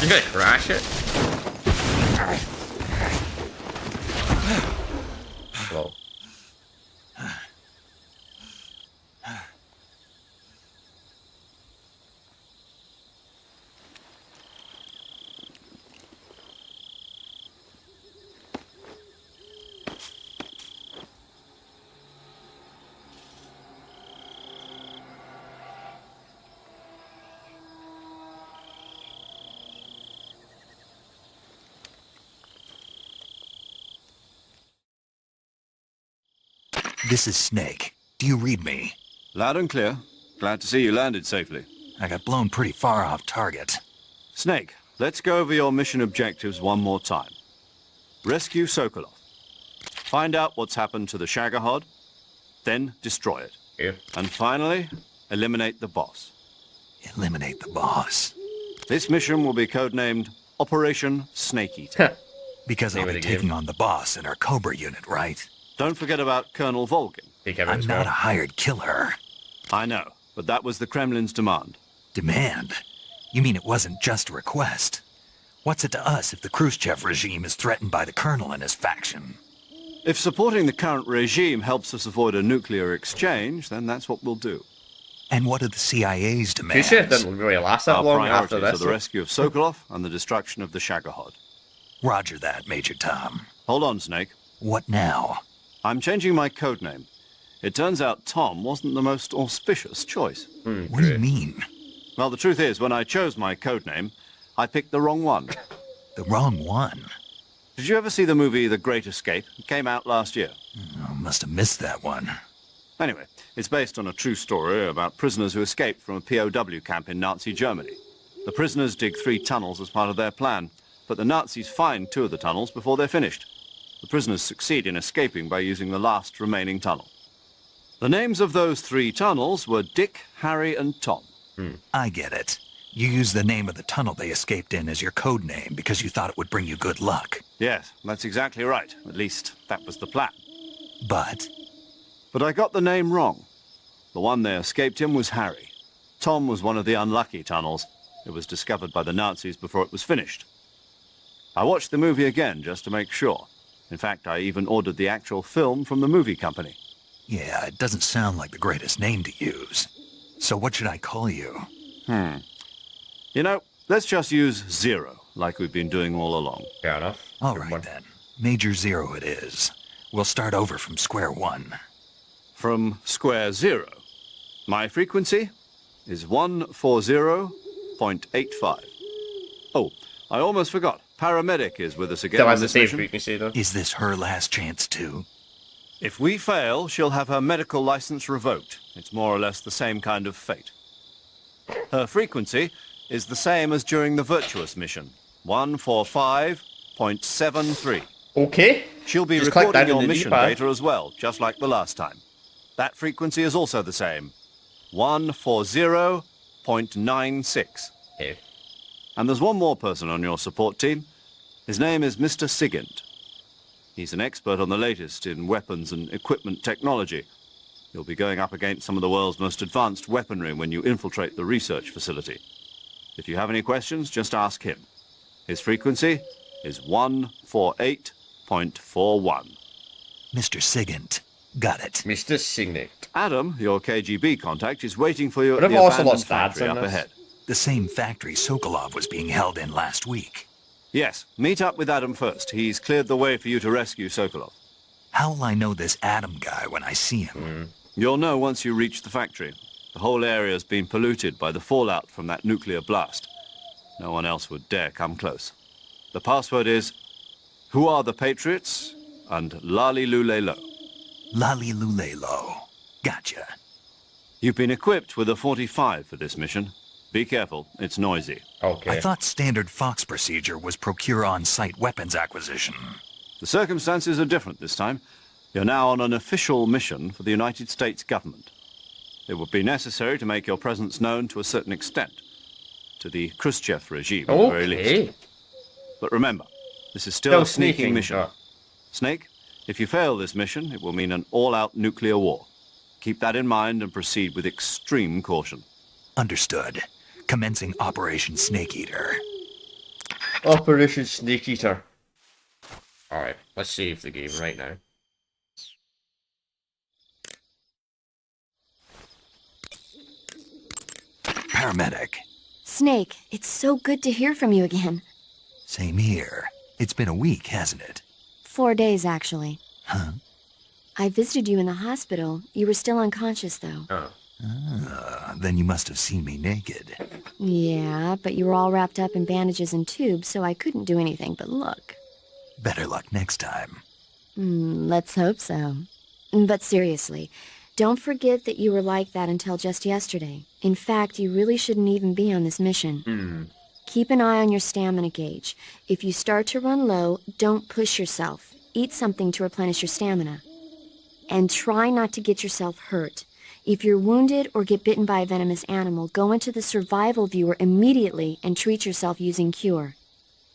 Speaker 1: You gonna crash it? Whoa.
Speaker 2: This is Snake. Do you read me?
Speaker 4: Loud and clear. Glad to see you landed safely.
Speaker 2: I got blown pretty far off target.
Speaker 4: Snake, let's go over your mission objectives one more time. Rescue Sokolov. Find out what's happened to the Shagohod, then destroy it.
Speaker 1: Yeah.
Speaker 4: And finally, eliminate the boss.
Speaker 2: Eliminate the boss.
Speaker 4: This mission will be codenamed Operation Snake Eater.
Speaker 2: Because I'll be taking on the boss in our Cobra unit, right?
Speaker 4: Don't forget about Colonel Volgin.
Speaker 2: I'm not a hired killer.
Speaker 4: I know, but that was the Kremlin's demand.
Speaker 2: Demand? You mean it wasn't just a request? What's it to us if the Khrushchev regime is threatened by the Colonel and his faction?
Speaker 4: If supporting the current regime helps us avoid a nuclear exchange, then that's what we'll do.
Speaker 2: And what are the CIA's demands?
Speaker 1: Khrushchev didn't really last that long after this.
Speaker 4: Are the rescue of Sokolov and the destruction of the Shagohod.
Speaker 2: Roger that, Major Tom.
Speaker 4: Hold on, Snake.
Speaker 2: What now?
Speaker 4: I'm changing my codename. It turns out Tom wasn't the most auspicious choice.
Speaker 2: What do you mean?
Speaker 4: Well, the truth is, when I chose my codename, I picked the wrong one.
Speaker 2: The wrong one?
Speaker 4: Did you ever see the movie The Great Escape? It came out last year.
Speaker 2: I must have missed that one.
Speaker 4: Anyway, it's based on a true story about prisoners who escaped from a POW camp in Nazi Germany. The prisoners dig 3 tunnels as part of their plan, but the Nazis find 2 of the tunnels before they're finished. The prisoners succeed in escaping by using the last remaining tunnel. The names of those 3 tunnels were Dick, Harry, and Tom.
Speaker 2: I get it. You used the name of the tunnel they escaped in as your code name because you thought it would bring you good luck.
Speaker 4: Yes, that's exactly right. At least, that was the plan.
Speaker 2: But
Speaker 4: I got the name wrong. The one they escaped in was Harry. Tom was one of the unlucky tunnels. It was discovered by the Nazis before it was finished. I watched the movie again just to make sure. In fact, I even ordered the actual film from the movie company.
Speaker 2: Yeah, it doesn't sound like the greatest name to use. So what should I call you?
Speaker 4: You know, let's just use Zero, like we've been doing all along.
Speaker 1: Fair enough.
Speaker 2: All right, then. Major Zero it is. We'll start over from square one.
Speaker 4: From square zero. My frequency is 140.85. Oh, I almost forgot. Paramedic is with us again.
Speaker 1: Still
Speaker 4: on
Speaker 1: has the
Speaker 4: this
Speaker 1: same
Speaker 4: mission.
Speaker 1: frequency, though.
Speaker 2: Is this her last chance, too?
Speaker 4: If we fail, she'll have her medical license revoked. It's more or less the same kind of fate. Her frequency is the same as during the Virtuous mission, 145.73.
Speaker 1: Okay.
Speaker 4: She'll be
Speaker 1: Just click that
Speaker 4: recording
Speaker 1: in
Speaker 4: your
Speaker 1: the
Speaker 4: mission
Speaker 1: D-pad.
Speaker 4: data as well, just like the last time. That frequency is also the same. 140.96.
Speaker 1: Okay.
Speaker 4: And there's one more person on your support team. His name is Mr. Sigint. He's an expert on the latest in weapons and equipment technology. You'll be going up against some of the world's most advanced weaponry when you infiltrate the research facility. If you have any questions, just ask him. His frequency is 148.41.
Speaker 2: Mr. Sigint. Got it.
Speaker 1: Mr. Sigint.
Speaker 4: Adam, your KGB contact, is waiting for you
Speaker 1: But
Speaker 4: at the
Speaker 1: I've also
Speaker 4: abandoned
Speaker 1: lost dads
Speaker 4: factory
Speaker 1: in
Speaker 4: up
Speaker 1: this.
Speaker 4: ahead.
Speaker 2: The same factory Sokolov was being held in last week.
Speaker 4: Yes, meet up with Adam first. He's cleared the way for you to rescue Sokolov.
Speaker 2: How'll I know this Adam guy when I see him?
Speaker 4: You'll know once you reach the factory. The whole area's been polluted by the fallout from that nuclear blast. No one else would dare come close. The password is, "Who are the Patriots?" and Lali Lulelo.
Speaker 2: Lali Lulelo. Gotcha.
Speaker 4: You've been equipped with a 45 for this mission. Be careful, it's noisy.
Speaker 1: Okay.
Speaker 2: I thought standard Fox procedure was procure on-site weapons acquisition.
Speaker 4: The circumstances are different this time. You're now on an official mission for the United States government. It would be necessary to make your presence known to a certain extent. To the Khrushchev regime, at the very least. But remember, this is still a sneaking mission.
Speaker 1: Oh.
Speaker 4: Snake, if you fail this mission, it will mean an all-out nuclear war. Keep that in mind and proceed with extreme caution.
Speaker 2: Understood. Commencing Operation Snake Eater.
Speaker 1: Operation Snake Eater. Alright, let's save the game right now.
Speaker 2: Paramedic.
Speaker 6: Snake, it's so good to hear from you again.
Speaker 2: Same here. It's been a week, hasn't it?
Speaker 6: 4 days, actually.
Speaker 2: Huh?
Speaker 6: I visited you in the hospital. You were still unconscious, though.
Speaker 1: Oh.
Speaker 2: Then you must have seen me naked.
Speaker 6: Yeah, but you were all wrapped up in bandages and tubes, so I couldn't do anything but look.
Speaker 2: Better luck next time.
Speaker 6: Let's hope so. But seriously, don't forget that you were like that until just yesterday. In fact, you really shouldn't even be on this mission. Keep an eye on your stamina gauge. If you start to run low, don't push yourself. Eat something to replenish your stamina. And try not to get yourself hurt. If you're wounded or get bitten by a venomous animal, go into the survival viewer immediately and treat yourself using Cure.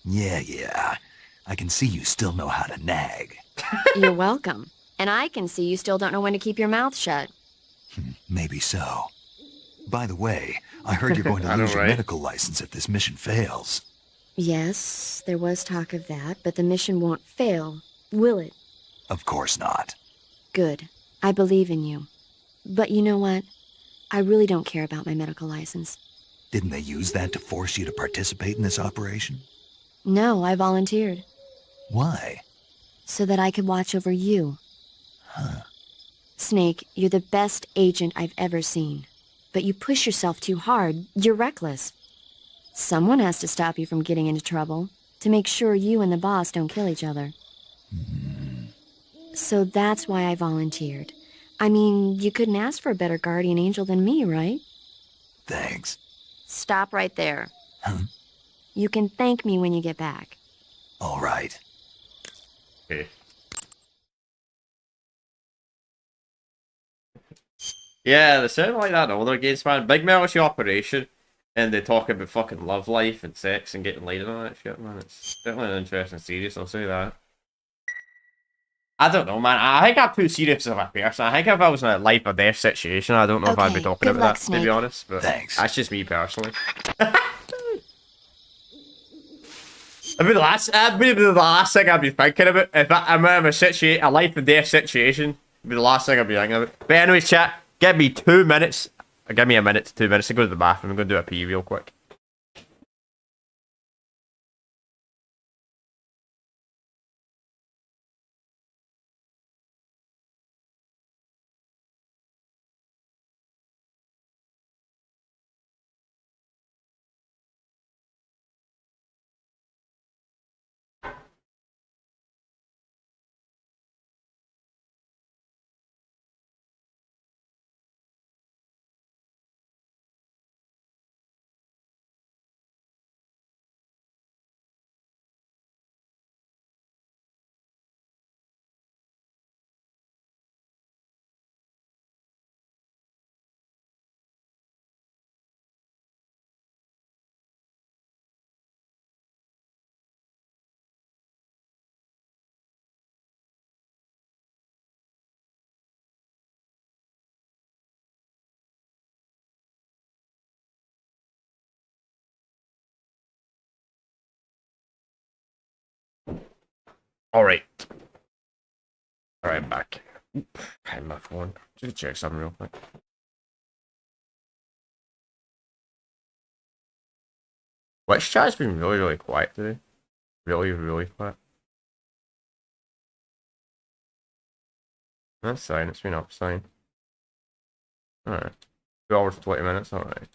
Speaker 2: Yeah. I can see you still know how to nag.
Speaker 6: You're welcome. And I can see you still don't know when to keep your mouth shut.
Speaker 2: Maybe so. By the way, I heard you're going to lose your medical license if this mission fails.
Speaker 6: Yes, there was talk of that, but the mission won't fail, will it?
Speaker 2: Of course not.
Speaker 6: Good. I believe in you. But you know what? I really don't care about my medical license.
Speaker 2: Didn't they use that to force you to participate in this operation?
Speaker 6: No, I volunteered.
Speaker 2: Why?
Speaker 6: So that I could watch over you.
Speaker 2: Huh.
Speaker 6: Snake, you're the best agent I've ever seen. But you push yourself too hard. You're reckless. Someone has to stop you from getting into trouble, to make sure you and the boss don't kill each other. So that's why I volunteered. I mean, you couldn't ask for a better guardian angel than me, right?
Speaker 2: Thanks.
Speaker 6: Stop right there.
Speaker 2: Huh?
Speaker 6: You can thank me when you get back.
Speaker 2: All right.
Speaker 1: Okay. Yeah, they sound like that in older games, man. Big military operation, and they talk about fucking love life and sex and getting laid and all that shit, man. It's definitely an interesting series, I'll say that. I don't know, man. I think I'm too serious of a person. I think if I was in a life or death situation, I don't know if I'd be talking about that, to be honest. But
Speaker 2: thanks.
Speaker 1: That's just me personally. That'd be the last thing I'd be thinking about. If I'm in a life and death situation, it'd be the last thing I'd be thinking about. But anyways, chat, give me 2 minutes. Give me a minute to 2 minutes to go to the bathroom. I'm going to do a pee real quick. Alright. Alright, back. Oop, hide my phone. Just check something real quick. Which chat's been really, really quiet today? Really, really quiet. That's fine, it's been up, fine. Alright. 2 hours, 20 minutes, alright.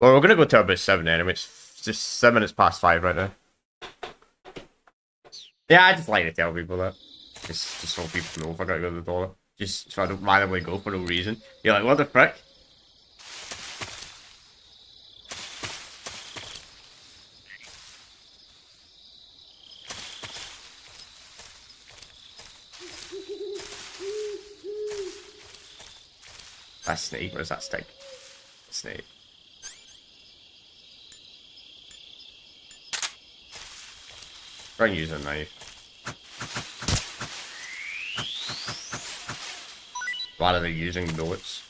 Speaker 1: Well, we're gonna go to about 7 anyway. It's just 7 minutes past 5 right now. Yeah, I just like to tell people that. Just so people know if I gotta go to the toilet. Just so I don't randomly go for no reason. You're like, what the frick? That's Snake. What does that stick? Snake. Try and use a knife. Rather than using bullets.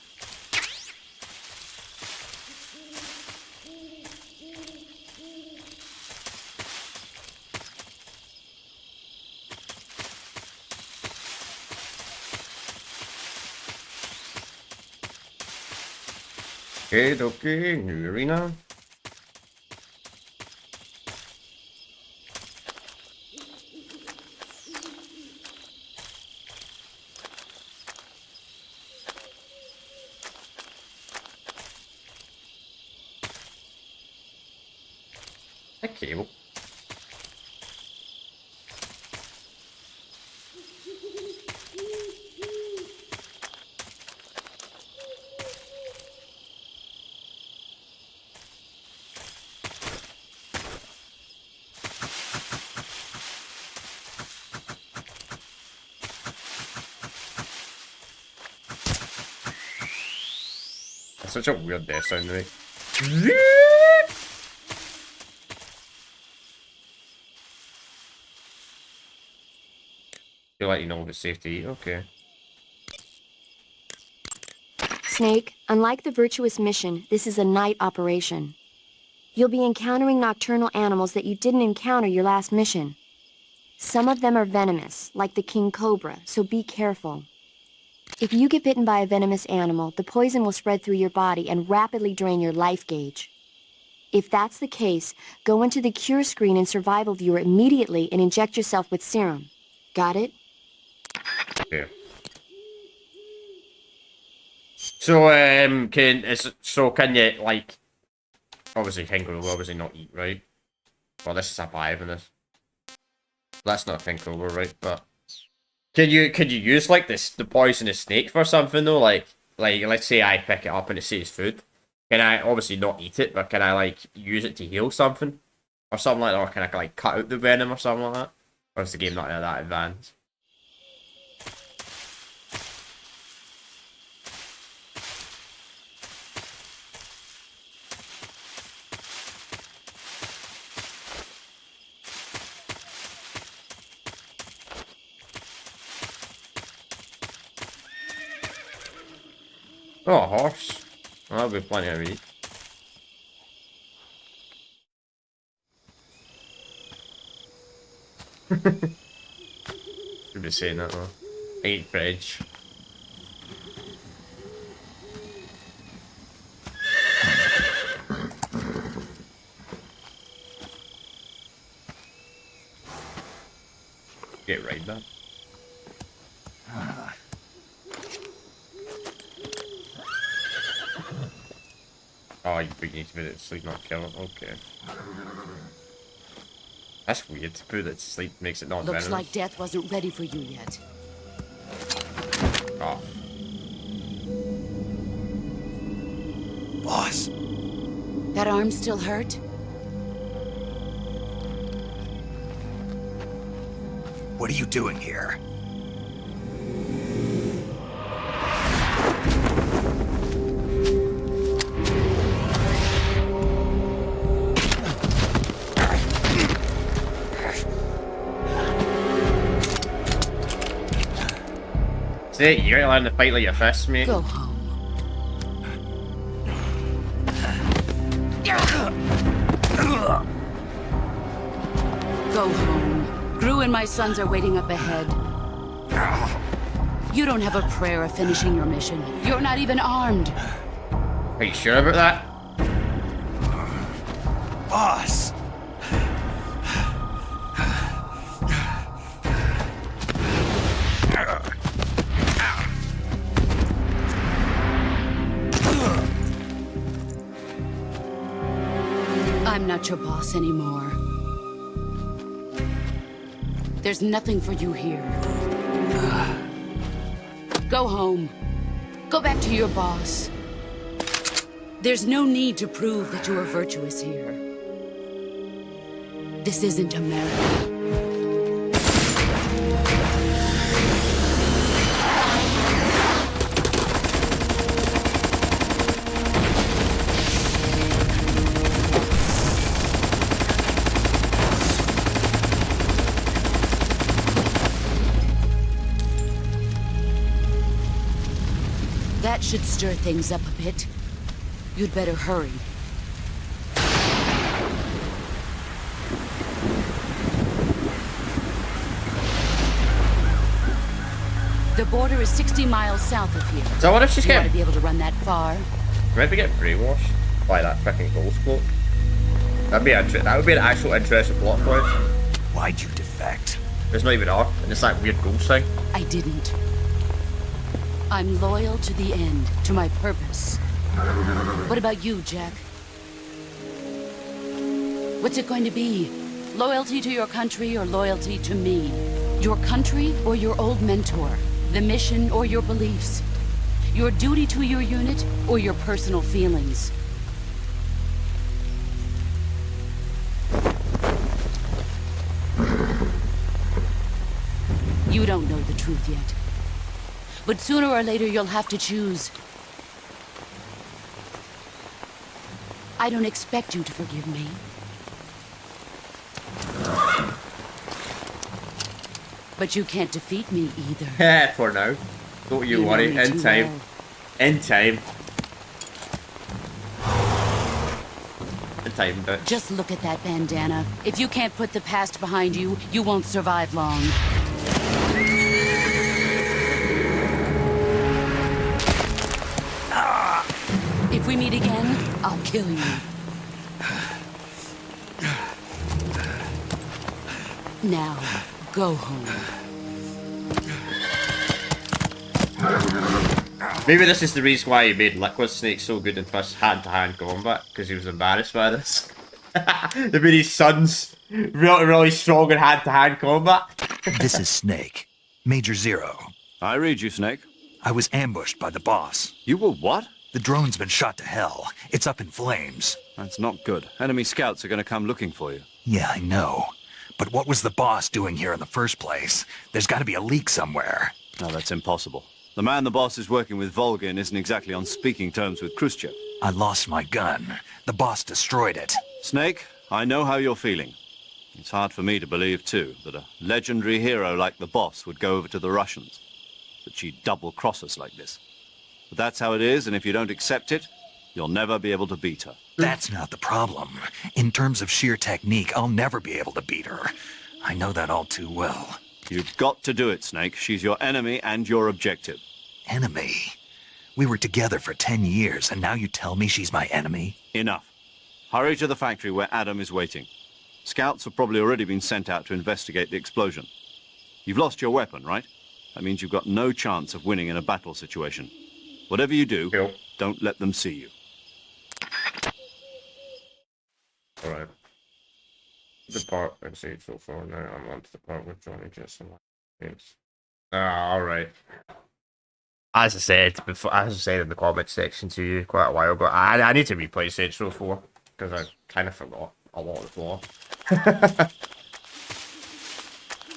Speaker 1: Okay, new arena. A cable. That's such a weird death sound to me. Feel like you know it's safe to eat, okay.
Speaker 6: Snake, unlike the Virtuous mission, this is a night operation. You'll be encountering nocturnal animals that you didn't encounter your last mission. Some of them are venomous, like the king cobra, so be careful. If you get bitten by a venomous animal, the poison will spread through your body and rapidly drain your life gauge. If that's the case, go into the cure screen and survival viewer immediately and inject yourself with serum. Got it?
Speaker 1: Yeah. So can you, like, obviously King Cobra will obviously not eat, right? Well, this is a 5 in this. That's not King Cobra, right? But could you use like the poisonous snake for something though? Like let's say I pick it up and it says food. Can I obviously not eat it, but can I like use it to heal something? Or something like that, or can I like cut out the venom or something like that? Or is the game not that advanced? Oh, a horse. Well, that'll be plenty of meat. Should be saying that though. Ain't fridge. Get right then. Oh, you need to put it to sleep, not kill it. Okay. That's weird. To put it to sleep makes it not venomous.
Speaker 7: Looks like death wasn't ready for you yet.
Speaker 1: Oh.
Speaker 2: Boss.
Speaker 7: That arm still hurt?
Speaker 2: What are you doing here?
Speaker 1: See, you gotta learn to fight like your fists, mate.
Speaker 7: Go home. Go home. Gru and my sons are waiting up ahead. You don't have a prayer of finishing your mission. You're not even armed.
Speaker 1: Are you sure about that?
Speaker 2: Boss!
Speaker 7: I'm not your boss anymore. There's nothing for you here. Go home. Go back to your boss. There's no need to prove that you are virtuous here. This isn't America. That should stir things up a bit. You'd better hurry. The border is 60 miles south of here.
Speaker 1: So what if she's getting...
Speaker 7: to be able to run that far?
Speaker 1: Maybe get brainwashed by that freaking ghost cloak. That would be an actual interesting plot point.
Speaker 2: Why'd you defect?
Speaker 1: There's not even R, and it's that weird ghost thing.
Speaker 7: I didn't. I'm loyal to the end, to my purpose. What about you, Jack? What's it going to be? Loyalty to your country or loyalty to me? Your country or your old mentor? The mission or your beliefs? Your duty to your unit or your personal feelings? You don't know the truth yet. But sooner or later you'll have to choose. I don't expect you to forgive me. But you can't defeat me either.
Speaker 1: For now. Don't you worry. In time. Well. In time. In time, bitch.
Speaker 7: Just look at that bandana. If you can't put the past behind you, you won't survive long. If we meet again, I'll kill you. Now, go home.
Speaker 1: Maybe this is the reason why he made Liquid Snake so good in first hand-to-hand combat, because he was embarrassed by this. They made his sons really strong in hand-to-hand combat.
Speaker 2: This is Snake. Major Zero.
Speaker 4: I read you, Snake.
Speaker 2: I was ambushed by the boss.
Speaker 4: You were what?
Speaker 2: The drone's been shot to hell. It's up in flames.
Speaker 4: That's not good. Enemy scouts are going to come looking for you.
Speaker 2: Yeah, I know. But what was the boss doing here in the first place? There's got to be a leak somewhere.
Speaker 4: No, that's impossible. The man the boss is working with, Volgin, isn't exactly on speaking terms with Khrushchev.
Speaker 2: I lost my gun. The boss destroyed it.
Speaker 4: Snake, I know how you're feeling. It's hard for me to believe, too, that a legendary hero like the boss would go over to the Russians. That she'd double-cross us like this. But that's how it is, and if you don't accept it, you'll never be able to beat her.
Speaker 2: That's not the problem. In terms of sheer technique, I'll never be able to beat her. I know that all too well.
Speaker 4: You've got to do it, Snake. She's your enemy and your objective.
Speaker 2: Enemy? We were together for 10 years, and now you tell me she's my enemy?
Speaker 4: Enough. Hurry to the factory where Adam is waiting. Scouts have probably already been sent out to investigate the explosion. You've lost your weapon, right? That means you've got no chance of winning in a battle situation. Whatever you do, don't let them see you.
Speaker 1: Alright. The part I see so far now, I'm on to the part with Johnny Jason. Alright. As I said in the comment section to you quite a while ago, I need to replay Saints Row 4 because I kind of forgot a lot of the floor.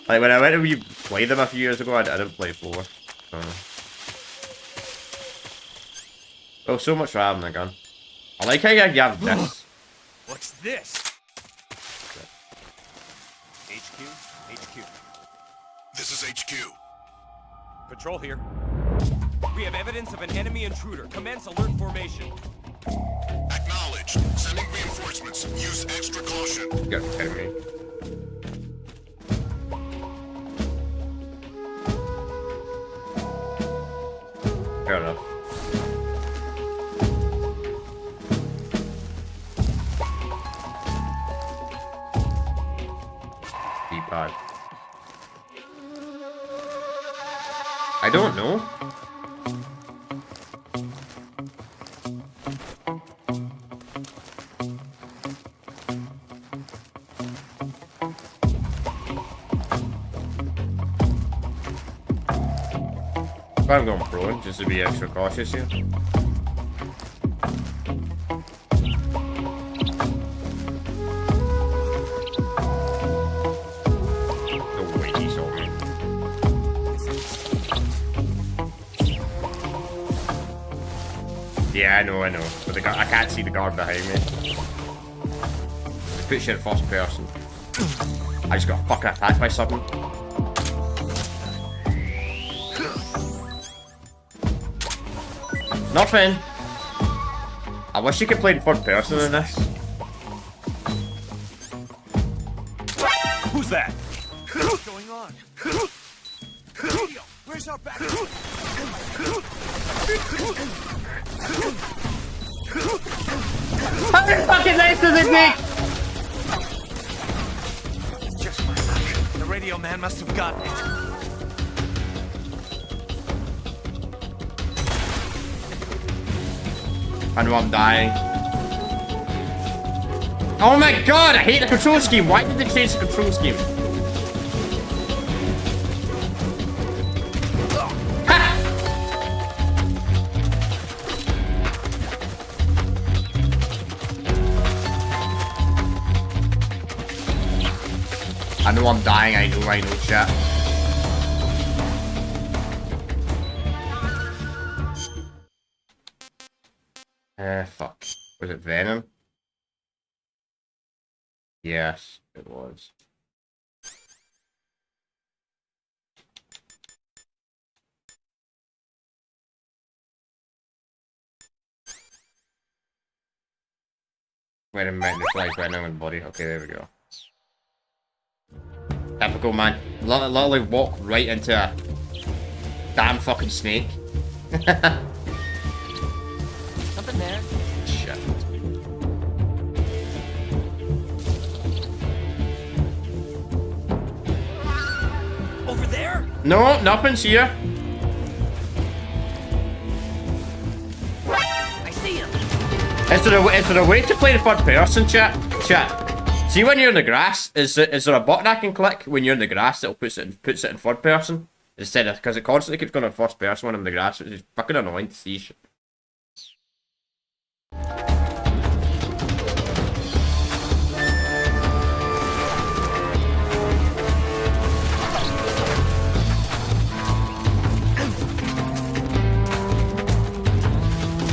Speaker 1: Like when I went to replay them a few years ago, I didn't play 4. Oh, so much for having a gun. I like how you have this.
Speaker 8: What's this? HQ.
Speaker 15: This is HQ.
Speaker 17: Patrol here. We have evidence of an enemy intruder. Commence alert formation.
Speaker 15: Acknowledged. Sending reinforcements. Use extra caution.
Speaker 1: You gotta be kidding me. D-pad? I don't know. I'm going prone just to be extra cautious here. No way he saw me. Yeah, I know. But I can't see the guard behind me. It puts you in first person. I just got fucking attacked by something. Nothing. I wish you could play in third person in this.
Speaker 17: Who's that? What's going on? Where's our back?
Speaker 1: How fucking nice does it make?
Speaker 17: Just my luck. The radio man must have gotten it.
Speaker 1: I know I'm dying. Oh my god, I hate the control scheme. Why did they change the control scheme? Ha! I know I'm dying, I know, chat. Fuck. Was it Venom? Yes, it was. Wait a minute, the fly's Venom and body. Okay, there we go. Typical, man. Literally walk right into a damn fucking snake.
Speaker 17: Something there.
Speaker 1: Shit.
Speaker 17: Over there?
Speaker 1: No, nothing's here.
Speaker 17: I see him.
Speaker 1: Is there a way to play the third person, chat? See when you're in the grass, is there a button I can click when you're in the grass that puts it in third person instead of, because it constantly keeps going in first person when I'm in the grass, which is fucking annoying to see shit.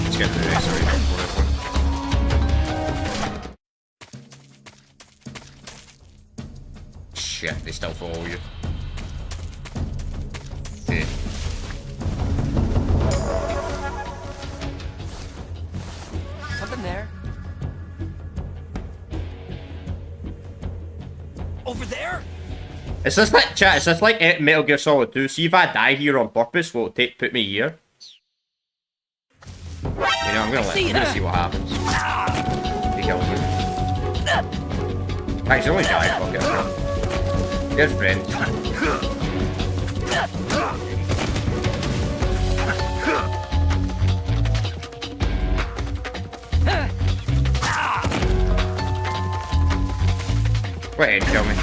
Speaker 1: Let's get to the next one. Shit, they still follow you. Okay.
Speaker 17: Something there. Over there?
Speaker 1: Is this like, chat, is this like Metal Gear Solid 2? See if I die here on purpose, will it put me here? You know, I'm gonna see what happens. He kills me. Actually, only die, fuck it. Good friends. Go ahead, kill me.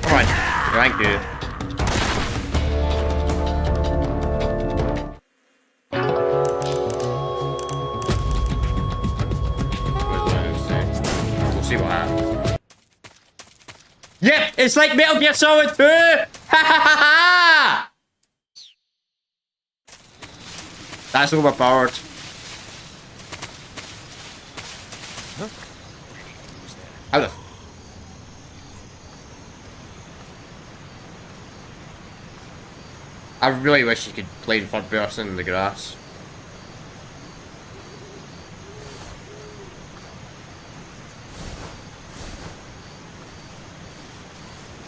Speaker 1: Come on. Thank you. We'll see what happens. Yeah, it's like Metal Gear Solid 2! Ha ha ha ha! That's overpowered. How the I really wish you could play in third person in the grass.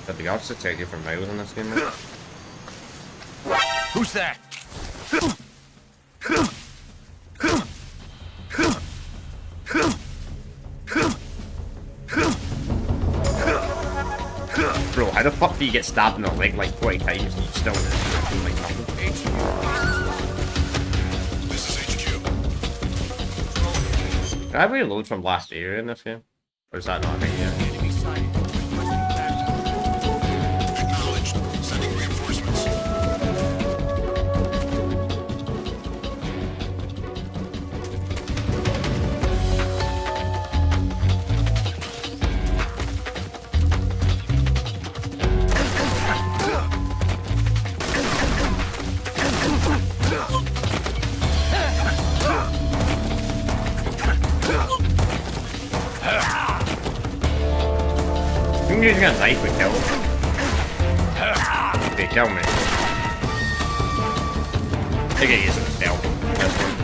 Speaker 1: But the guards attack you from miles in this game, man.
Speaker 17: Who's that?
Speaker 1: How the fuck do you get stabbed in the leg like 20 times and you still like nothing?
Speaker 8: This is HQ.
Speaker 1: Can I reload from last area in this game? Or is that not a thing yet?
Speaker 8: Acknowledged. Sending reinforcements.
Speaker 1: I think using a knife would kill him. They kill me. I think I use some stealth. This one.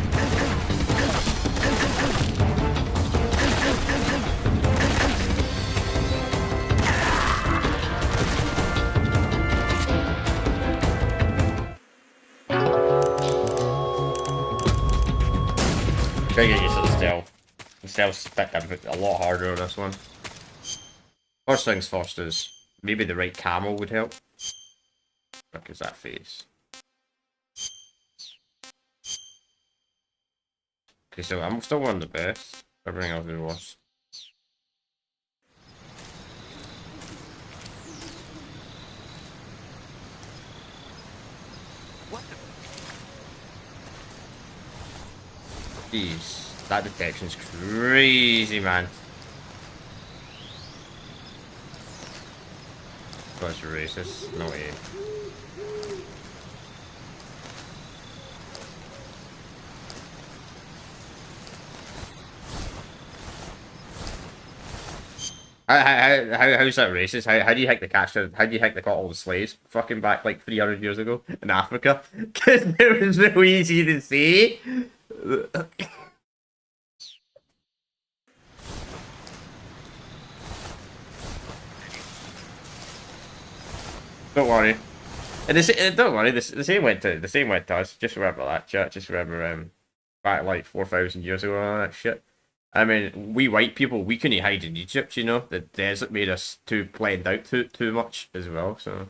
Speaker 1: I think I use some stealth. The stealth's a lot harder on this one. First things first is maybe the right camo would help. Look, is that face? Okay, so I'm still one of the best. Everything else is worse. Jeez, that detection's crazy, man. That's racist. No way. How's that racist? How do you think they catch the? How do you think they caught all the slaves fucking back like 300 years ago in Africa? Because it was so easy to see. Don't worry. And don't worry. The same went to us. Just remember that, chat. Just remember back like 4,000 years ago and all that shit. I mean, we white people, we couldn't hide in Egypt. You know, the desert made us too blend out too much as well. So.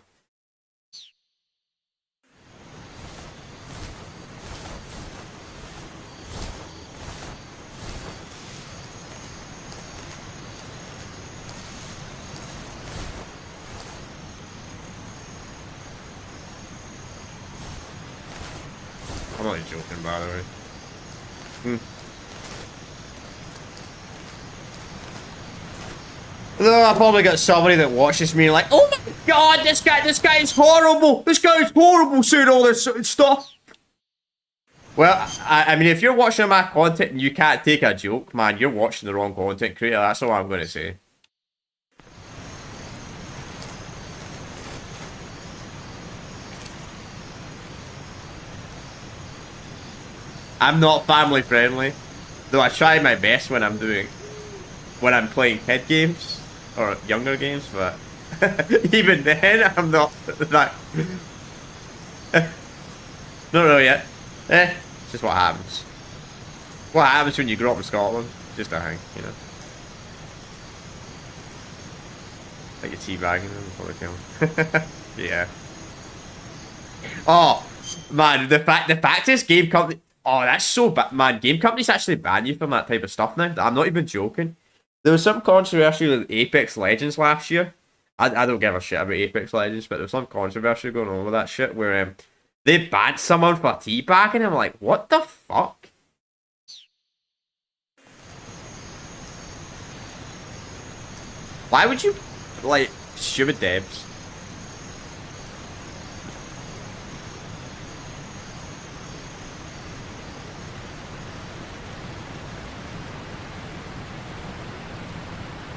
Speaker 1: I'm only joking, by the way. I probably got somebody that watches me like, oh my god, this guy is horrible. This guy is horrible saying all this stuff. Well, I mean, if you're watching my content and you can't take a joke, man, you're watching the wrong content creator. That's all I'm going to say. I'm not family friendly, though I try my best when I'm playing kid games or younger games, but even then I'm not that. Not really yet. It's just what happens. What happens when you grow up in Scotland? Just a thing, you know. Like a teabagging them before they kill him. Yeah. Oh man, the fact is game company. Oh, that's so bad, man. Game companies actually ban you from that type of stuff now. I'm not even joking. There was some controversy with Apex Legends last year. I don't give a shit about Apex Legends, but there was some controversy going on with that shit where they banned someone for teabagging. I'm like, what the fuck? Why would you, like, stupid devs?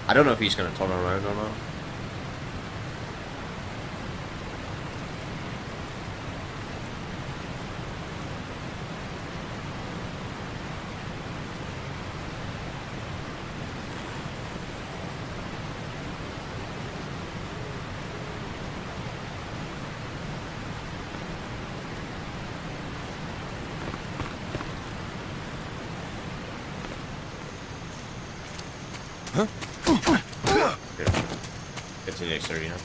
Speaker 1: I don't know if he's going to turn around or not. Huh? Get to the next arena.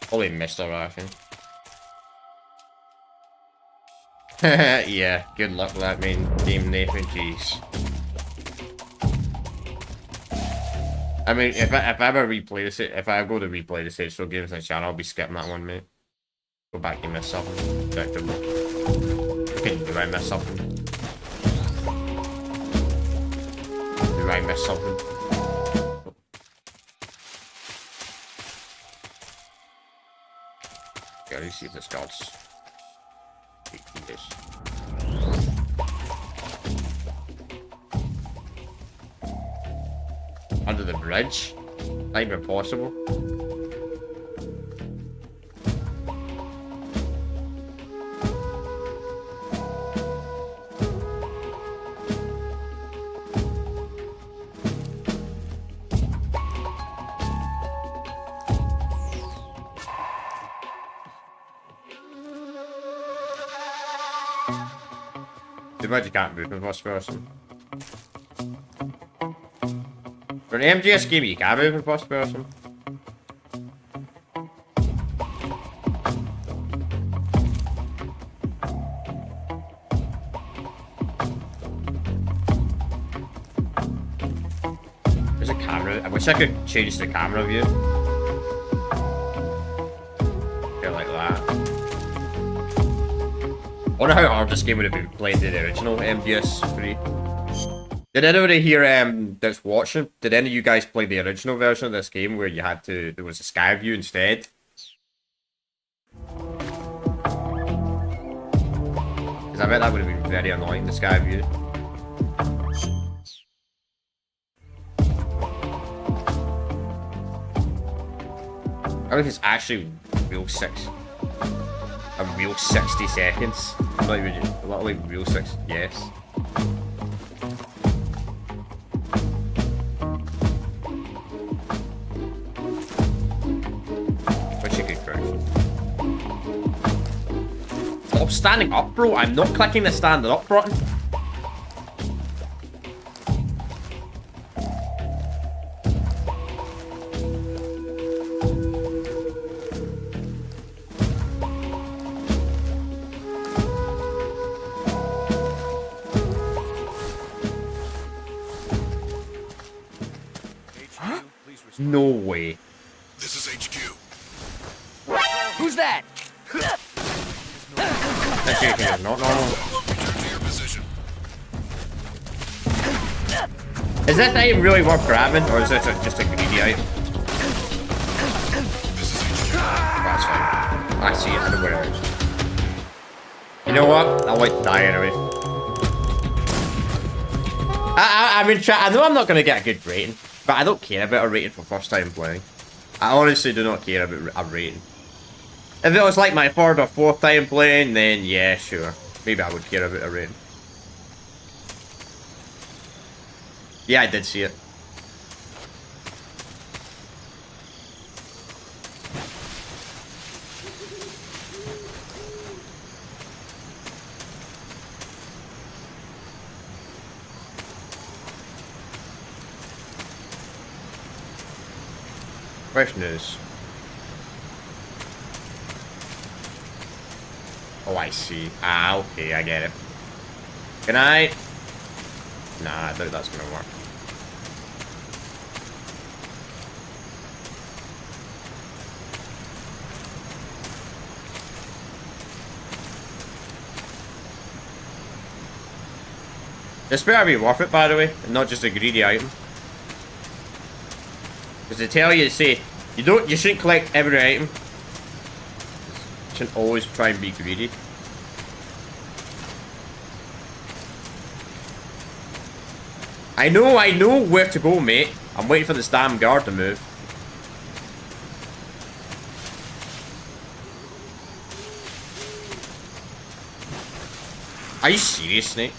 Speaker 1: Holy missed a ration. Yeah, good luck with that main game, Nathan. Jeez. I mean, if I ever replay this, if I go to replay the Stage 4 games on the channel, I'll be skipping that one, mate. Go back, you missed something. Okay, do I miss something? Do I miss something? Okay, let's see if this gods. This. Under the bridge? Not even possible. Too bad you can't move in first person. For an MGS game, you can move in first person. There's a camera. I wish I could change the camera view. Go like that. I wonder how hard this game would have been playing to the original MGS3. Did anybody here that's watching, did any of you guys play the original version of this game where you had to, there was a sky view instead? Because I bet that would have been very annoying, the sky view. I think it's actually real a real 60 seconds. Not even, not like real 6, yes. Stop standing up, bro. I'm not clicking the standing up button. Huh? No way.
Speaker 8: This is HQ.
Speaker 11: Who's that?
Speaker 1: That's not normal.
Speaker 8: Return to your position.
Speaker 1: Is this item really worth grabbing, or is this just a greedy item? That's fine. I see it. I know where it is. You know what? I'll like to die anyway. I mean, chat, I know I'm not going to get a good rating, but I don't care about a rating for first time playing. I honestly do not care about a rating. If it was like my third or fourth time playing, then yeah, sure. Maybe I would care about a rating. Yeah, I did see it. Question is... Oh, I see. Ah, okay, I get it. Good night. Nah, I doubt that's gonna work. This better be worth it, by the way, and not just a greedy item. Because they tell you to say, you shouldn't collect every item. You shouldn't always try and be greedy. I know where to go, mate. I'm waiting for this damn guard to move. Are you serious, Snake?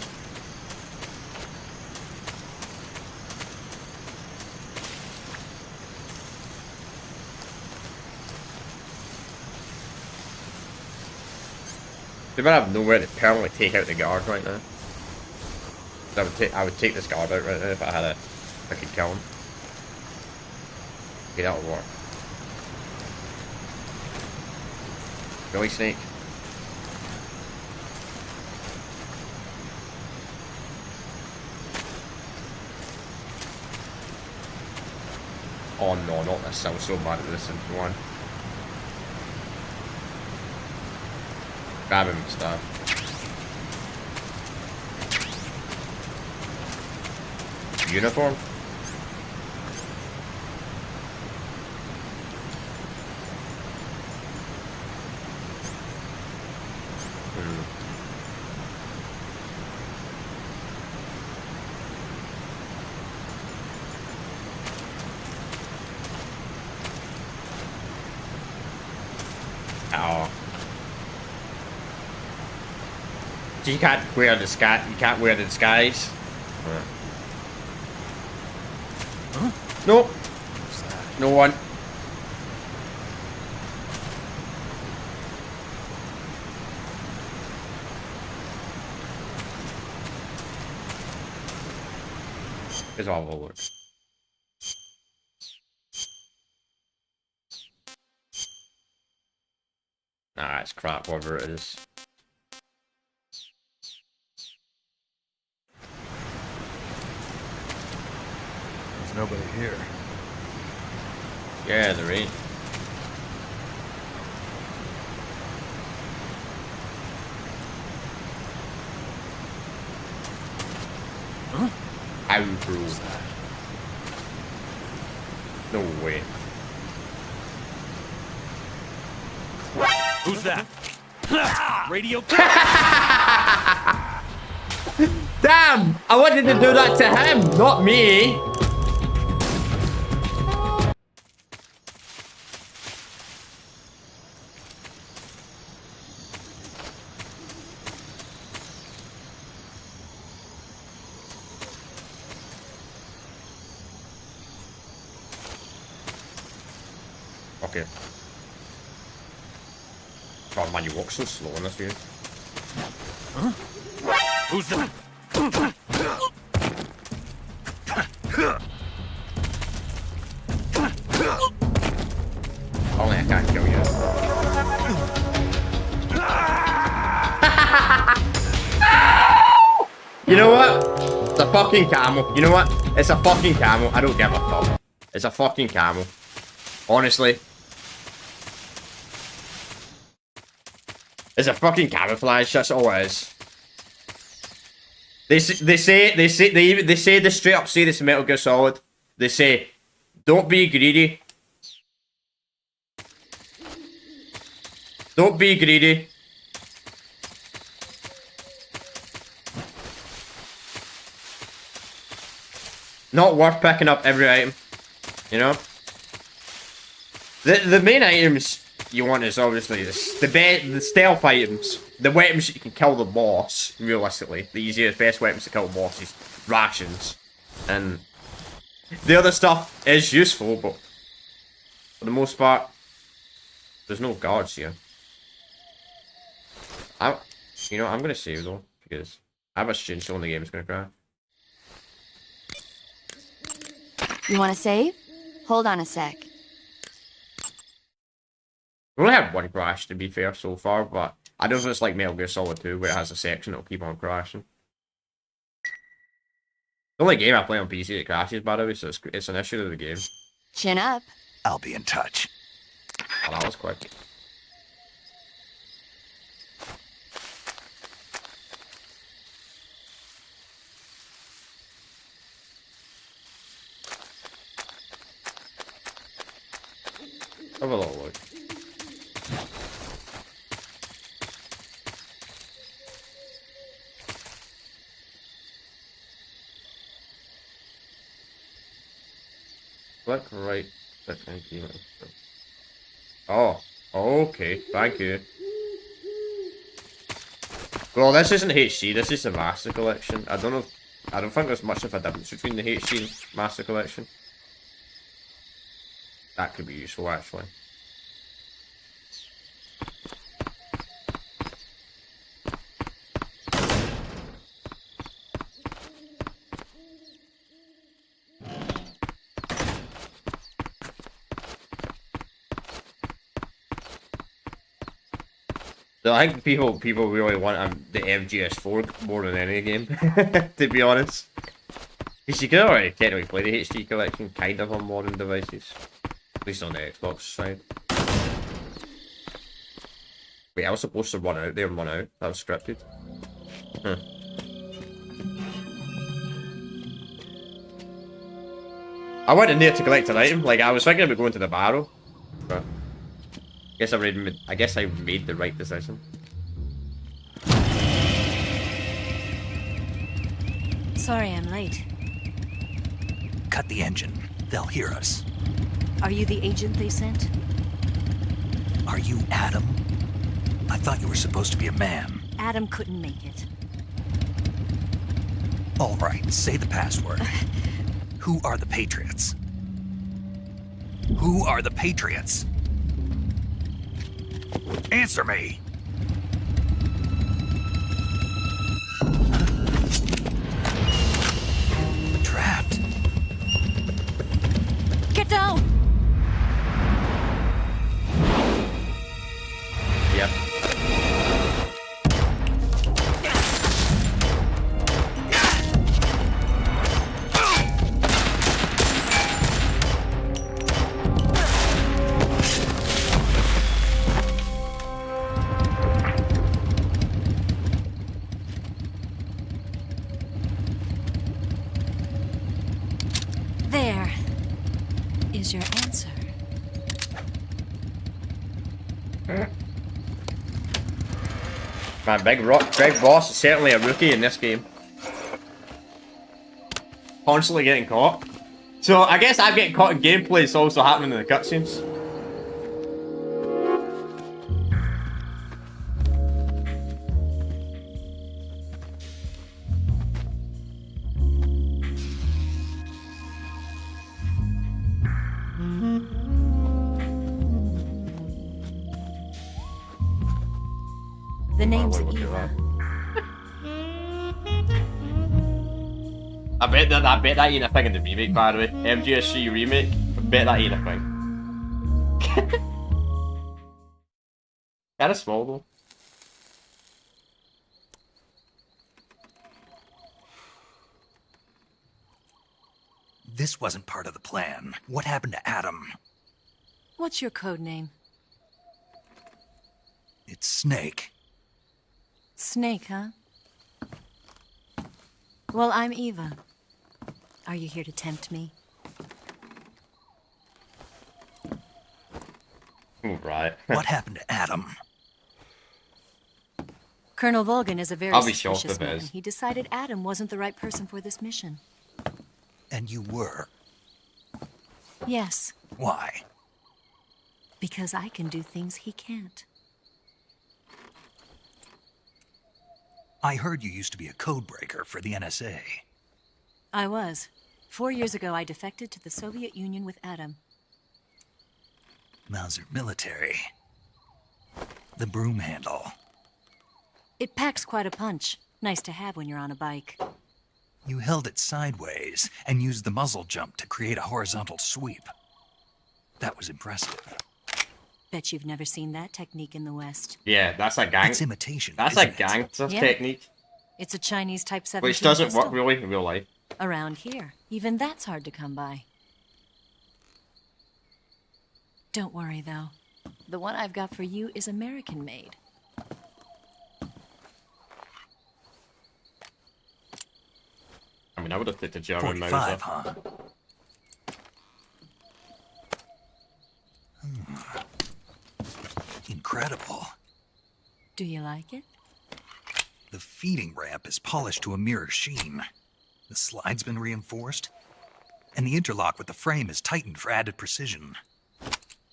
Speaker 1: They better have nowhere to permanently take out the guard right now. I would take this guard out right now if I could kill him. Okay, that'll work. Really, Snake? Oh no, not this. I was so bad at this in one. Grab him and stuff. Uniform? Oh. So you can't wear the sky. You can't wear the disguise. Right. Huh? No. No one. It's all over. Nah, it's crap, whatever it is.
Speaker 8: There's nobody here.
Speaker 1: Yeah, there ain't.
Speaker 8: Huh?
Speaker 1: How cruel. No way.
Speaker 17: Who's that? Radio.
Speaker 1: Damn! I wanted to do that to him, not me. Okay. Oh man, you walk so slow in this game.
Speaker 17: Huh? Who's that?
Speaker 1: Only I can't kill you. You know what? It's a fucking camel. You know what? It's a fucking camel. I don't give a fuck. It's a fucking camel. Honestly. It's a fucking camouflage. That's all it is. They say they straight up say this in Metal Gear Solid. They say, don't be greedy. Don't be greedy. Not worth picking up every item. You know? The main items you want is obviously the stealth items. The weapons that you can kill the boss, realistically. The easiest, best weapons to kill the boss is rations. And the other stuff is useful, but for the most part, there's no guards here. You know, I'm gonna save though, because I have a strange feeling the game's gonna crash.
Speaker 6: You want to save? Hold on a sec.
Speaker 1: We only had one crash, to be fair, so far, but I don't know if it's like Metal Gear Solid 2, where it has a section that'll keep on crashing. The only game I play on PC that crashes, by the way, so it's an issue of the game.
Speaker 6: Chin up.
Speaker 2: I'll be in touch.
Speaker 1: Oh, that was quick. Have a little look. Click right. Thank you. Oh, okay. Thank you. Well, this isn't HD. This is the Master Collection. I don't think there's much of a difference between the HD and Master Collection. That could be useful, actually. So I think people really want the MGS4 more than any game, to be honest. Because you can already technically play the HD collection kind of on modern devices. At least on the Xbox side. Wait, I was supposed to run out there and run out. That was scripted. Huh. I went in there to collect an item. Like, I was thinking about going to the barrel. But I guess I made the right decision.
Speaker 18: Sorry I'm late.
Speaker 2: Cut the engine. They'll hear us.
Speaker 18: Are you the agent they sent?
Speaker 2: Are you Adam? I thought you were supposed to be a man.
Speaker 18: Adam couldn't make it.
Speaker 2: All right, say the password. Who are the Patriots? Who are the Patriots? Answer me! Trapped.
Speaker 18: Get down!
Speaker 1: Yep.
Speaker 18: There is your answer.
Speaker 1: Man, Big Boss is certainly a rookie in this game. Constantly getting caught. So I guess I'm getting caught in gameplay, it's also happening in the cutscenes.
Speaker 18: The name's Eva.
Speaker 1: I bet that ain't a thing in the remake, by the way. MGS3 remake. I bet that ain't a thing. Kinda small though.
Speaker 2: This wasn't part of the plan. What happened to Adam?
Speaker 18: What's your code name?
Speaker 2: It's Snake.
Speaker 18: Snake, huh? Well, I'm Eva. Are you here to tempt me?
Speaker 1: Right.
Speaker 2: What happened to Adam?
Speaker 18: Colonel Volgan is a very
Speaker 1: I'll be shocked
Speaker 18: suspicious
Speaker 1: if it
Speaker 18: man.
Speaker 1: is.
Speaker 18: He decided Adam wasn't the right person for this mission.
Speaker 2: And you were.
Speaker 18: Yes,
Speaker 2: Why?
Speaker 18: because I can do things he can't.
Speaker 2: I heard you used to be a codebreaker for the NSA.
Speaker 18: I was. 4 years ago, I defected to the Soviet Union with Adam.
Speaker 2: Mauser military. The broom handle.
Speaker 18: It packs quite a punch. Nice to have when you're on a bike.
Speaker 2: You held it sideways and used the muzzle jump to create a horizontal sweep. That was impressive.
Speaker 18: Bet you've never seen that technique in the West.
Speaker 1: Yeah, that's a gang.
Speaker 2: It's imitation.
Speaker 1: That's a
Speaker 2: isn't it?
Speaker 1: gangster
Speaker 18: Yeah.
Speaker 1: technique.
Speaker 18: It's a Chinese Type 17
Speaker 1: Which doesn't
Speaker 18: pistol.
Speaker 1: work really in real life.
Speaker 18: Around here, even that's hard to come by. Don't worry, though. The one I've got for you is American-made.
Speaker 1: I mean, I would have picked a German
Speaker 2: 45,
Speaker 1: Mauser.
Speaker 2: huh? Incredible.
Speaker 18: Do you like it?
Speaker 2: The feeding ramp is polished to a mirror sheen. The slide's been reinforced, and the interlock with the frame is tightened for added precision.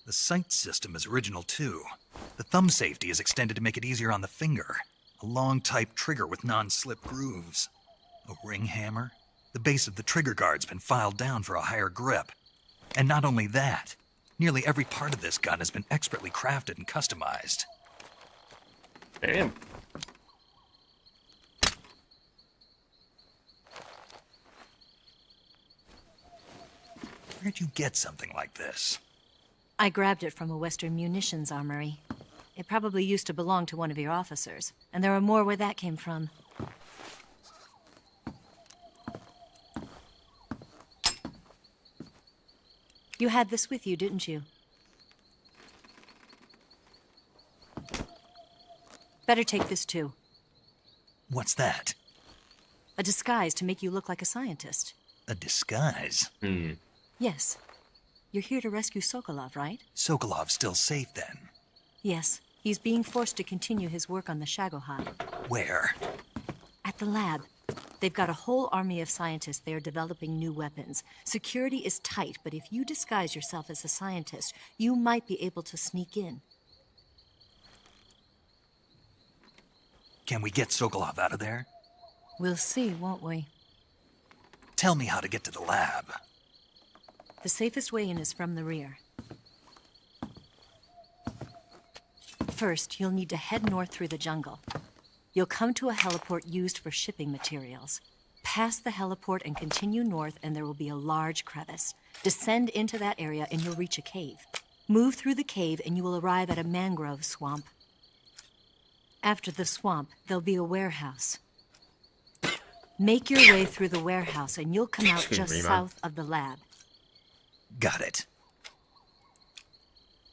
Speaker 2: The sight system is original too. The thumb safety is extended to make it easier on the finger. A long type trigger with non-slip grooves. A ring hammer. The base of the trigger guard's been filed down for a higher grip. And not only that, nearly every part of this gun has been expertly crafted and customized.
Speaker 1: Damn.
Speaker 2: Where'd you get something like this?
Speaker 18: I grabbed it from a Western munitions armory. It probably used to belong to one of your officers, and there are more where that came from. You had this with you, didn't you? Better take this too.
Speaker 2: What's that?
Speaker 18: A disguise to make you look like a scientist.
Speaker 2: A disguise?
Speaker 18: Yes. You're here to rescue Sokolov, right?
Speaker 2: Sokolov's still safe then?
Speaker 18: Yes. He's being forced to continue his work on the Shagohod.
Speaker 2: Where?
Speaker 18: At the lab. They've got a whole army of scientists there developing new weapons. Security is tight, but if you disguise yourself as a scientist, you might be able to sneak in.
Speaker 2: Can we get Sokolov out of there?
Speaker 18: We'll see, won't we?
Speaker 2: Tell me how to get to the lab.
Speaker 18: The safest way in is from the rear. First, you'll need to head north through the jungle. You'll come to a heliport used for shipping materials. Pass the heliport and continue north, and there will be a large crevice. Descend into that area and you'll reach a cave. Move through the cave and you will arrive at a mangrove swamp. After the swamp, there'll be a warehouse. Make your way through the warehouse and you'll come out just south of the lab.
Speaker 2: Got it.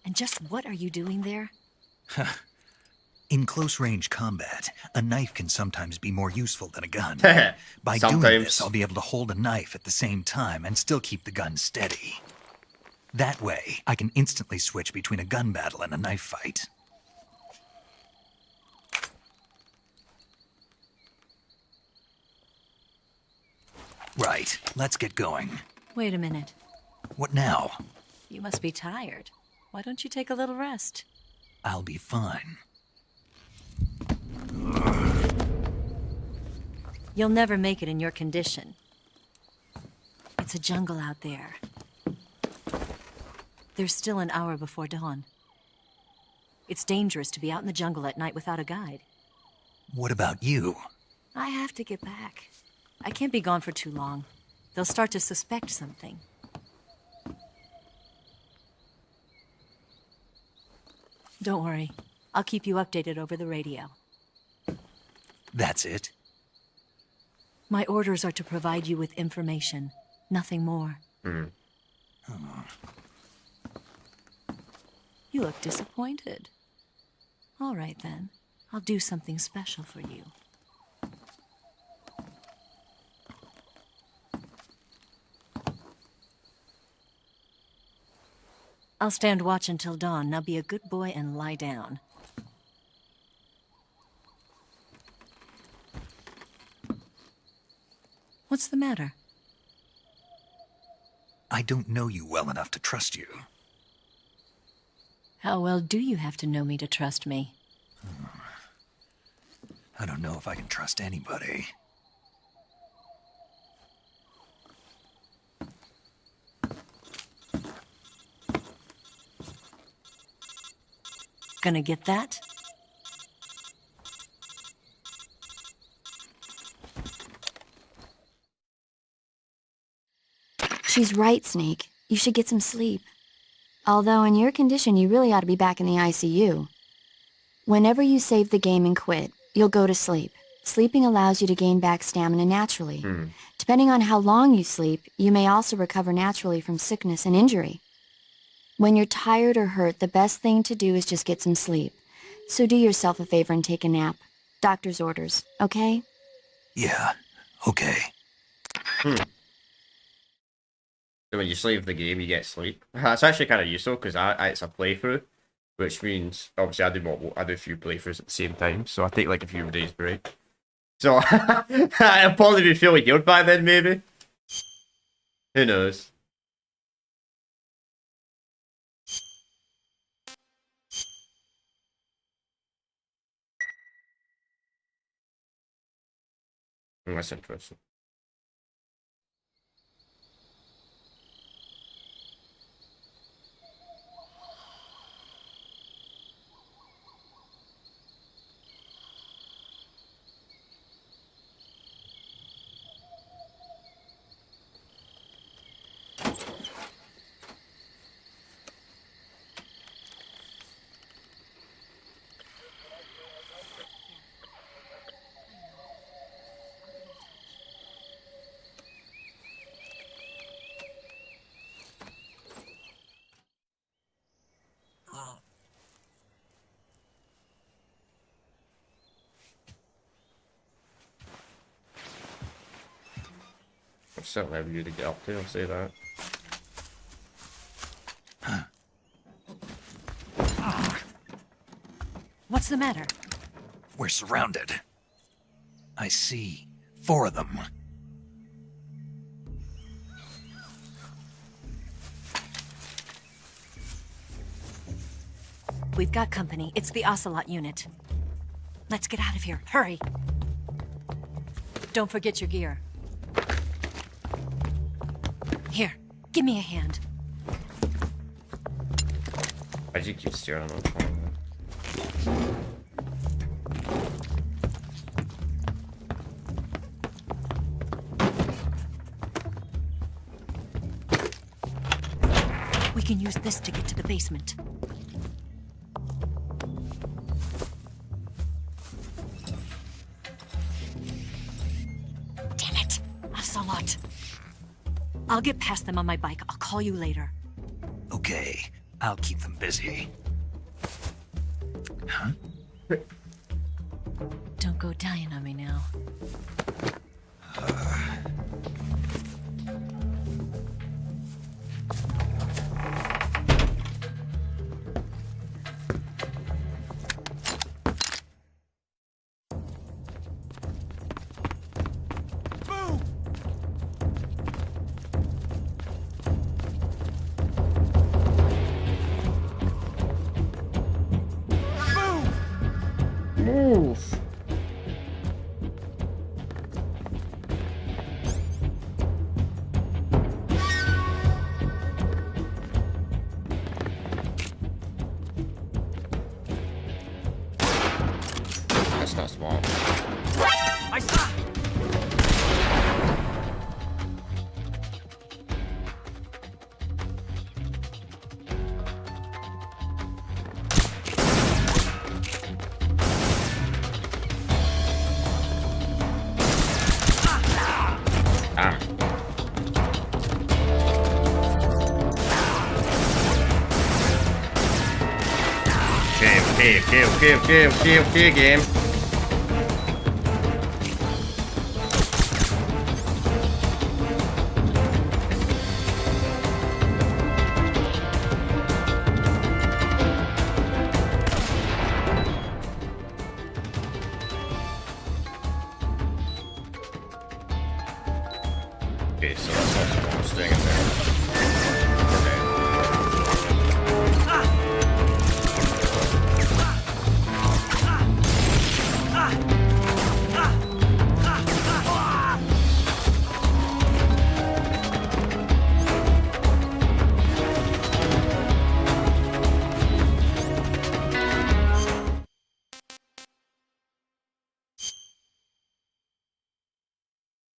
Speaker 18: And just what are you doing there?
Speaker 2: In close-range combat, a knife can sometimes be more useful than a gun. By
Speaker 1: Sometimes.
Speaker 2: doing this, I'll be able to hold a knife at the same time and still keep the gun steady. That way, I can instantly switch between a gun battle and a knife fight. Right, let's get going.
Speaker 18: Wait a minute.
Speaker 2: What now?
Speaker 18: You must be tired. Why don't you take a little rest?
Speaker 2: I'll be fine.
Speaker 18: You'll never make it in your condition. It's a jungle out there. There's still an hour before dawn. It's dangerous to be out in the jungle at night without a guide.
Speaker 2: What about you?
Speaker 18: I have to get back. I can't be gone for too long. They'll start to suspect something. Don't worry. I'll keep you updated over the radio.
Speaker 2: That's it?
Speaker 18: My orders are to provide you with information. Nothing more. You look disappointed. All right, then. I'll do something special for you. I'll stand watch until dawn. Now be a good boy and lie down. What's the matter?
Speaker 2: I don't know you well enough to trust you.
Speaker 18: How well do you have to know me to trust me?
Speaker 2: I don't know if I can trust anybody.
Speaker 18: Gonna get that?
Speaker 6: She's right, Snake. You should get some sleep. Although in your condition, you really ought to be back in the ICU. Whenever you save the game and quit, you'll go to sleep. Sleeping allows you to gain back stamina naturally. Depending on how long you sleep, you may also recover naturally from sickness and injury. When you're tired or hurt, the best thing to do is just get some sleep. So do yourself a favor and take a nap. Doctor's orders, okay?
Speaker 2: Yeah, okay.
Speaker 1: So when you save the game, you get sleep. It's actually kind of useful because it's a playthrough, which means obviously I do a few playthroughs at the same time, so I take like a few days break. So I'll probably be feeling healed by then, maybe. Who knows? That's interesting. certainly have you to get up to, I'll say that.
Speaker 18: What's the matter?
Speaker 2: We're surrounded. I see 4 of them.
Speaker 18: We've got company. It's the Ocelot unit. Let's get out of here. Hurry. Don't forget your gear. Here, give me a hand.
Speaker 1: Why do you keep steering on the
Speaker 18: We can use this to get to the basement. Damn it! Ocelot. I'll get past them on my bike. I'll call you later.
Speaker 2: Okay, I'll keep them busy. Huh?
Speaker 18: Don't go dying on me now.
Speaker 1: Move! That's not smart.
Speaker 17: I saw.
Speaker 1: Okay, game. Okay, so that's also one staying in there.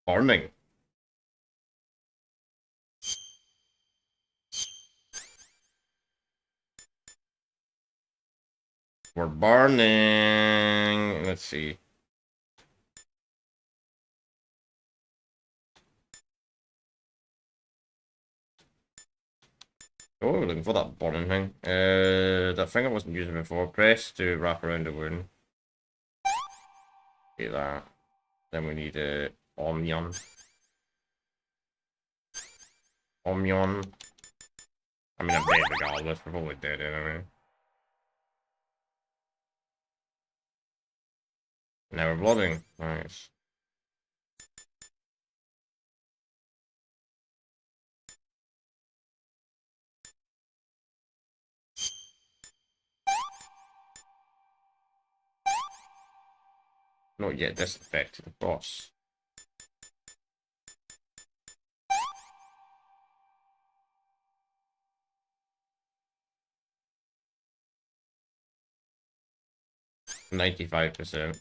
Speaker 1: Burning. We're burning. Let's see. Oh, we're looking for that burning thing. That thing I wasn't using before. Press to wrap around the wound. Okay, that. Then we need a Omnion. Omnion. I mean, I'm dead regardless. We're probably dead anyway. Now we're blooding. Nice. Not yet disinfected, of course. $95%.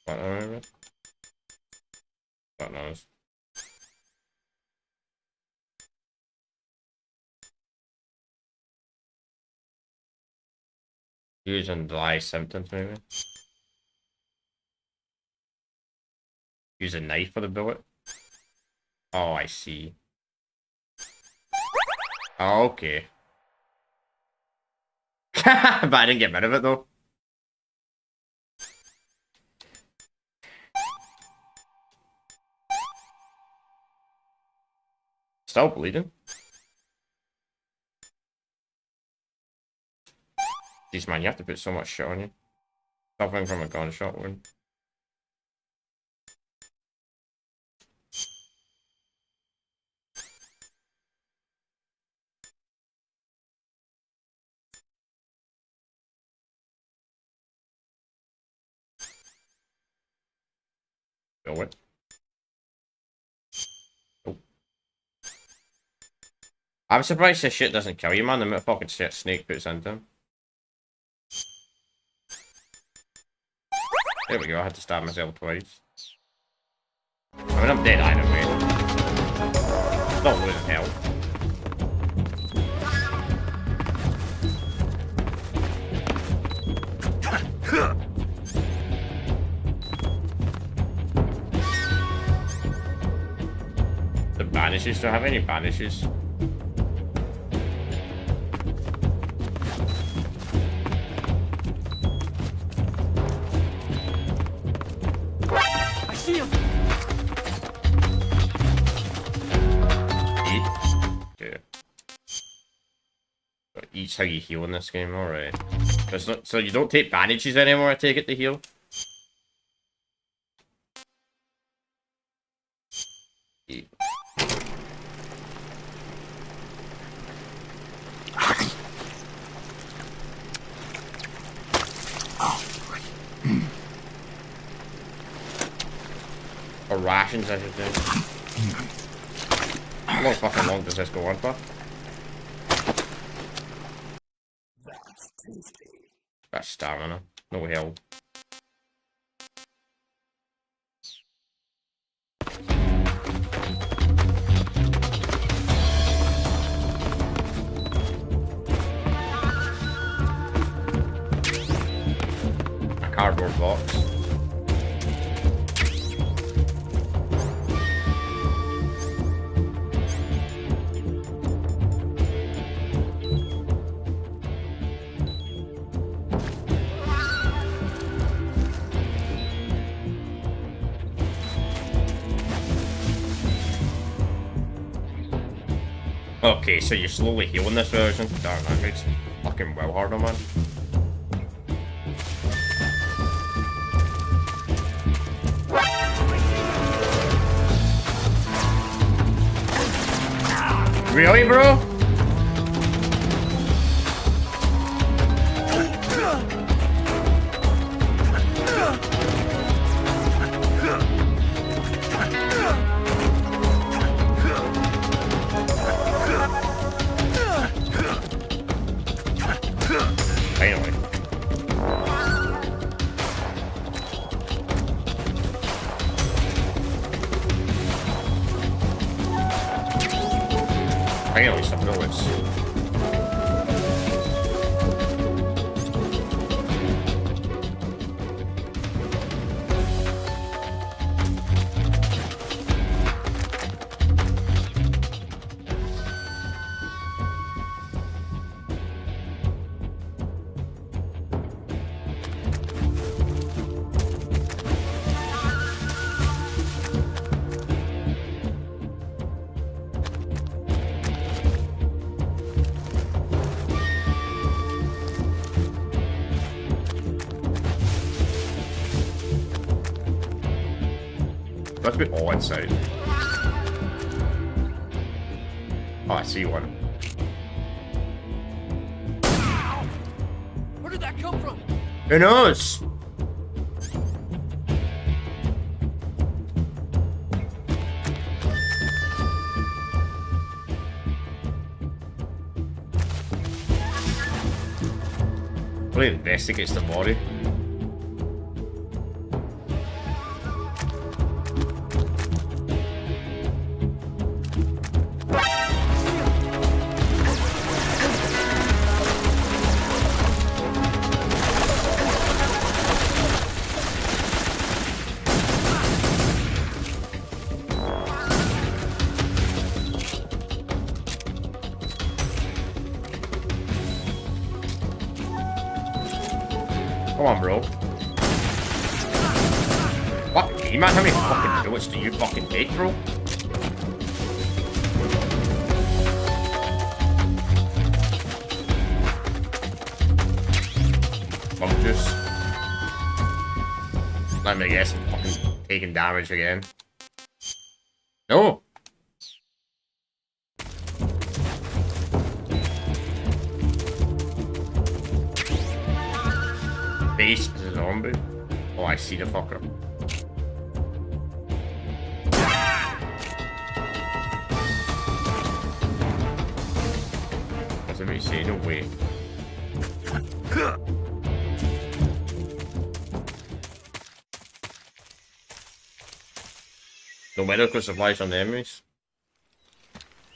Speaker 1: Oh. What knows? Using dry symptoms, maybe. Use a knife for the bullet. Oh, I see. Oh, okay. But I didn't get rid of it though. Still bleeding. Jeez, man, you have to put so much shit on you. Suffering from a gunshot wound. Go it. Oh. I'm surprised this shit doesn't kill you, man. The fucking shit Snake puts into him. There we go, I had to stab myself twice. I mean, I'm dead either way. Not losing health. The banishes, do I have any banishes?
Speaker 11: I see him.
Speaker 1: Yeah. Eat's how you heal in this game, alright. So you don't take bandages anymore, I take it, to heal? Eat. Or rations, I should say. How fucking long does this go on for? That's stamina. No health. A cardboard box. Okay, so you're slowly healing this version? Darn, that makes it fucking well harder, man. Really, bro? Finally. Finally, some bullets. Must be all inside. Oh, I see one.
Speaker 11: Where did that come from?
Speaker 1: Who knows? Probably investigates the body. Come on, bro. Fuck me, man. How many fucking bullets do you fucking take, bro? Bump juice. Let me guess, I'm fucking taking damage again. No! Base is a zombie. Oh, I see the fucker. What's it say? No way. No medical supplies on the enemies.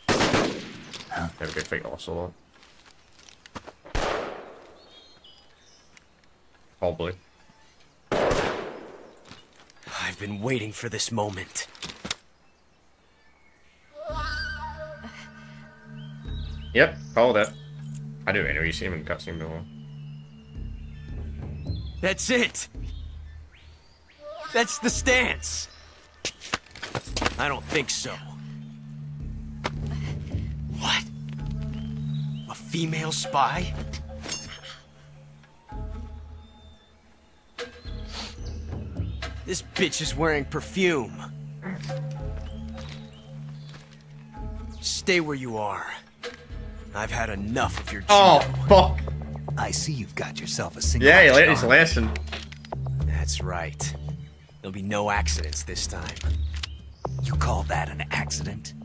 Speaker 1: Never good fight also though. Probably.
Speaker 11: I've been waiting for this moment.
Speaker 1: Yep, called it. I do anyway, you see him in cutscene before.
Speaker 11: That's it! That's the stance! I don't think so. What? A female spy? This bitch is wearing perfume. Stay where you are. I've had enough of your
Speaker 1: Oh, fuck.
Speaker 2: I see you've got yourself a single.
Speaker 1: Yeah, he learned his lesson.
Speaker 11: That's right. There'll be no accidents this time.
Speaker 2: You call that an accident?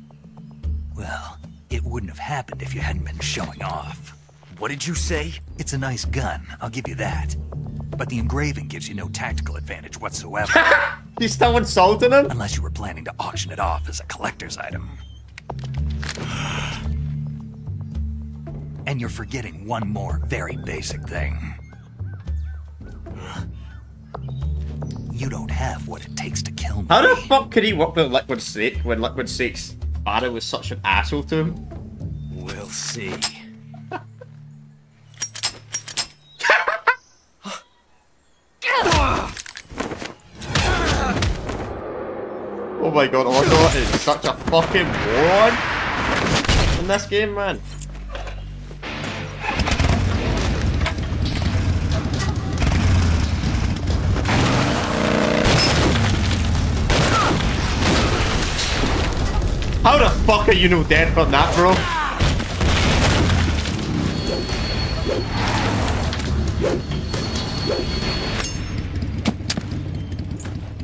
Speaker 2: Well, it wouldn't have happened if you hadn't been showing off.
Speaker 11: What did you say?
Speaker 2: It's a nice gun, I'll give you that. But the engraving gives you no tactical advantage whatsoever.
Speaker 1: He's still insulting him?
Speaker 2: Unless you were planning to auction it off as a collector's item. And you're forgetting one more very basic thing. You don't have what it takes to kill me.
Speaker 1: How the fuck could he work with Liquid Snake when Liquid Snake's father was such an asshole to him?
Speaker 11: We'll see.
Speaker 1: Oh my god, Otto is such a fucking moron in this game, man. How the fuck are you no dead from that, bro?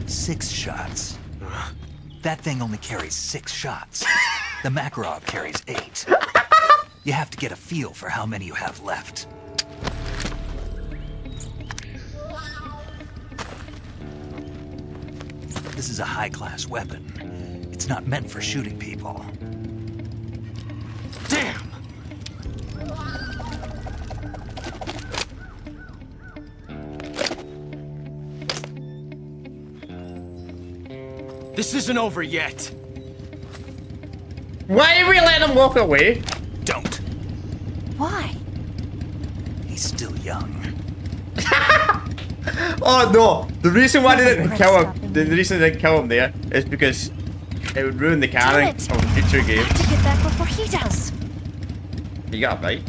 Speaker 2: 6 shots. That thing only carries 6 shots. The Makarov carries 8. You have to get a feel for how many you have left. This is a high-class weapon. It's not meant for shooting people.
Speaker 11: Damn! This isn't over yet.
Speaker 1: Why did we let him walk away?
Speaker 2: Don't.
Speaker 6: Why?
Speaker 2: He's still young.
Speaker 1: Oh no! The reason why they didn't kill him, the reason they didn't kill him there is because it would ruin the canon of future games.
Speaker 6: I have to get back before he does.
Speaker 1: You got a bite.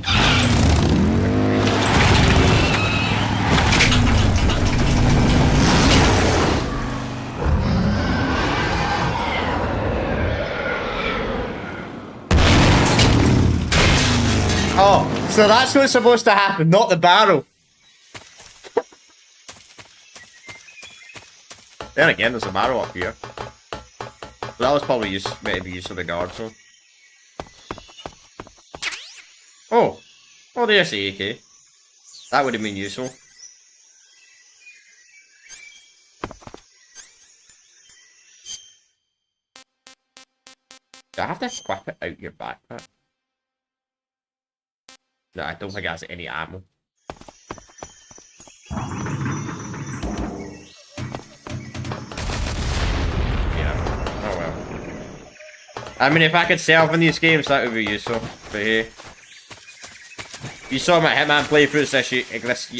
Speaker 1: Oh, so that's what's supposed to happen, not the barrel. Then again, there's a barrel up here. So that was probably maybe used for the guard, so. Oh, there's the AK. That would have been useful. Do I have to equip it out your backpack? No, I don't think it has any ammo. Yeah, oh well. I mean, if I could sell in these games, that would be useful. But hey. You saw my Hitman playthroughs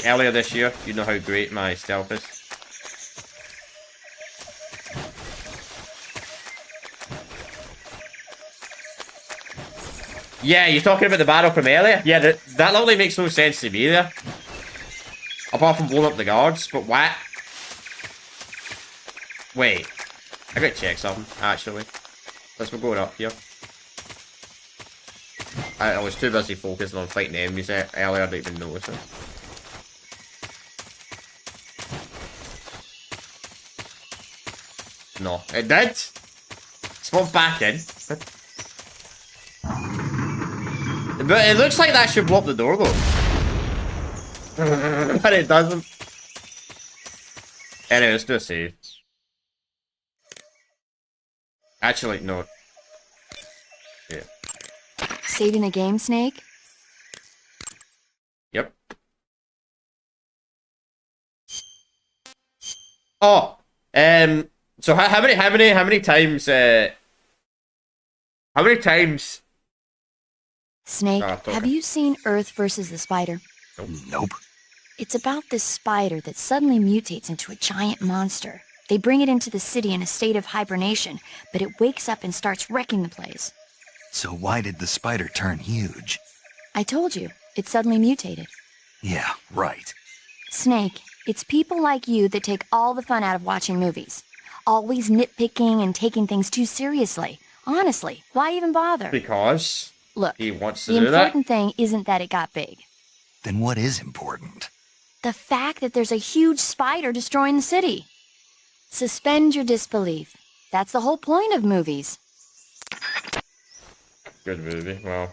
Speaker 1: earlier this year. You know how great my stealth is. Yeah, you're talking about the battle from earlier? Yeah, that literally makes no sense to me there. Apart from blowing up the guards, but what? Wait. I gotta check something, actually. Let's go up here. I was too busy focusing on fighting enemies earlier, I didn't even notice it. No, it did! Spawned back in. But it looks like that should block the door, though. But it doesn't. Anyway, let's do a save. Actually, no. Yeah.
Speaker 6: Saving the game, Snake?
Speaker 1: Yep. Oh, so how many times,
Speaker 6: Snake, have you seen Earth versus the Spider?
Speaker 2: Nope.
Speaker 6: It's about this spider that suddenly mutates into a giant monster. They bring it into the city in a state of hibernation, but it wakes up and starts wrecking the place.
Speaker 2: So why did the spider turn huge?
Speaker 6: I told you, it suddenly mutated.
Speaker 2: Yeah, right.
Speaker 6: Snake, it's people like you that take all the fun out of watching movies. Always nitpicking and taking things too seriously. Honestly, why even bother?
Speaker 1: Because
Speaker 6: look,
Speaker 1: he wants to
Speaker 6: do that. The important thing isn't that it got big.
Speaker 2: Then what is important?
Speaker 6: The fact that there's a huge spider destroying the city. Suspend your disbelief. That's the whole point of movies.
Speaker 1: Good movie. Well,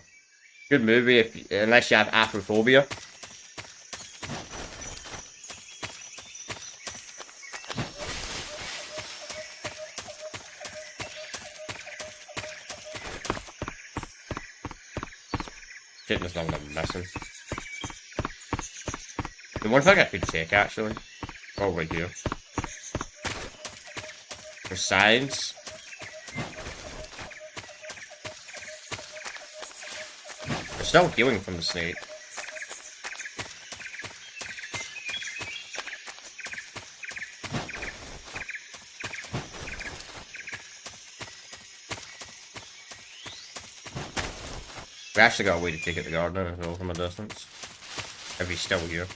Speaker 1: good movie unless you have acrophobia. Shit, there's nothing I'm missing. The one thing I could check actually, probably here. For science. We're still healing from the snake. We actually got a way to take it to the garden as well from a distance. If he's still here.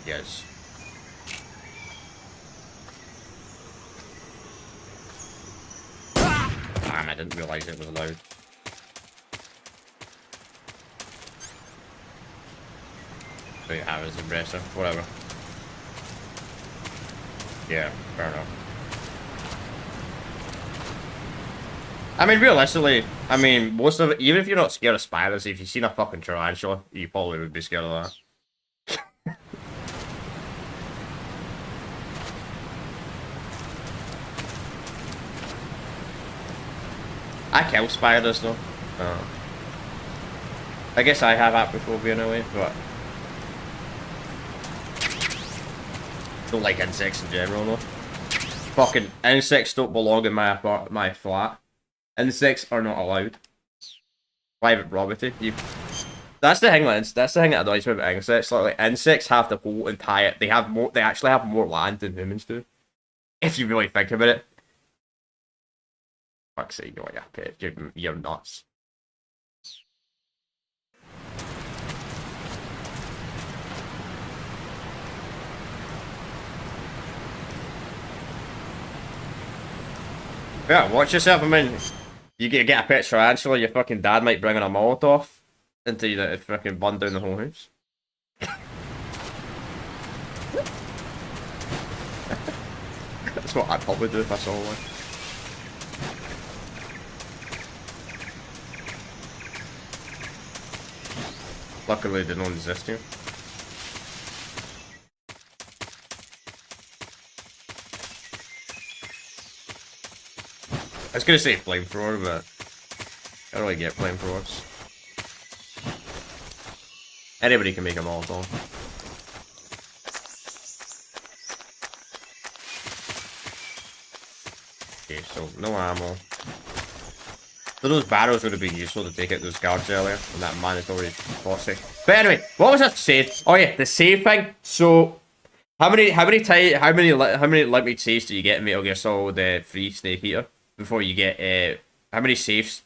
Speaker 1: Yes. Damn, I didn't realise it was loud. So you have his aggressive, whatever. Yeah, fair enough. I mean, realistically, I mean, most of it, even if you're not scared of spiders, if you've seen a fucking tarantula, you probably would be scared of that. I kill spiders though. I guess I have acrophobia in a way, but don't like insects in general though. Fucking insects don't belong in my flat. Insects are not allowed. Private property. That's the thing, lads. That's the thing that annoys me about insects. Like insects have the whole entire. They actually have more land than humans do. If you really think about it. Fuck's sake, you're like a pet. You're nuts. Yeah, watch yourself. I mean, you get a pet tarantula, your fucking dad might bring in a Molotov until you fucking burn down the whole house. That's what I'd probably do if I saw one. Luckily, they don't exist here. I was gonna say flamethrower, but I don't really get flamethrowers. Anybody can make a Molotov. Okay, so no ammo. So those barrels would have been useful to take out those guards earlier, and that mandatory bossy. But anyway, what was I saying? Oh yeah, the save thing. So how many limited saves do you get in Metal Gear Solid the free Snake Eater before you get how many saves?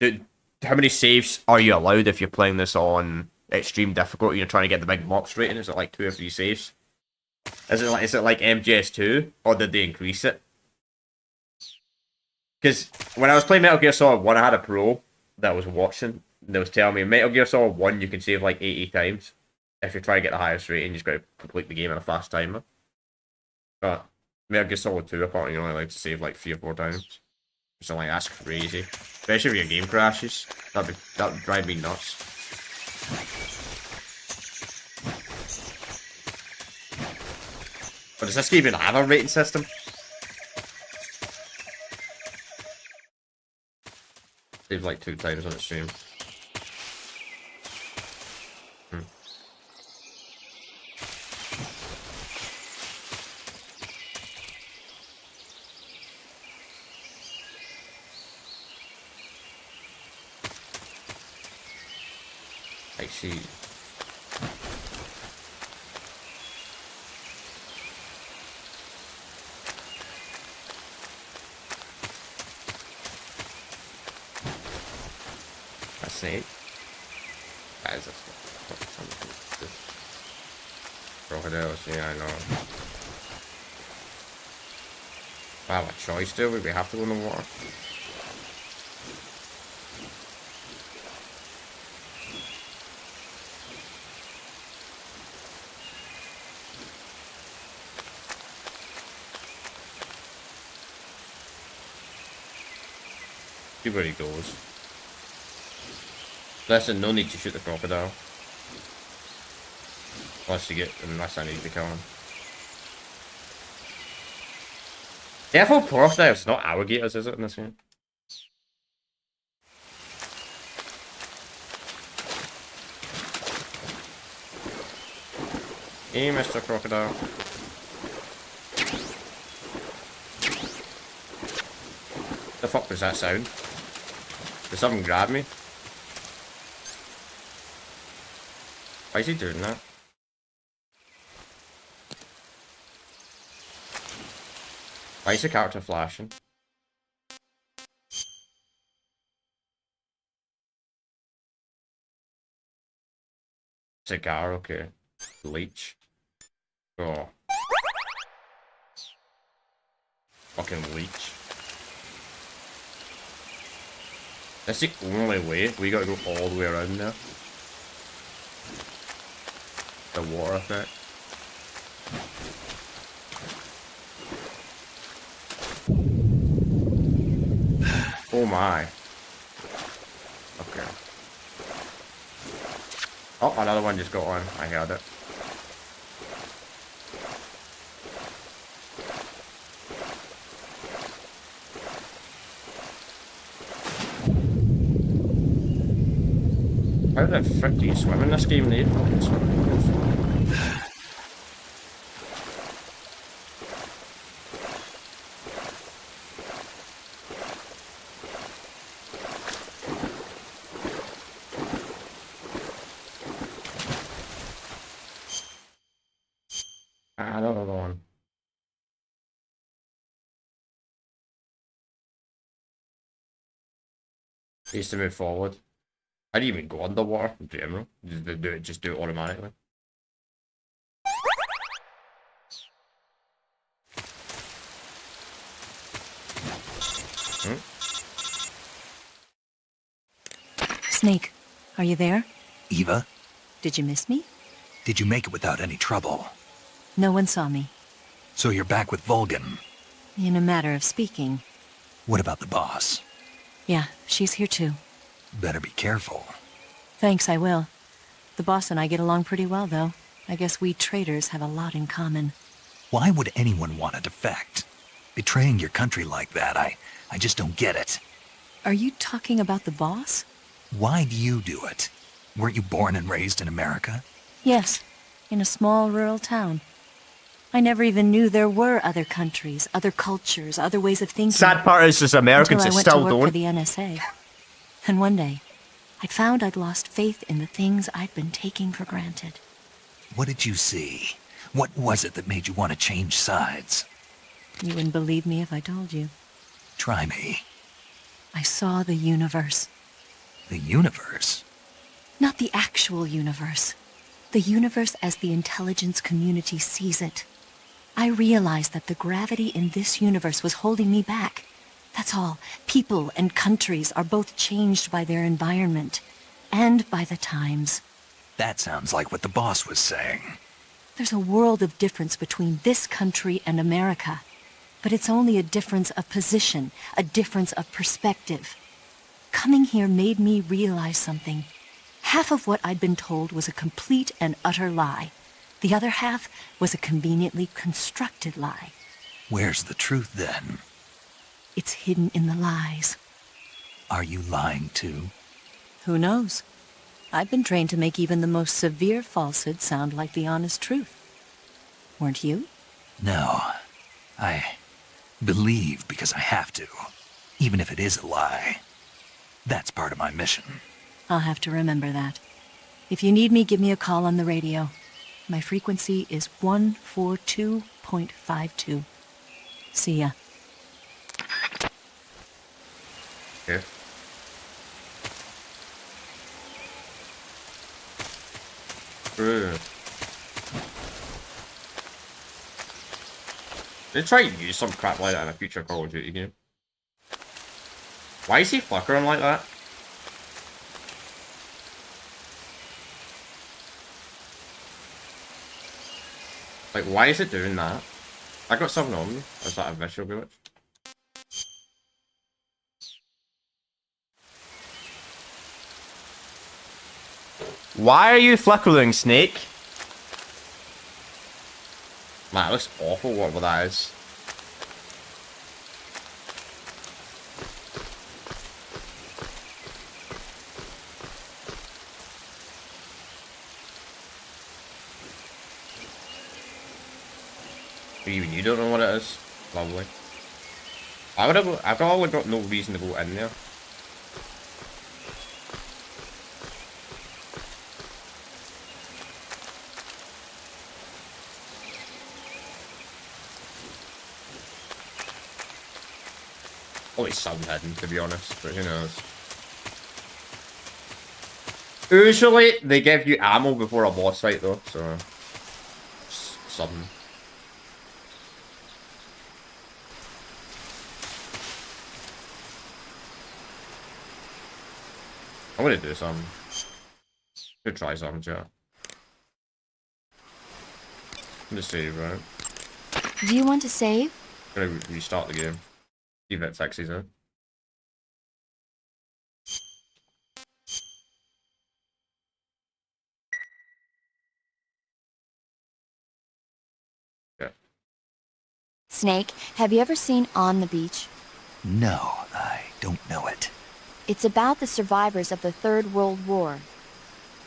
Speaker 1: How many saves are you allowed if you're playing this on extreme difficulty? You're trying to get the big box rating. Is it like 2 or 3 saves? Is it like MGS2, or did they increase it? Because when I was playing Metal Gear Solid 1, I had a pro that was watching. That was telling me Metal Gear Solid 1 you can save like 80 times. If you're trying to get the highest rating, you just got to complete the game in a fast timer. But Metal Gear Solid 2, apparently you're only allowed to save like 3 or 4 times. So like that's crazy. Especially if your game crashes. That would drive me nuts. But does this game even have a rating system? Saved like 2 times on the stream. I see. A snake? That is a snake. Crocodiles, yeah, I know. I have a choice, do we? We have to go in the water. See where he goes. Listen, no need to shoot the crocodile. Unless I need to kill him. Careful, crocodiles, not alligators, is it, in this game? Hey, Mr. Crocodile. The fuck was that sound? Did something grab me? Why is he doing that? Why is the character flashing? Cigar, okay. Leech. Oh. Fucking leech. That's the only way. We gotta go all the way around there. The water effect. Oh my. Okay. Oh, another one just got on. I heard it. How the frick do you swim in this game? They fucking swim. Another one. Needs to move forward. I didn't even go underwater in general. Just do it automatically.
Speaker 18: Snake, are you there?
Speaker 2: Eva?
Speaker 18: Did you miss me?
Speaker 2: Did you make it without any trouble?
Speaker 18: No one saw me.
Speaker 2: So you're back with Vulcan?
Speaker 18: In a matter of speaking.
Speaker 2: What about the boss?
Speaker 18: Yeah, she's here too.
Speaker 2: Better be careful.
Speaker 18: Thanks, I will. The boss and I get along pretty well, though. I guess we traitors have a lot in common.
Speaker 2: Why would anyone want to defect? Betraying your country like that, I just don't get it.
Speaker 18: Are you talking about the boss?
Speaker 2: Why do you do it? Weren't you born and raised in America?
Speaker 18: Yes, in a small rural town. I never even knew there were other countries, other cultures, other ways of thinking.
Speaker 1: Sad part is just Americans
Speaker 18: until I went
Speaker 1: still
Speaker 18: to work
Speaker 1: don't.
Speaker 18: for the NSA. And one day, I'd found I'd lost faith in the things I'd been taking for granted.
Speaker 2: What did you see? What was it that made you want to change sides?
Speaker 18: You wouldn't believe me if I told you.
Speaker 2: Try me.
Speaker 18: I saw the universe.
Speaker 2: The universe?
Speaker 18: Not the actual universe. The universe as the intelligence community sees it. I realized that the gravity in this universe was holding me back. That's all. People and countries are both changed by their environment and by the times.
Speaker 2: That sounds like what the boss was saying.
Speaker 18: There's a world of difference between this country and America. But it's only a difference of position, a difference of perspective. Coming here made me realize something. Half of what I'd been told was a complete and utter lie. The other half was a conveniently constructed lie.
Speaker 2: Where's the truth, then?
Speaker 18: It's hidden in the lies.
Speaker 2: Are you lying, too?
Speaker 18: Who knows? I've been trained to make even the most severe falsehood sound like the honest truth. Weren't you?
Speaker 2: No. I believe because I have to, even if it is a lie. That's part of my mission.
Speaker 18: I'll have to remember that. If you need me, give me a call on the radio. My frequency is 142.52. See ya.
Speaker 1: Okay. They try to use some crap like that in a future Call of Duty game. Why is he flickering like that? Like, why is it doing that? I got something on me. Or is that a visual glitch? Why are you flickering, Snake? Man, it looks awful, whatever that is. Even you don't know what it is? Lovely. I've probably got no reason to go in there. Oh, it's some hidden, to be honest, but who knows. Usually, they give you ammo before a boss fight, though, so... Something. I'm gonna do something. Gonna try something, chat. I'm just save, right?
Speaker 6: Do you want to save?
Speaker 1: I'm gonna restart the game. Even if it fixes it. Yeah.
Speaker 6: Snake, have you ever seen On the Beach?
Speaker 2: No, I don't know it.
Speaker 6: It's about the survivors of the Third World War.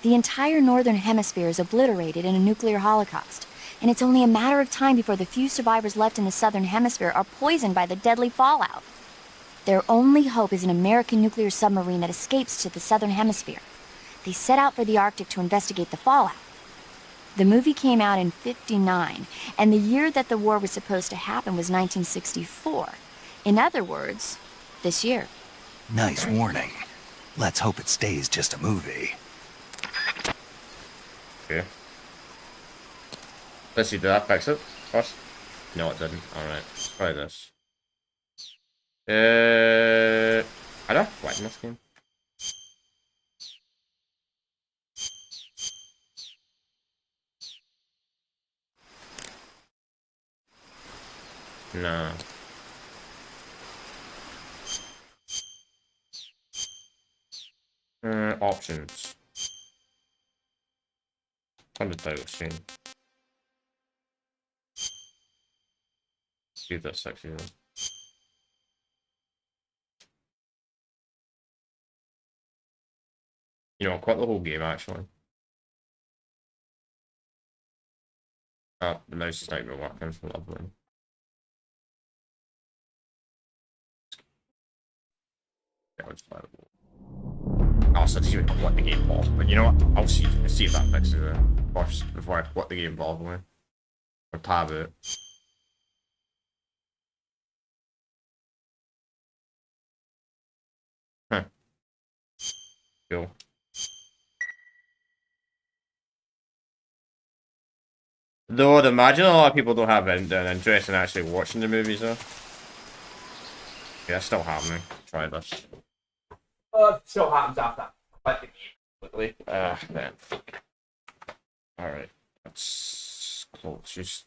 Speaker 6: The entire northern hemisphere is obliterated in a nuclear holocaust, and it's only a matter of time before the few survivors left in the southern hemisphere are poisoned by the deadly fallout. Their only hope is an American nuclear submarine that escapes to the southern hemisphere. They set out for the Arctic to investigate the fallout. The movie came out in '59, and the year that the war was supposed to happen was 1964. In other words, this year.
Speaker 2: Nice warning. Let's hope it stays just a movie.
Speaker 1: Okay. Let's see, did that fix it first? No, it didn't. Alright, let's try this. I don't like this game. No. Options. On the title screen. See if that's sexy though. You know, I'll quit the whole game actually. Oh, the mouse is not even working. Lovely. Also, I didn't even quit the game pause. But you know what? I'll see if that fixes it first before I quit the game pause away. Or tab it. Huh. Cool. Though I'd imagine a lot of people don't have an interest in actually watching the movies though. Yeah, that's still happening. Try this. Oh, it still happens after I quit the game quickly. Man, fuck. Alright. Let's close. Just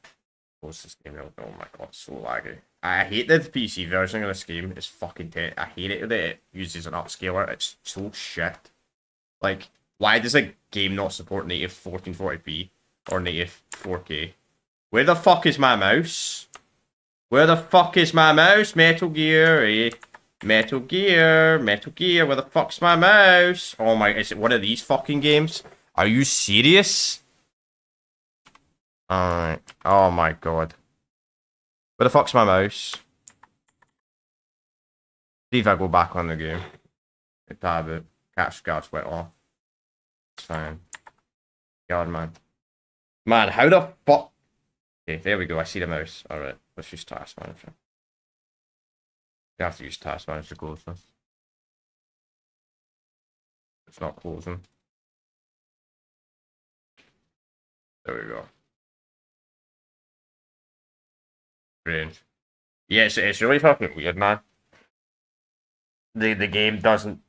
Speaker 1: close this game out. Oh my god, it's so laggy. I hate the PC version of this game. It's fucking dead. I hate it that it uses an upscaler. It's so shit. Like, why does a game not support native 1440p or native 4K? Where the fuck is my mouse? Where the fuck is my mouse? Metal Gear, eh? Metal Gear, Metal Gear, where the fuck's my mouse? Oh my, is it one of these fucking games? Are you serious? Alright, oh my god. Where the fuck's my mouse? See if I go back on the game. Tab it. Catch guard went off. It's fine. God, man. Man, how the fuck? Okay, there we go. I see the mouse. Alright, let's use Task Manager. You have to use Task Manager to close this. It's not closing. There we go. Strange. Yeah, it's really fucking weird, man. The game doesn't.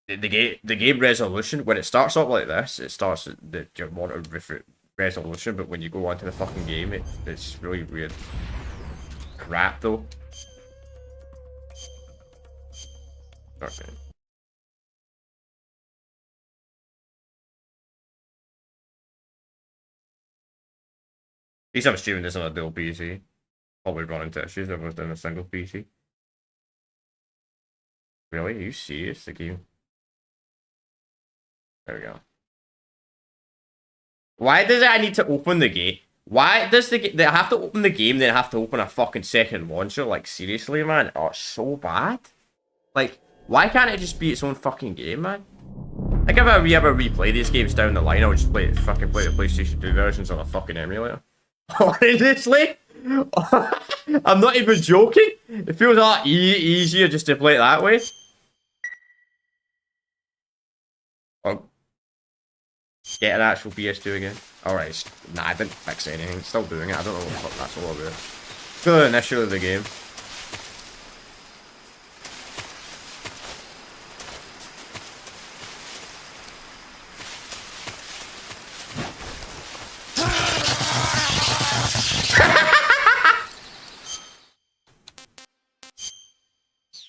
Speaker 1: The game resolution, when it starts up like this, it starts at the monitor resolution, but when you go onto the fucking game, it's really weird. Crap though. Okay. At least I'm streaming this on a dual PC. Probably run into issues if I was doing a single PC. Really? Are you serious? The game. There we go. Why does I need to open the game? Why does they have to open the game, then have to open a fucking second launcher? Like, seriously, man? Oh, it's so bad. Like, why can't it just be its own fucking game, man? Like, if I ever replay these games down the line, I would just play the PlayStation 2 versions on a fucking emulator. Honestly? I'm not even joking. It feels a lot easier just to play it that way. Oh. Get an actual PS2 again. Alright, nah, I didn't fix anything. It's still doing it. I don't know what the fuck that's all about. Still an issue of the game.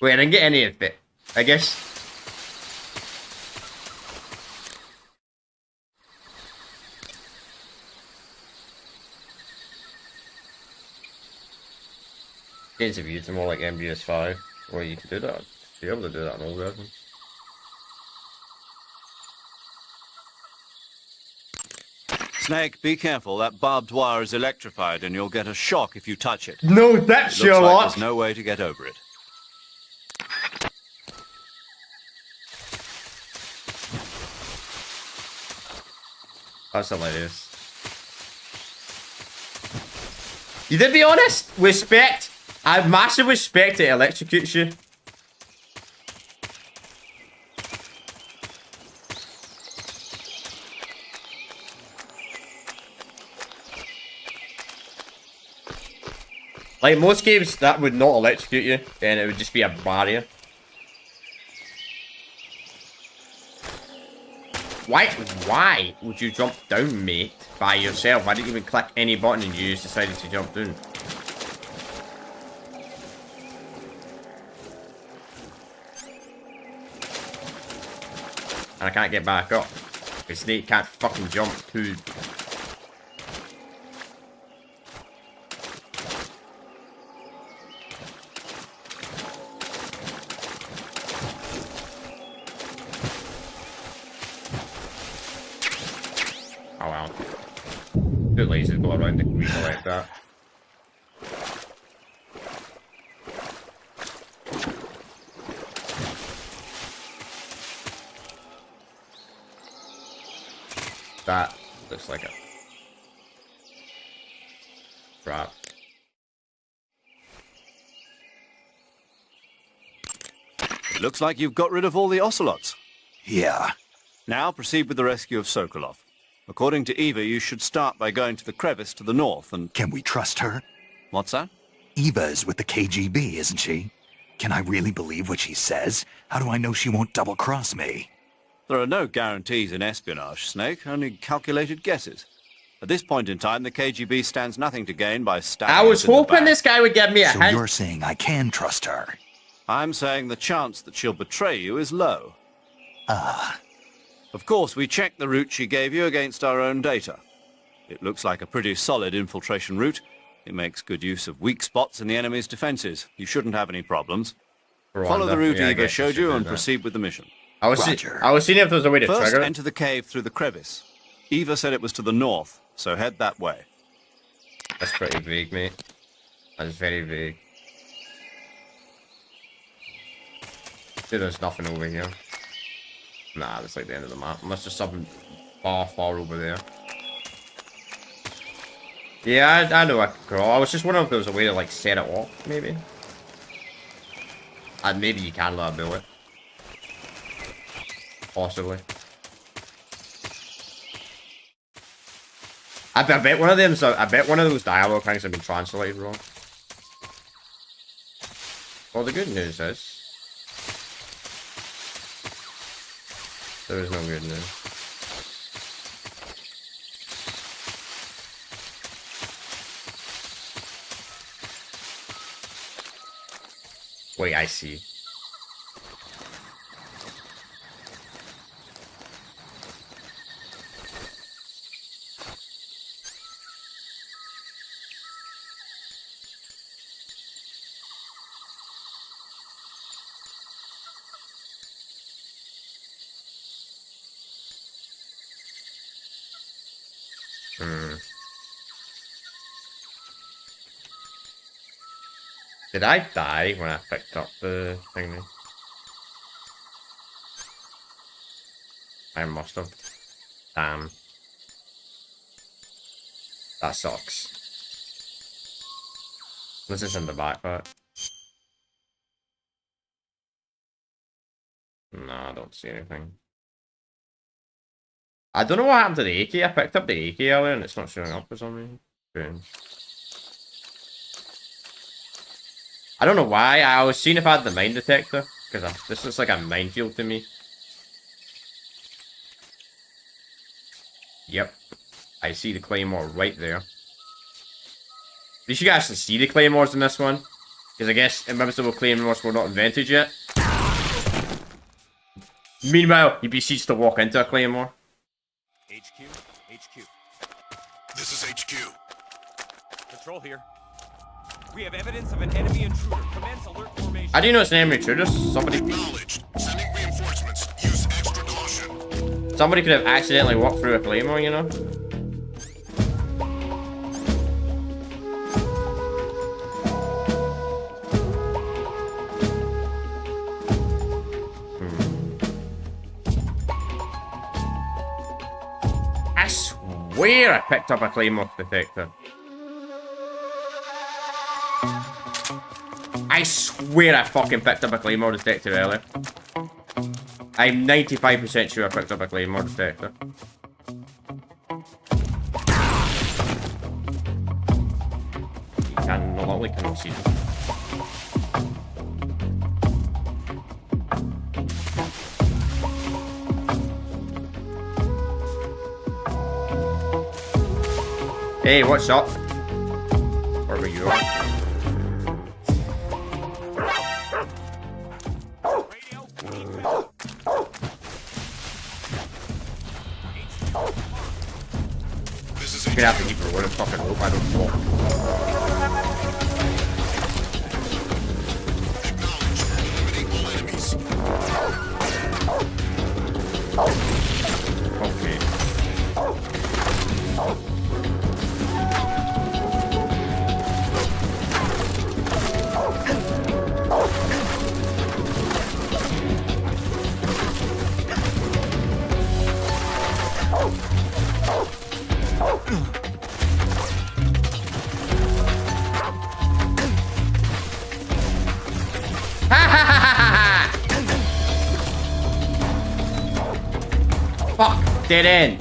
Speaker 1: Wait, I didn't get any of it. I guess. Games of use are more like MGS5, or you can do that. You're able to do that in all versions.
Speaker 4: Snake, be careful. That barbed wire is electrified, and you'll get a shock if you touch it.
Speaker 1: No, that's Sherlock.
Speaker 4: Looks like there's no way to get over it.
Speaker 1: That's hilarious. You did be honest. Respect. I have massive respect that it electrocutes you. Like most games, that would not electrocute you, and it would just be a barrier. Why would you jump down, mate, by yourself? I didn't even click any button and you just decided to jump down. And I can't get back up. Because Snake can't fucking jump too. Two lasers go around and recollect that. That looks like a trap.
Speaker 4: It looks like you've got rid of all the ocelots.
Speaker 2: Yeah.
Speaker 4: Now proceed with the rescue of Sokolov. According to Eva, you should start by going to the crevice to the north and...
Speaker 2: Can we trust her?
Speaker 4: What's that?
Speaker 2: Eva is with the KGB, isn't she? Can I really believe what she says? How do I know she won't double-cross me?
Speaker 4: There are no guarantees in espionage, Snake, only calculated guesses. At this point in time, the KGB stands nothing to gain by stabbing
Speaker 1: I was
Speaker 4: us in the
Speaker 1: hoping
Speaker 4: back.
Speaker 1: this guy would give me a hint.
Speaker 2: So you're saying I can trust her?
Speaker 4: I'm saying the chance that she'll betray you is low.
Speaker 2: Ah.
Speaker 4: Of course, we checked the route she gave you against our own data. It looks like a pretty solid infiltration route. It makes good use of weak spots in the enemy's defenses. You shouldn't have any problems. Follow the route Eva showed you and proceed with the mission.
Speaker 1: I was seeing if there was a way to
Speaker 4: First,
Speaker 1: trigger it.
Speaker 4: enter the cave through the crevice. Eva said it was to the north, so head that way.
Speaker 1: That's pretty vague, mate. That's very vague. See, there's nothing over here. Nah, that's like the end of the map. Unless there's something far, far over there. Yeah, I know I could crawl. I was just wondering if there was a way to, like, set it off, maybe. And maybe you can let it do it. Possibly. I bet one of them. I bet one of those dialogue things have been translated wrong. Well, the good news is there is no good news. Wait, I see. Did I die when I picked up the thingy? I must have. Damn. That sucks. This is in the back part. No, I don't see anything. I don't know what happened to the AK. I picked up the AK earlier and it's not showing up for some reason. Strange. I don't know why. I was seeing if I had the mine detector. Because this looks like a minefield to me. Yep. I see the claymore right there. At least you guys can see the claymores in this one. Because I guess invincible claymores were not invented yet. Meanwhile, you beseech to walk into a claymore.
Speaker 8: HQ. This is HQ. Patrol here. We have evidence of an enemy intruder. Commence alert formation.
Speaker 1: How do you know it's an enemy intruder? Somebody.
Speaker 8: Acknowledged. Sending reinforcements. Use extra caution.
Speaker 1: Somebody could have accidentally walked through a claymore, you know? I swear I picked up a claymore detector. I swear I fucking picked up a claymore detector earlier. I'm 95% sure I picked up a claymore detector. You cannot see them. Hey, what's up? Wherever you are. I'm gonna have to keep her with a fucking rope, I don't know. Okay. dead end.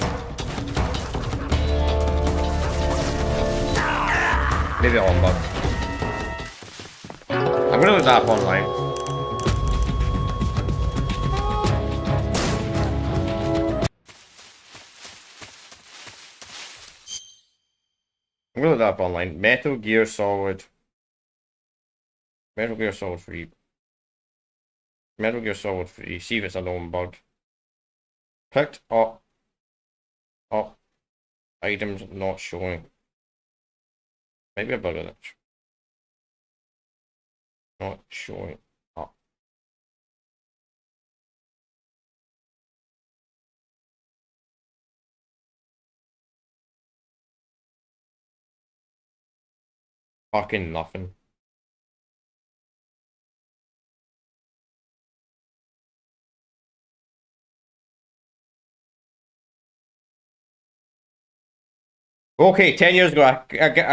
Speaker 1: Maybe a humbug. I'm gonna look that up online. I'm gonna look that up online. Metal Gear Solid 3. Metal Gear Solid 3. See if it's a known bug. Picked up items not showing. Maybe a bug of that. Not showing up. Fucking nothing. Okay, 10 years ago, I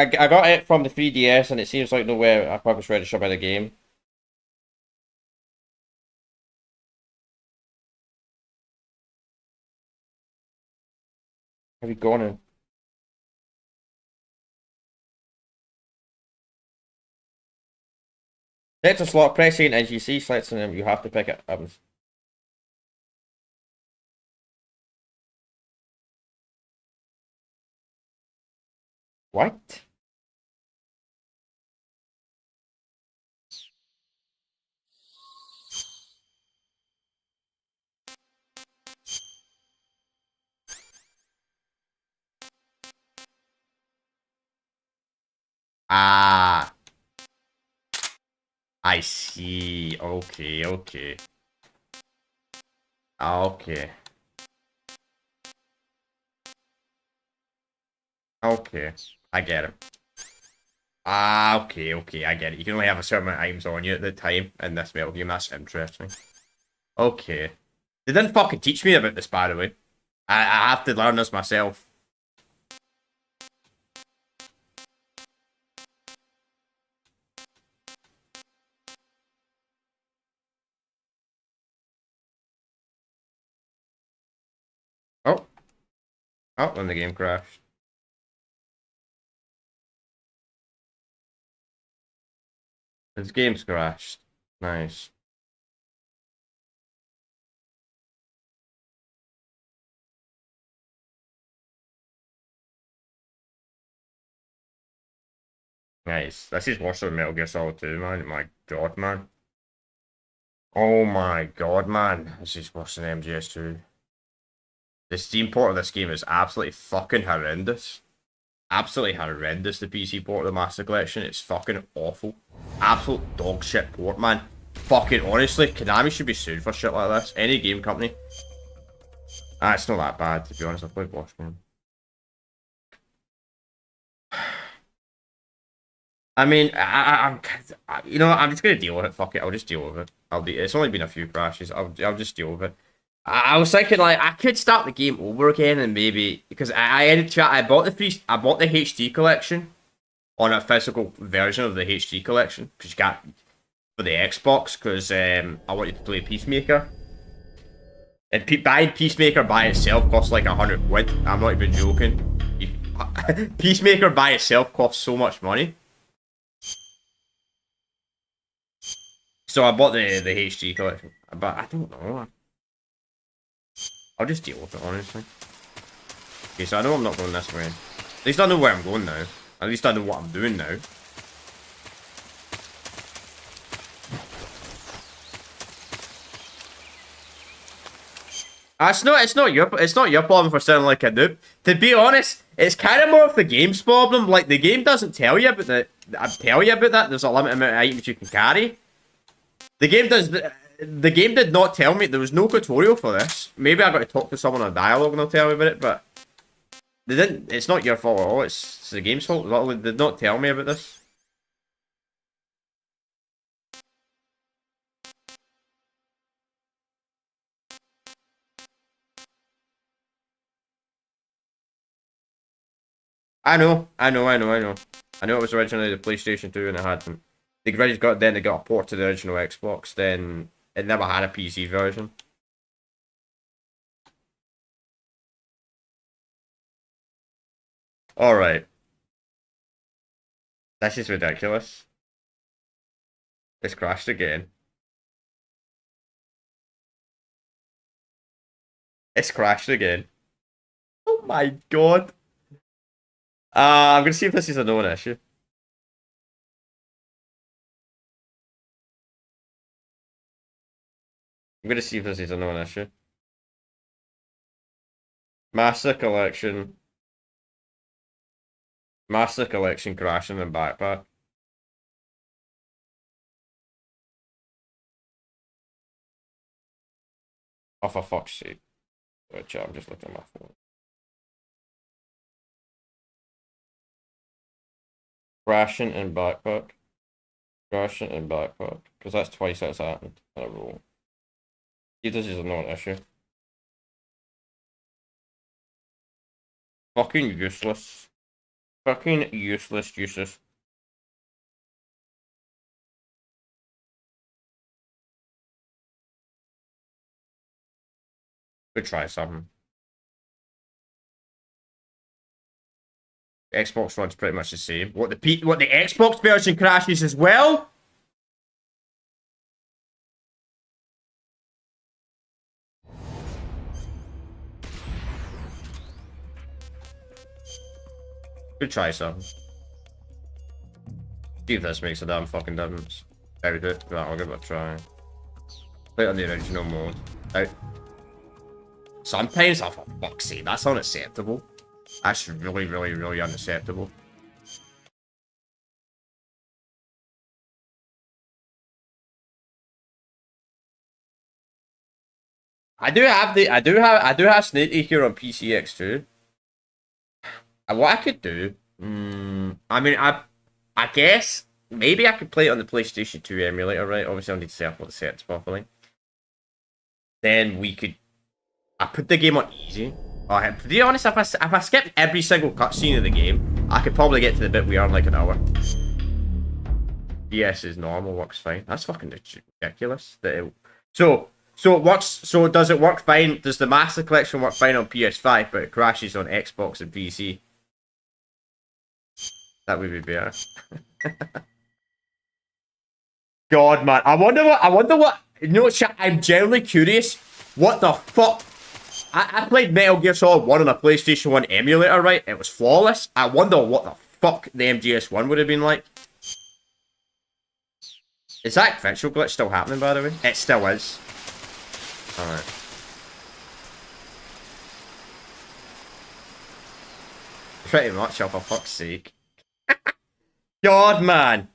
Speaker 1: got it from the 3DS, and it seems like nowhere I published registered by the game. Have you gone in? Select a slot, press A and as you see, select them, you have to pick it up. What? Ah, I see. Okay, okay. Okay. Okay, I get it. Ah, okay, okay, I get it. You can only have a certain amount of items on you at the time in this metal game. That's interesting. Okay. They didn't fucking teach me about this, by the way. I have to learn this myself. Oh. Oh, and the game crashed. This game's crashed. Nice. Nice. This is worse than Metal Gear Solid 2, man. My god, man. Oh my god, man. This is worse than MGS2. The Steam port of this game is absolutely fucking horrendous. Absolutely horrendous, the PC port of the Master Collection. It's fucking awful. Absolute dog shit port, man. Fucking honestly, Konami should be sued for shit like this. Any game company. Ah, it's not that bad, to be honest. I've played worse games. I mean, I'm you know, I'm just gonna deal with it. Fuck it, I'll just deal with it. It's only been a few crashes. I'll just deal with it. I was thinking like I could start the game over again and maybe because I bought the HD collection on a physical version of the HD collection because you got for the Xbox because I wanted to play Peacemaker. And buying Peacemaker by itself costs like 100 quid. I'm not even joking. Peacemaker by itself costs so much money. So I bought the HD collection, but I don't know. I'll just deal with it, honestly. Okay, so I know I'm not going this way. At least I know where I'm going now. At least I know what I'm doing now. It's not your problem for sounding like a noob. To be honest, it's kind of more of the game's problem. Like the game doesn't tell you about that. There's a limited amount of items you can carry. The game did not tell me. There was no tutorial for this. Maybe I got to talk to someone on dialogue and they'll tell me about it, but they didn't. It's not your fault at all. It's the game's fault. They did not tell me about this. I know it was originally the PlayStation 2 and it had them. They got a port to the original Xbox, then it never had a PC version. Alright. This is ridiculous. It's crashed again. It's crashed again. Oh my god. I'm gonna see if this is a known issue. I'm gonna see if this is a known issue. Master collection. Master collection crashing in backpack. Oh, for fuck's sake. Wait, I'm just looking at my phone. Crashing in backpack. Crashing in backpack. Because that's twice that's happened in a row. See, this is a known issue. Fucking useless. Fucking useless. Could try something. The Xbox one's pretty much the same. What the Xbox version crashes as well? Could try something. See if this makes a damn fucking difference. Doubt it, but I'll give it a try. Play it on the original mode. Out. Sometimes, oh for fuck's sake, that's unacceptable. That's really unacceptable. I do have Snake here on PCX2. And what I could do, I mean, I guess maybe I could play it on the PlayStation 2 emulator, right? Obviously, I'll need to set up all the settings properly. Then we could. I put the game on easy. Oh, to be honest, if I skipped every single cutscene of the game, I could probably get to the bit we are in like an hour. PS is normal, works fine. That's fucking ridiculous. So it works. So does it work fine? Does the Master Collection work fine on PS5, but it crashes on Xbox and PC? That would be better. God, man, I wonder what. You know, I'm genuinely curious. What the fuck? I played Metal Gear Solid 1 on a PlayStation 1 emulator, right? It was flawless. I wonder what the fuck the MGS1 would have been like. Is that visual glitch still happening, by the way? It still is. Alright. Pretty much, oh, for fuck's sake. God, man.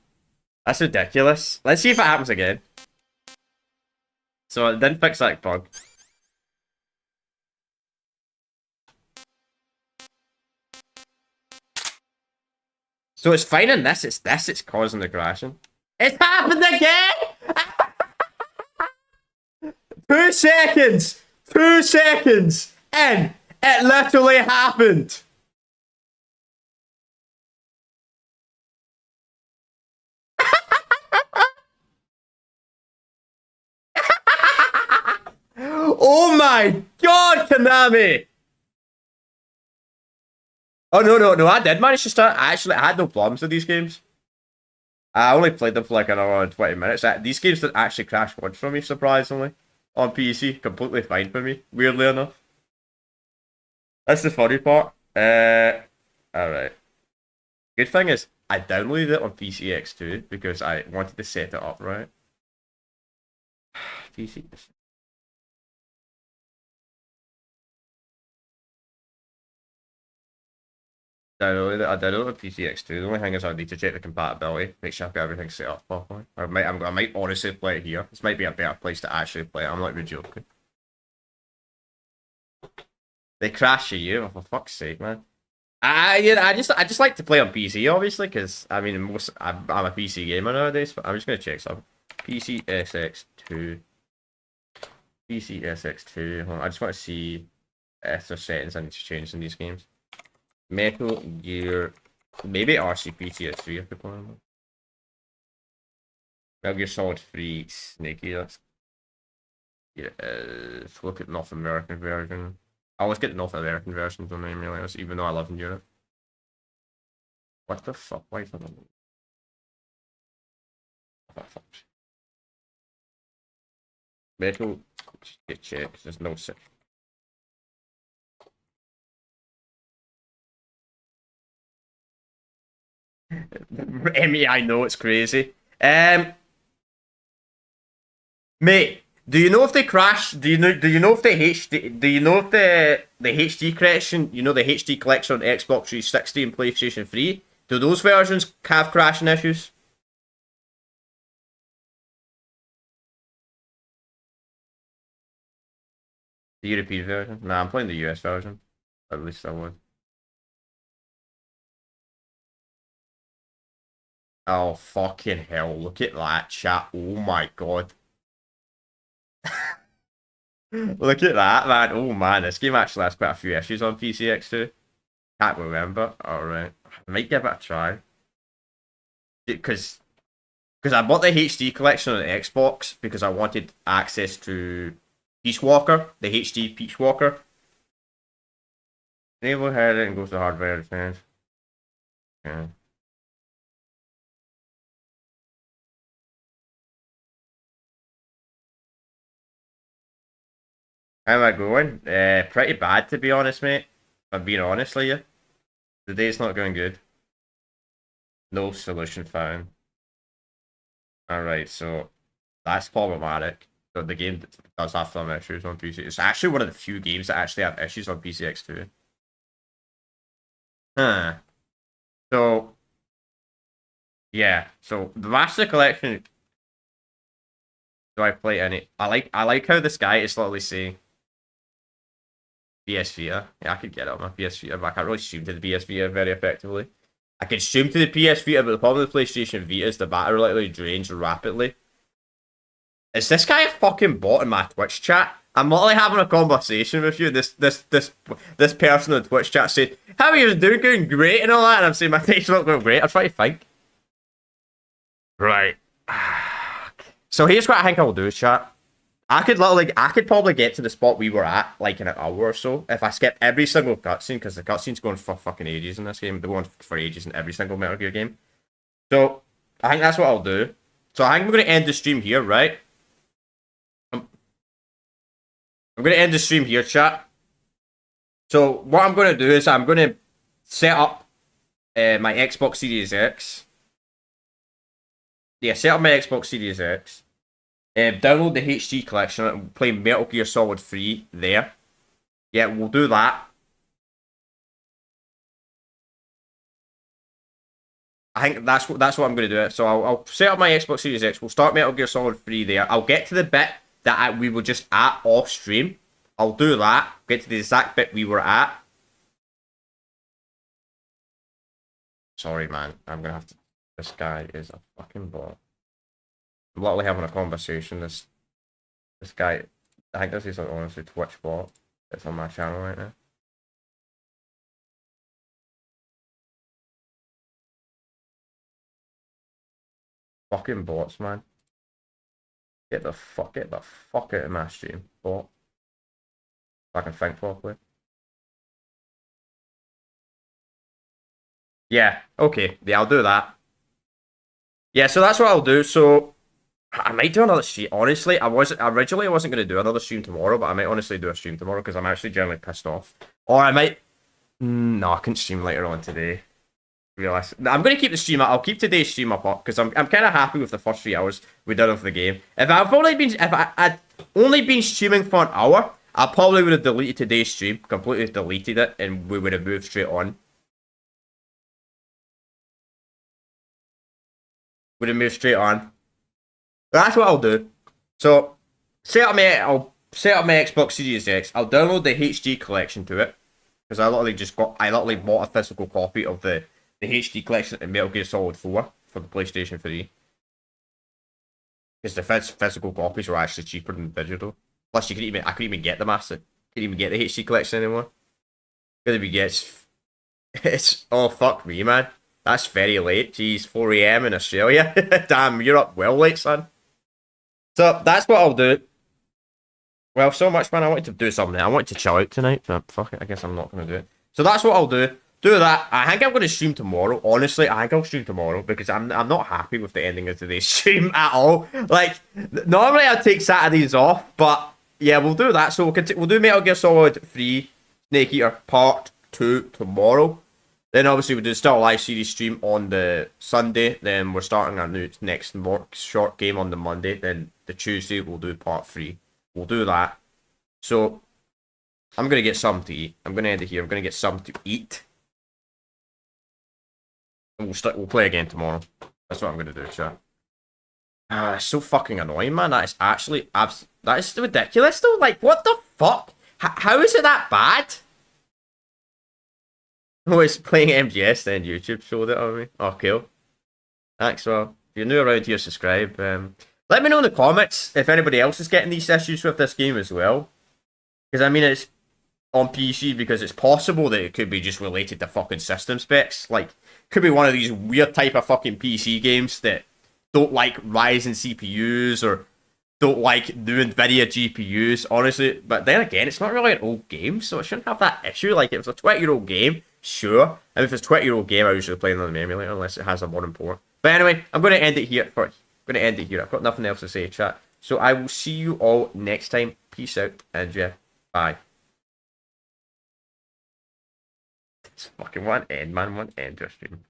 Speaker 1: That's ridiculous. Let's see if it happens again. So it didn't fix that bug. So it's fine in this, it's causing the crashing. It's happened again! 2 seconds! 2 seconds! And it literally happened! Oh my god, Konami! Oh, no, I did manage to start. I had no problems with these games. I only played them for like an hour and 20 minutes. These games didn't actually crash once for me, surprisingly. On PC, completely fine for me, weirdly enough. That's the funny part. Alright. Good thing is, I downloaded it on PCX2 because I wanted to set it up right. PC. I downloaded PCX2. The only thing is I need to check the compatibility, make sure I've got everything set up properly. I might honestly play it here. This might be a better place to actually play it. I'm not even joking. They crash you, oh, for fuck's sake, man. I just like to play on PC, obviously, because I mean I'm a PC gamer nowadays. But I'm just gonna check some PCSX2. PCSX2. I just want to see if there's settings I need to change in these games. Metal Gear, maybe RCPT3 if you're playing. Metal Gear Solid 3 Snakey. That's let's look at North American version. I always get the North American versions on the emulators, even though I live in Europe. What the fuck? Why is that on? What the fuck? Metal. Get checked. There's no sick. Emmy, I know it's crazy. Mate, do you know if they crash? Do you know if the HD? Do you know if the HD collection? You know the HD collection on Xbox 360 and PlayStation 3. Do those versions have crashing issues? The European version? Nah, I'm playing the US version. At least I would. Oh, fucking hell. Look at that, chat. Oh my god. Look at that, man. Oh man, this game actually has quite a few issues on PCX2. Can't remember. Alright. I might give it a try. Because I bought the HD collection on the Xbox because I wanted access to Peace Walker, the HD Peace Walker. Enable head and goes to hardware defense. Yeah. How am I going? Pretty bad to be honest, mate. If I'm being honest with you. The day's not going good. No solution found. Alright, so that's problematic. So the game does have some issues on PC. It's actually one of the few games that actually have issues on PCX2. Huh. So yeah, so the Master Collection. Do I play any? I like how this guy is literally saying PS Vita. Yeah, I could get it on my PS Vita, but I can't really stream to the PS Vita very effectively. I can stream to the PS Vita, but the problem with PlayStation Vita is the battery literally drains rapidly. Is this guy a fucking bot in my Twitch chat? I'm literally having a conversation with you. This person in the Twitch chat said, "How are you doing? Going great and all that." And I'm saying my day's not going great. I'm trying to think. Right. So here's what I think I will do, chat. I could probably get to the spot we were at like in an hour or so if I skip every single cutscene, because the cutscene's going for fucking ages in this game. They're going for ages in every single Metal Gear game. So I think that's what I'll do. So I think we're going to end the stream here, right? I'm going to end the stream here, chat. So what I'm going to do is I'm going to set up my Xbox Series X. Yeah, set up my Xbox Series X. Download the HD collection and play Metal Gear Solid 3 there. Yeah, we'll do that. I think that's what I'm going to do. So I'll set up my Xbox Series X. We'll start Metal Gear Solid 3 there. I'll get to the bit that we were just at off stream. I'll do that. Get to the exact bit we were at. Sorry, man. I'm going to have to... This guy is a fucking bot. I'm literally having a conversation. This guy... I think this is like honestly Twitch bot. It's on my channel right now. Fucking bots, man. Get the fuck out of my stream, bot. If I can think properly. Yeah, okay. Yeah, I'll do that. Yeah, so that's what I'll do. So I might do another stream. Honestly, originally I wasn't going to do another stream tomorrow, but I might honestly do a stream tomorrow because I'm actually generally pissed off. Or I might... No, I couldn't stream later on today. Realize I'm going to keep the stream up. I'll keep today's stream up because I'm kind of happy with the first 3 hours we did of the game. If I'd only been streaming for an hour, I probably would have deleted today's stream, completely deleted it, and we would have moved straight on. Would have moved straight on. That's what I'll do. So I'll set up my Xbox Series X. I'll download the HD collection to it because I literally bought a physical copy of the HD collection in Metal Gear Solid 4 for the PlayStation 3. Because the physical copies were actually cheaper than digital. Plus, I couldn't even get the master. Couldn't even get the HD collection anymore. Gonna be it's oh fuck me, man. That's very late. Jeez, 4 AM in Australia. Damn, you're up well late, son. So that's what I'll do. Well, so much, man. I wanted to do something. I wanted to chill out tonight, but fuck it. I guess I'm not gonna do it. So that's what I'll do. do that. I think I'm going to stream tomorrow. Honestly, I think I'll stream tomorrow because I'm not happy with the ending of today's stream at all. Like, normally I take Saturdays off, but yeah, we'll do that. So we'll do Metal Gear Solid 3 Snake Eater Part 2 tomorrow. Then obviously we'll do still a live series stream on the Sunday. Then we're starting our next short game on the Monday. Then the Tuesday we'll do Part 3. We'll do that. So I'm going to get something to eat. I'm going to end it here. I'm going to get something to eat. And we'll play again tomorrow. That's what I'm going to do, chat. It's so fucking annoying, man. That is actually... that is ridiculous, though. Like, what the fuck? How is it that bad? Oh, it's playing MGS, then YouTube showed it on me. Oh, cool. Thanks, well. If you're new around here, subscribe. Let me know in the comments if anybody else is getting these issues with this game as well. Because, I mean, it's on PC because it's possible that it could be just related to fucking system specs. Like, could be one of these weird type of fucking PC games that don't like Ryzen CPUs or don't like new NVIDIA GPUs, honestly. But then again, it's not really an old game, so it shouldn't have that issue. Like, if it's a 20-year-old game, sure. And if it's a 20-year-old game, I usually play it on the emulator unless it has a modern port. But anyway, I'm going to end it here. I've got nothing else to say, chat. So I will see you all next time. Peace out, and yeah, bye. It's fucking one end, man. One end to a stream.